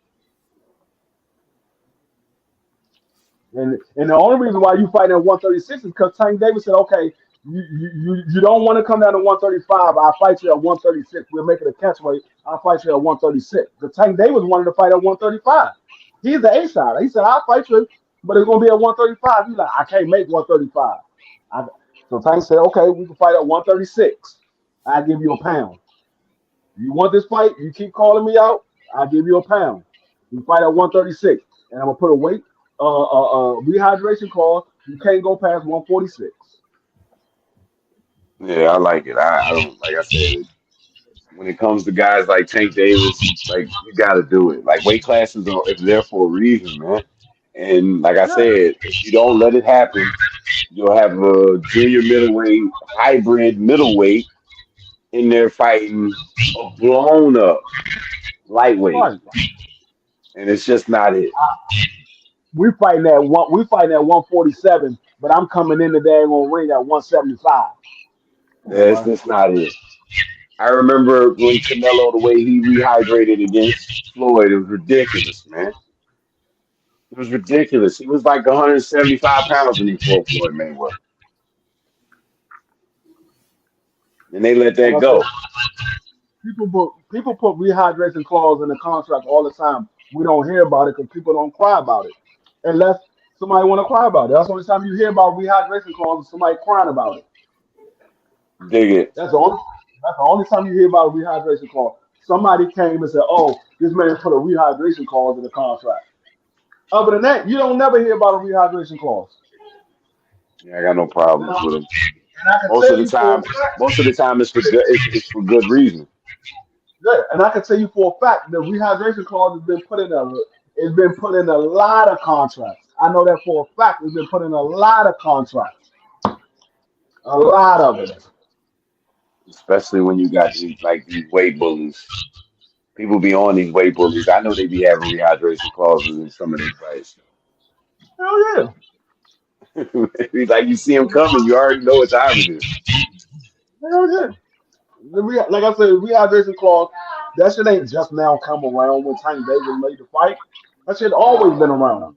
And the only reason why you fighting at 136 is because Tank Davis said, okay, you don't want to come down to 135. I'll fight you at 136. We'll make it a catch weight. I'll fight you at 136. The Tank Davis wanted to fight at 135. He's the A-side. He said, I'll fight you, but it's going to be at 135. He's like, I can't make 135. So Tank said, okay, we can fight at 136. I'll give you a pound. You want this fight? You keep calling me out, I'll give you a pound. You fight at 136. And I'm going to put a weight rehydration clause. You can't go past 146. Yeah, I like it. I don't, like I said, when it comes to guys like Tank Davis, like you got to do it. Like weight classes are it's there for a reason, man. And like I said, if you don't let it happen, you'll have a junior middleweight, hybrid middleweight in there fighting a blown up lightweight, Right. and it's just not it. We fighting at 147, but I'm coming in the daggone ring at 175. That's just not it. I remember when Canelo, the way he rehydrated against Floyd, it was ridiculous, man. It was ridiculous. He was like 175 pounds when he fought Floyd Mayweather. And they let that go. People put rehydration clause in the contract all the time. We don't hear about it because people don't cry about it. Unless somebody want to cry about it. That's the only time you hear about rehydration clause is somebody crying about it. Dig it. That's the only time you hear about a rehydration clause. Somebody came and said, oh, this man put a rehydration clause in the contract. Other than that, you don't never hear about a rehydration clause. Yeah, I got no problems with him. Most of the time it's for good reason. Yeah, and I can tell you for a fact the rehydration clause has been put in a lot of contracts. I know that for a fact. It's been put in a lot of contracts. A lot of it. Especially when you got these weight bullies. People be on these weight bullies. I know they be having rehydration clauses in some of their fights. Hell yeah. It's like you see them coming, you already know what time it is. Hell yeah. Like I said, rehydration clause, that shit ain't just now come around when Tank Davis made the fight. That shit always been around.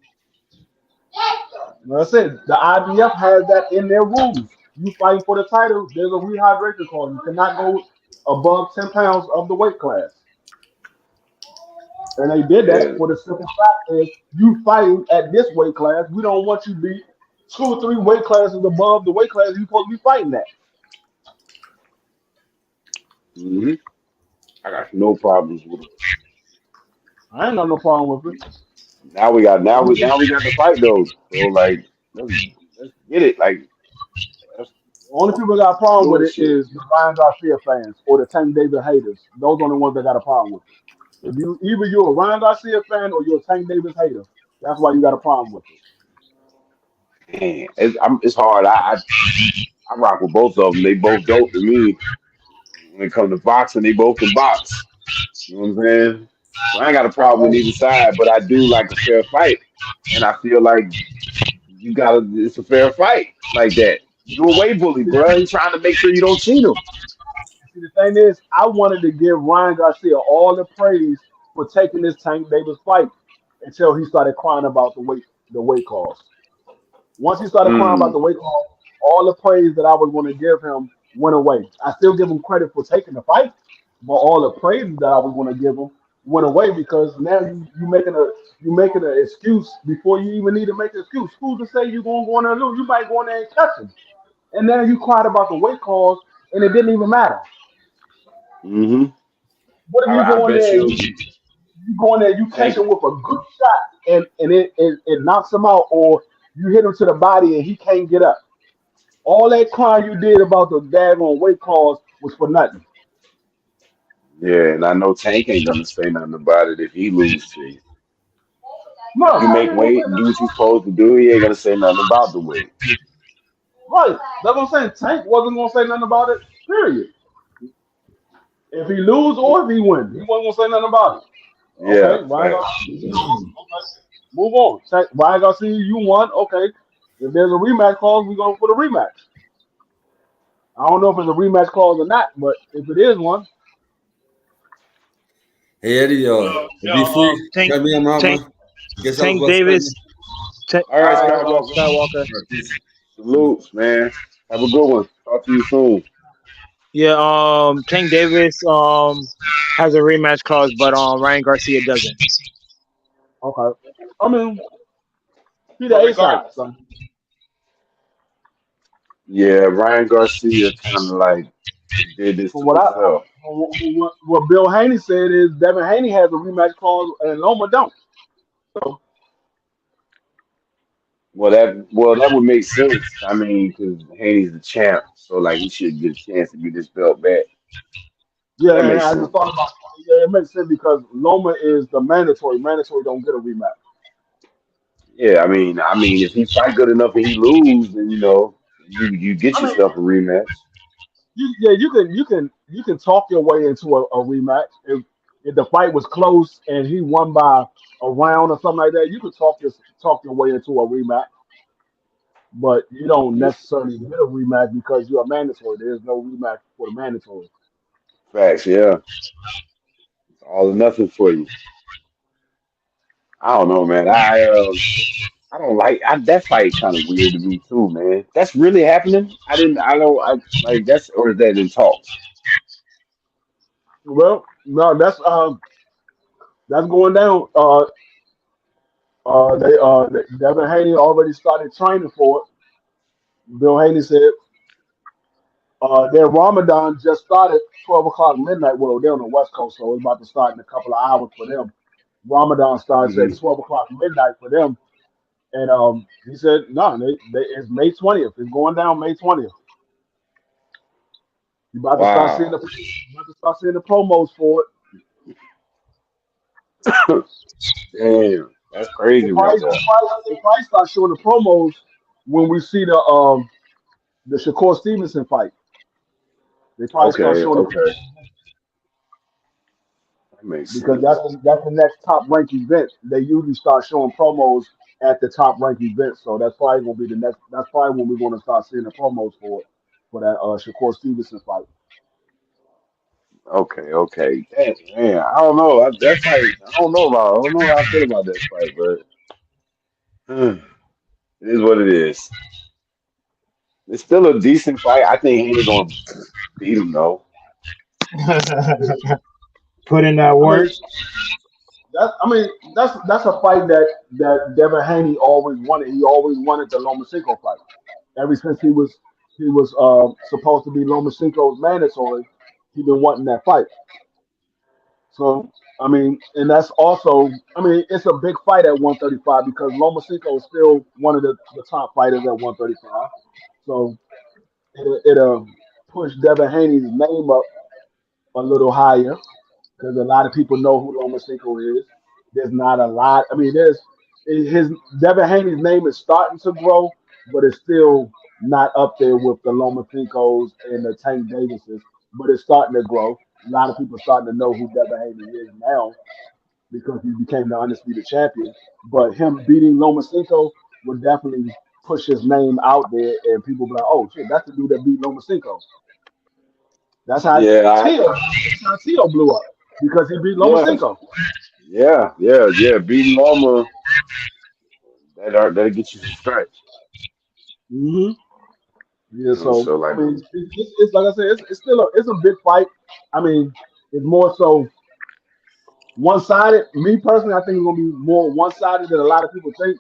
Like I said, the IBF has that in their rules. You fighting for the title, there's a rehydration clause. You cannot go above 10 pounds of the weight class. And they did that for the simple fact is you fighting at this weight class. We don't want you to be 2 or 3 weight classes above the weight class you're supposed to be fighting at. Mm-hmm. I got no problems with it. I ain't got no problem with it. Now we got the fight though. So like let's get it. Like the only people that got a problem with it is the Ryan Garcia fans or the Tank Davis haters. Those are the ones that got a problem with it. If you either you're a Ryan Garcia fan or you're a Tank Davis hater, that's why you got a problem with it. Man, it's hard. I rock with both of them. They both dope to me. When it comes to boxing, they both can box. You know what I'm saying? So I ain't got a problem with either side, but I do like a fair fight. And I feel like it's a fair fight like that. You a weight bully, bro. You're trying to make sure you don't cheat him. See, the thing is, I wanted to give Ryan Garcia all the praise for taking this Tank Davis fight until he started crying about the weight clause. Once he started crying about the weight clause, all the praise that I was going to give him went away. I still give him credit for taking the fight, but all the praise that I was going to give him went away because now you making an excuse before you even need to make an excuse. Who's to say you're going to go in there and lose? You might go in there and catch him. And then you cried about the weight clause, and it didn't even matter. Mm-hmm. What if you go in there? You go in there, you catch him with a good shot, and it knocks him out, or you hit him to the body and he can't get up. All that crying you did about the daggone weight clause was for nothing. Yeah, and I know Tank ain't gonna say nothing about it if he loses to you. No, you make weight and do what you're supposed to do, he ain't gonna say nothing about the weight. Right. That's what I'm saying. Tank wasn't gonna say nothing about it, period. If he lose or if he win, he wasn't gonna say nothing about it. Yeah, Okay, Ryan facts. Garcia. Okay, move on. Ryan Garcia, you won. Okay, if there's a rematch clause, we go for the rematch. I don't know if it's a rematch clause or not, but if it is one, Hey Eddie, be free. Tank, Cut me on out, Tank, man. Guess I was Tank about to Davis, say, All right, Skywalker. Skywalker. man. Peace. Salutes, man. Have a good one. Talk to you soon. Yeah, Tank Davis has a rematch clause, but Ryan Garcia doesn't. okay. I mean, he the But A side. regardless, So Yeah, Ryan Garcia kind of like did this from to what himself. what Bill Haney said is Devin Haney has a rematch clause and Loma don't. So That would make sense. I mean, because Haney's the champ, so like he should get a chance to get this belt back. yeah, That and makes I just sense. thought about yeah, it makes sense because Loma is the mandatory. Mandatory don't get a rematch. Yeah, I mean, if he fight good enough and he lose, then you get I mean, yourself a rematch. you can talk your way into a rematch if the fight was close and he won by a round or something like that. You could talk your way into a rematch, but you don't Yeah, necessarily get a rematch because you're a mandatory. There's no rematch for the mandatory. facts. Yeah, it's all or nothing for you. I don't know, man. I don't like that fight. Kind of weird to me too, man. That's really happening. I didn't. I don't. I like that's or is that in talks? Well, no, that's going down. Devin Haney already started training for it. Bill Haney said their Ramadan just started 12 o'clock midnight. Well, they're on the West Coast, so it's about to start in a couple of hours for them. Ramadan starts Hmm. at 12 o'clock midnight for them. And he said, no, it's May 20th. It's going down May 20th. You about to start seeing Wow. the promos for it. Damn, that's They crazy right probably, there. they probably, they probably start showing the promos when we see the Shakur Stevenson fight. They probably start Okay, showing the okay, promos that makes because sense. that's the next top ranked event. They usually start showing promos at the top ranked event, so that's probably gonna be the next. That's probably when we're gonna start seeing the promos for that Shakur Stevenson fight. Okay, okay. Man, I don't know. That fight, I don't know how I feel about that fight, but it is what it is. It's still a decent fight. I think Haney gonna beat him though. put in that I mean, work. that's a fight that Devin Haney always wanted. He always wanted the Lomachenko fight. Ever since he was supposed to be Lomachenko's mandatory, he been wanting that fight. So I mean, and that's also it's a big fight at 135 because Lomachenko is still one of the top fighters at 135. So it'll push Devin Haney's name up a little higher because a lot of people know who Lomachenko is. There's not a lot. I mean, there's his Devin Haney's name is starting to grow, but it's still not up there with the Lomachenkos and the Tank Davises. But it's starting to grow. A lot of people starting to know who Devin Haney is now because he became the undisputed champion. But him beating Lomachenko would definitely push his name out there, and people be like, "Oh shit, that's the dude that beat Lomachenko." That's how Yeah, Tio. That's how Tio blew up because he beat yeah, Lomachenko. yeah. Beating Loma that'll get you some stripes. hmm Yeah, so So I like, mean, it's like I said, it's still a big fight. I mean, it's more so one sided. Me personally, I think it's gonna be more one sided than a lot of people think.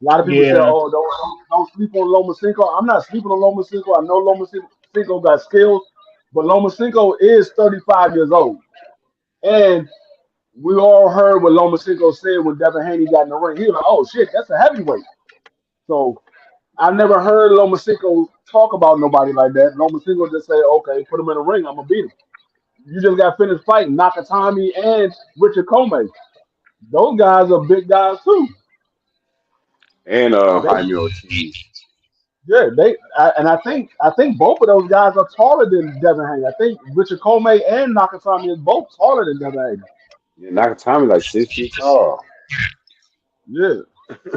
A lot of people say, Yeah, "Oh, don't sleep on Lomachenko." I'm not sleeping on Lomachenko. I know Lomachenko got skills, but Lomachenko is 35 years old, and we all heard what Lomachenko said when Devin Haney got in the ring. He was like, "Oh shit, that's a heavyweight." So I never heard Lomachenko talk about nobody like that. Lomachenko just say, "Okay, put him in the ring. I'm gonna beat him." You just got finished fighting Nakatami and Richard Comey. Those guys are big guys too. and They, Jaime Ortiz. yeah, and I think both of those guys are taller than Devin Haney. I think Richard Comey and Nakatami is both taller than Devin Haney. Yeah, Nakatami like 6 feet tall. Yeah.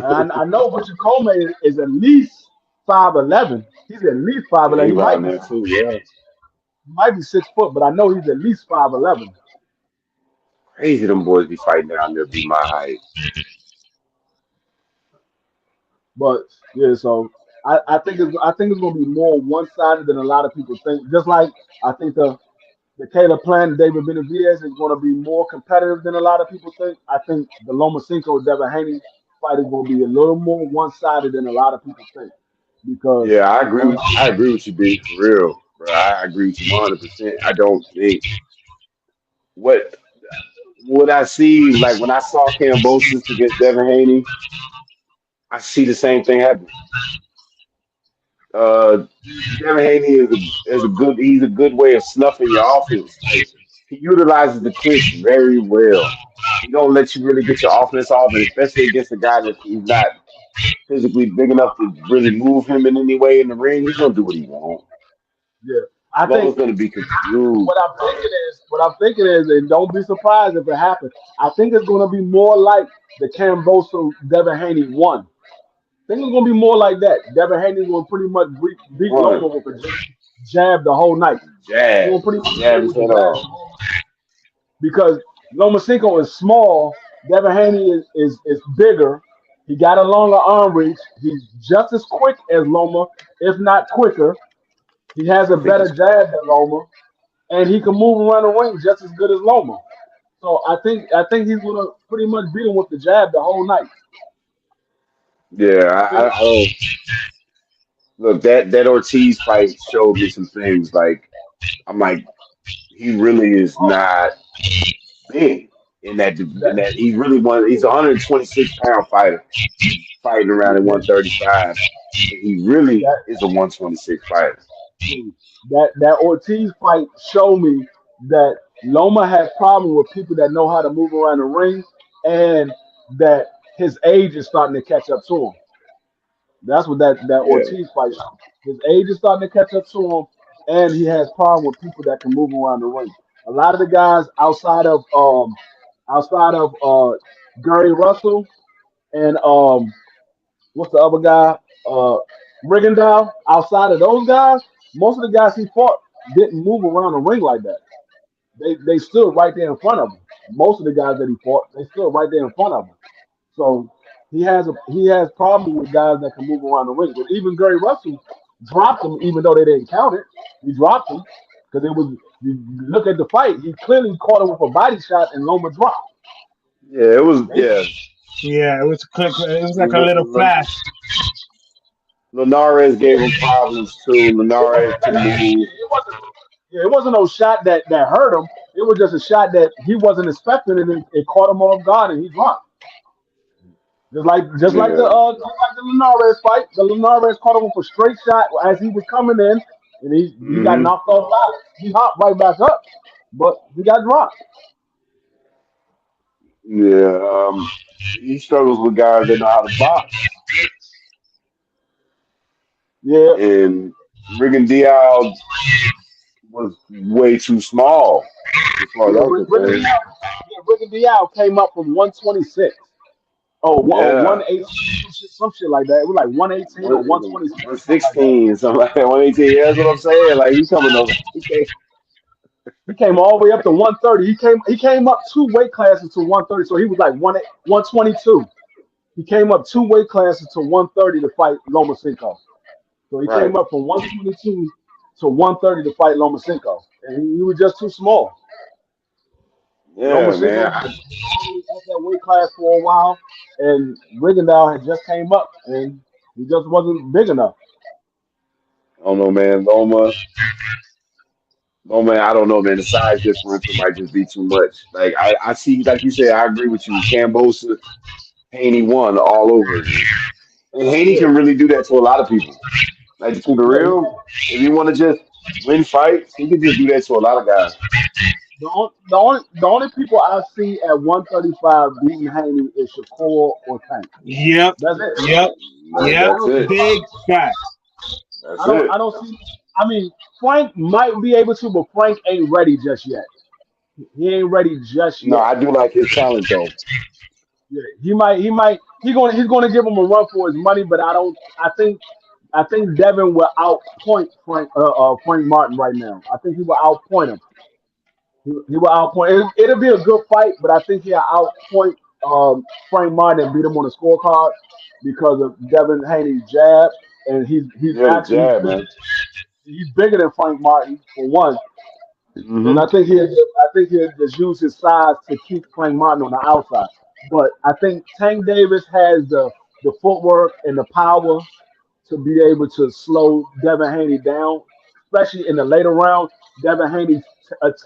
And I know Richard Coleman is at least 5'11". He's at least Yeah, 5'11". he He might around be there too. Yeah, 6 foot, but I know he's at least 5'11". crazy. Them boys be fighting down there, be my height. But yeah, so I think it's gonna be more one sided than a lot of people think. Just like I think the Caleb Plant and David Benavidez is gonna be more competitive than a lot of people think. I think the Lomachenko Devin Haney fight is gonna be a little more one sided than a lot of people think. Because Yeah, I agree on with I agree with you, B, for real, bro. I agree with you 100%. I don't think what what I see like when I saw Kambosos against Devin Haney, I see the same thing happen. Uh, Devin Haney is a good he's a good way of snuffing your offense. Like he utilizes the clinch very well. He don't let you really get your offense off, and especially against a guy that he's not physically big enough to really move him in any way in the ring. He's gonna do what he wants. yeah, I Loma's think gonna be confused. what I'm thinking is, and don't be surprised if it happens. I think it's gonna be more like the Camboso Devin Haney one. I think it's gonna be more like that. Devin Haney will pretty much beat One Loma with a jab the whole night. He jab, will pretty much beat jab him his with the head jab off. because Lomachenko is small. Devin Haney is bigger. He got a longer arm reach. He's just as quick as Loma, if not quicker. He has a I think better he's jab than Loma, and he can move around the ring just as good as Loma. So I think he's gonna pretty much beat him with the jab the whole night. yeah. I think I don't look that Ortiz fight showed me some things. Like I'm like he really is not big in that, that he really won. He's a 126-pound fighter fighting around at 135, and he really that is a 126 fighter. that Ortiz fight showed me that Loma has problem with people that know how to move around the ring, and that his age is starting to catch up to him. That's what that Yeah, Ortiz fight showed. His age is starting to catch up to him, and he has problem with people that can move around the ring. A lot of the guys outside of Gary Russell and what's the other guy? Rigondeaux. Outside of those guys, most of the guys he fought didn't move around the ring like that. They stood right there in front of him. Most of the guys that he fought, they stood right there in front of him. So he has problem with guys that can move around the ring. But even Gary Russell dropped him, even though they didn't count it. He dropped him because it was. You look at the fight. He clearly caught him with a body shot, and Loma dropped. yeah. It was yeah. Yeah, it was quick. It was like a little flash. Linares gave him problems too. Linares could move. It wasn't no shot that hurt him. It was just a shot that he wasn't expecting, and it caught him off guard, and he dropped. Yeah, Just like the Linares fight, the Linares caught him with a straight shot as he was coming in, and he got hmm knocked off balance. He hopped right back up, but he got dropped. yeah. He struggles with guys that know how to box, Yeah, and Rigondeaux was way too small as far as yeah. I'm concerned. Ricky Diao came up from 126. Oh, Yeah, 118, some shit like that. It was like 118 or 126, one something like that. sixteen, something like that. 118. Yeah, that's what I'm saying. Like he coming over. He came all the way up to 130. He came up two weight classes to 130, so he was like 122. He came up two weight classes to 130 to fight Lomachenko. So he Right. came up from 122 to 130 to fight Lomachenko, and he was just too small. Yeah, Lomachenko man. was at that weight class for a while, and Rigondeaux had just came up, and he just wasn't big enough. I don't know, man. Loma, I don't know, man. The size differential might just be too much. Like I see, like you said, I agree with you. Cambosa, Haney won all over again. And Haney Yeah, can really do that to a lot of people. Like to keep it yeah. real, if you want to just win fights, he can just do that to a lot of guys. The only people I see at 135 beating Haney is Shakur or Tank. Yep, That's it. yep, yep. That's it. Big facts. That's I it. don't see. I mean, Frank might be able to, but Frank ain't ready just yet. He ain't ready just No, yet. I do like his talent though. Yeah, he's gonna give him a run for his money, but I think Devin will outpoint Frank Martin right now. I think he will outpoint him. He will outpoint. It'll be a good fight, but I think he'll outpoint Frank Martin and beat him on the scorecard because of Devin Haney's jab, and he's Yeah, the actually jab, man. he's bigger than Frank Martin for one, and Hmm I think he'll just use his size to keep Frank Martin on the outside. But I think Tank Davis has the footwork and the power to be able to slow Devin Haney down, especially in the later rounds. Devin Haney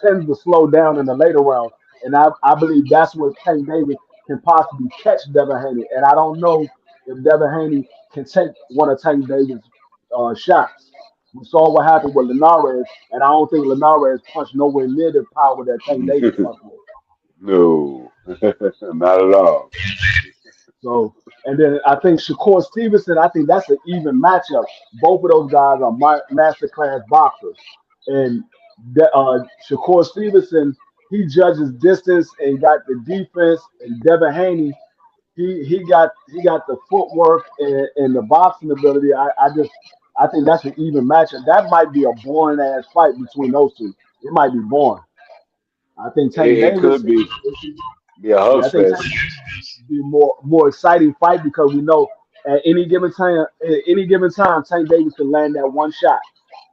tends to slow down in the later rounds, and I believe that's where Tank Davis can possibly catch Devin Haney. And I don't know if Devin Haney can take one of Tank Davis' shots. We saw what happened with Linares, and I don't think Linares punched nowhere near the power that Tank Davis punched with. No, not at all. So, and then I think Shakur Stevenson, I think that's an even matchup. Both of those guys are masterclass boxers. And Shakur Stevenson, he judges distance and got the defense. And Devin Haney, he got the footwork and the boxing ability. I think that's an even matchup. That might be a boring ass fight between those two. It might be boring. I think Tank It Davis, could be a hug yeah, I think Tank fest. Davis be more exciting fight because we know at any given time, Tank Davis can land that one shot.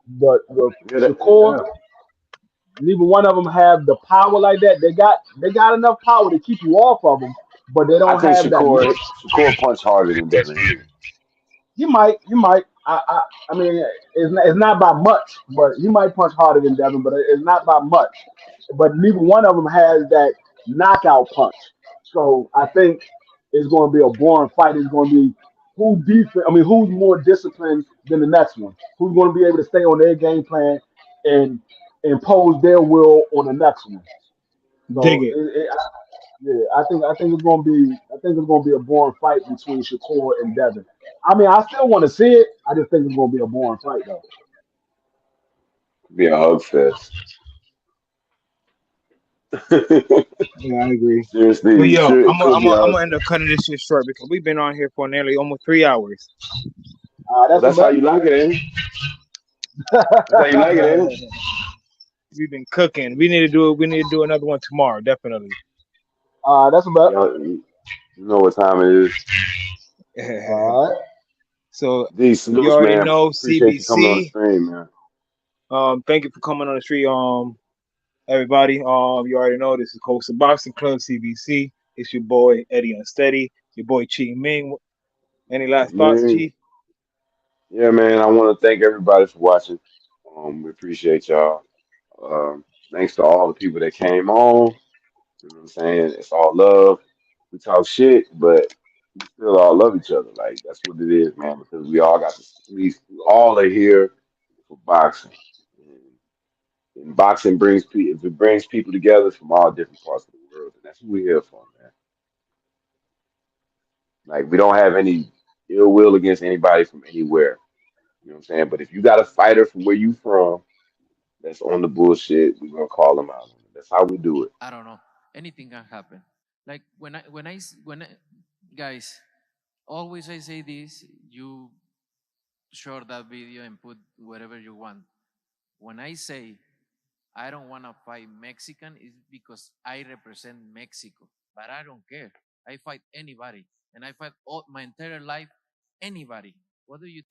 But with Yeah, Shakur, yeah. neither one of them have the power like that. They got enough power to keep you off of them, but they I don't think have that next. Shakur punched harder than Devin Haney. He might. I mean, it's not by much, but he might punch harder than Devin, but it's not by much. But neither one of them has that knockout punch. So I think it's going to be a boring fight. It's going to be who's more disciplined than the next one? Who's going to be able to stay on their game plan and impose their will on the next one? Dig So it. yeah, I think it's gonna be a boring fight between Shakur and Devin. I mean, I still want to see it. I just think it's gonna be a boring fight though. Be a hug fest. Yeah, I agree. But Seriously, yo, sure, I'm it gonna could I'm be a gonna I'm hug gonna end fest. up cutting this shit short because we've been on here for nearly almost 3 hours. Well, That's a that's how bet. you like it, ain't it? That's how you like it, ain't it? We've been cooking. We need to do it. We need to do another one tomorrow, definitely. That's a bet. You know what time it is. All right. So D, you salutes, already man. know Appreciate you coming on the CBC. stream, man. Thank you for coming on the street. Everybody. You already know this is Coastal Boxing Club CBC. It's your boy Eddie Unsteady. Your boy Chi Ming. Any last thoughts, Man, Chi? yeah, man. I want to thank everybody for watching. We appreciate y'all. Thanks to all the people that came on. You know what I'm saying? It's all love. We talk shit, but we still all love each other. Like that's what it is, man. Because we all got this. We all are here for boxing, and boxing brings people. It brings people together from all different parts of the world, and that's what we're here for, man. Like we don't have any ill will against anybody from anywhere. You know what I'm saying? But if you got a fighter from where you from that's on the bullshit, we're gonna call them out. That's how we do it. I don't know. Anything can happen. Like guys, always I say this, you share that video and put whatever you want. When I say I don't want to fight Mexican, it's because I represent Mexico. But I don't care. I fight anybody. And I fight all my entire life anybody. What do you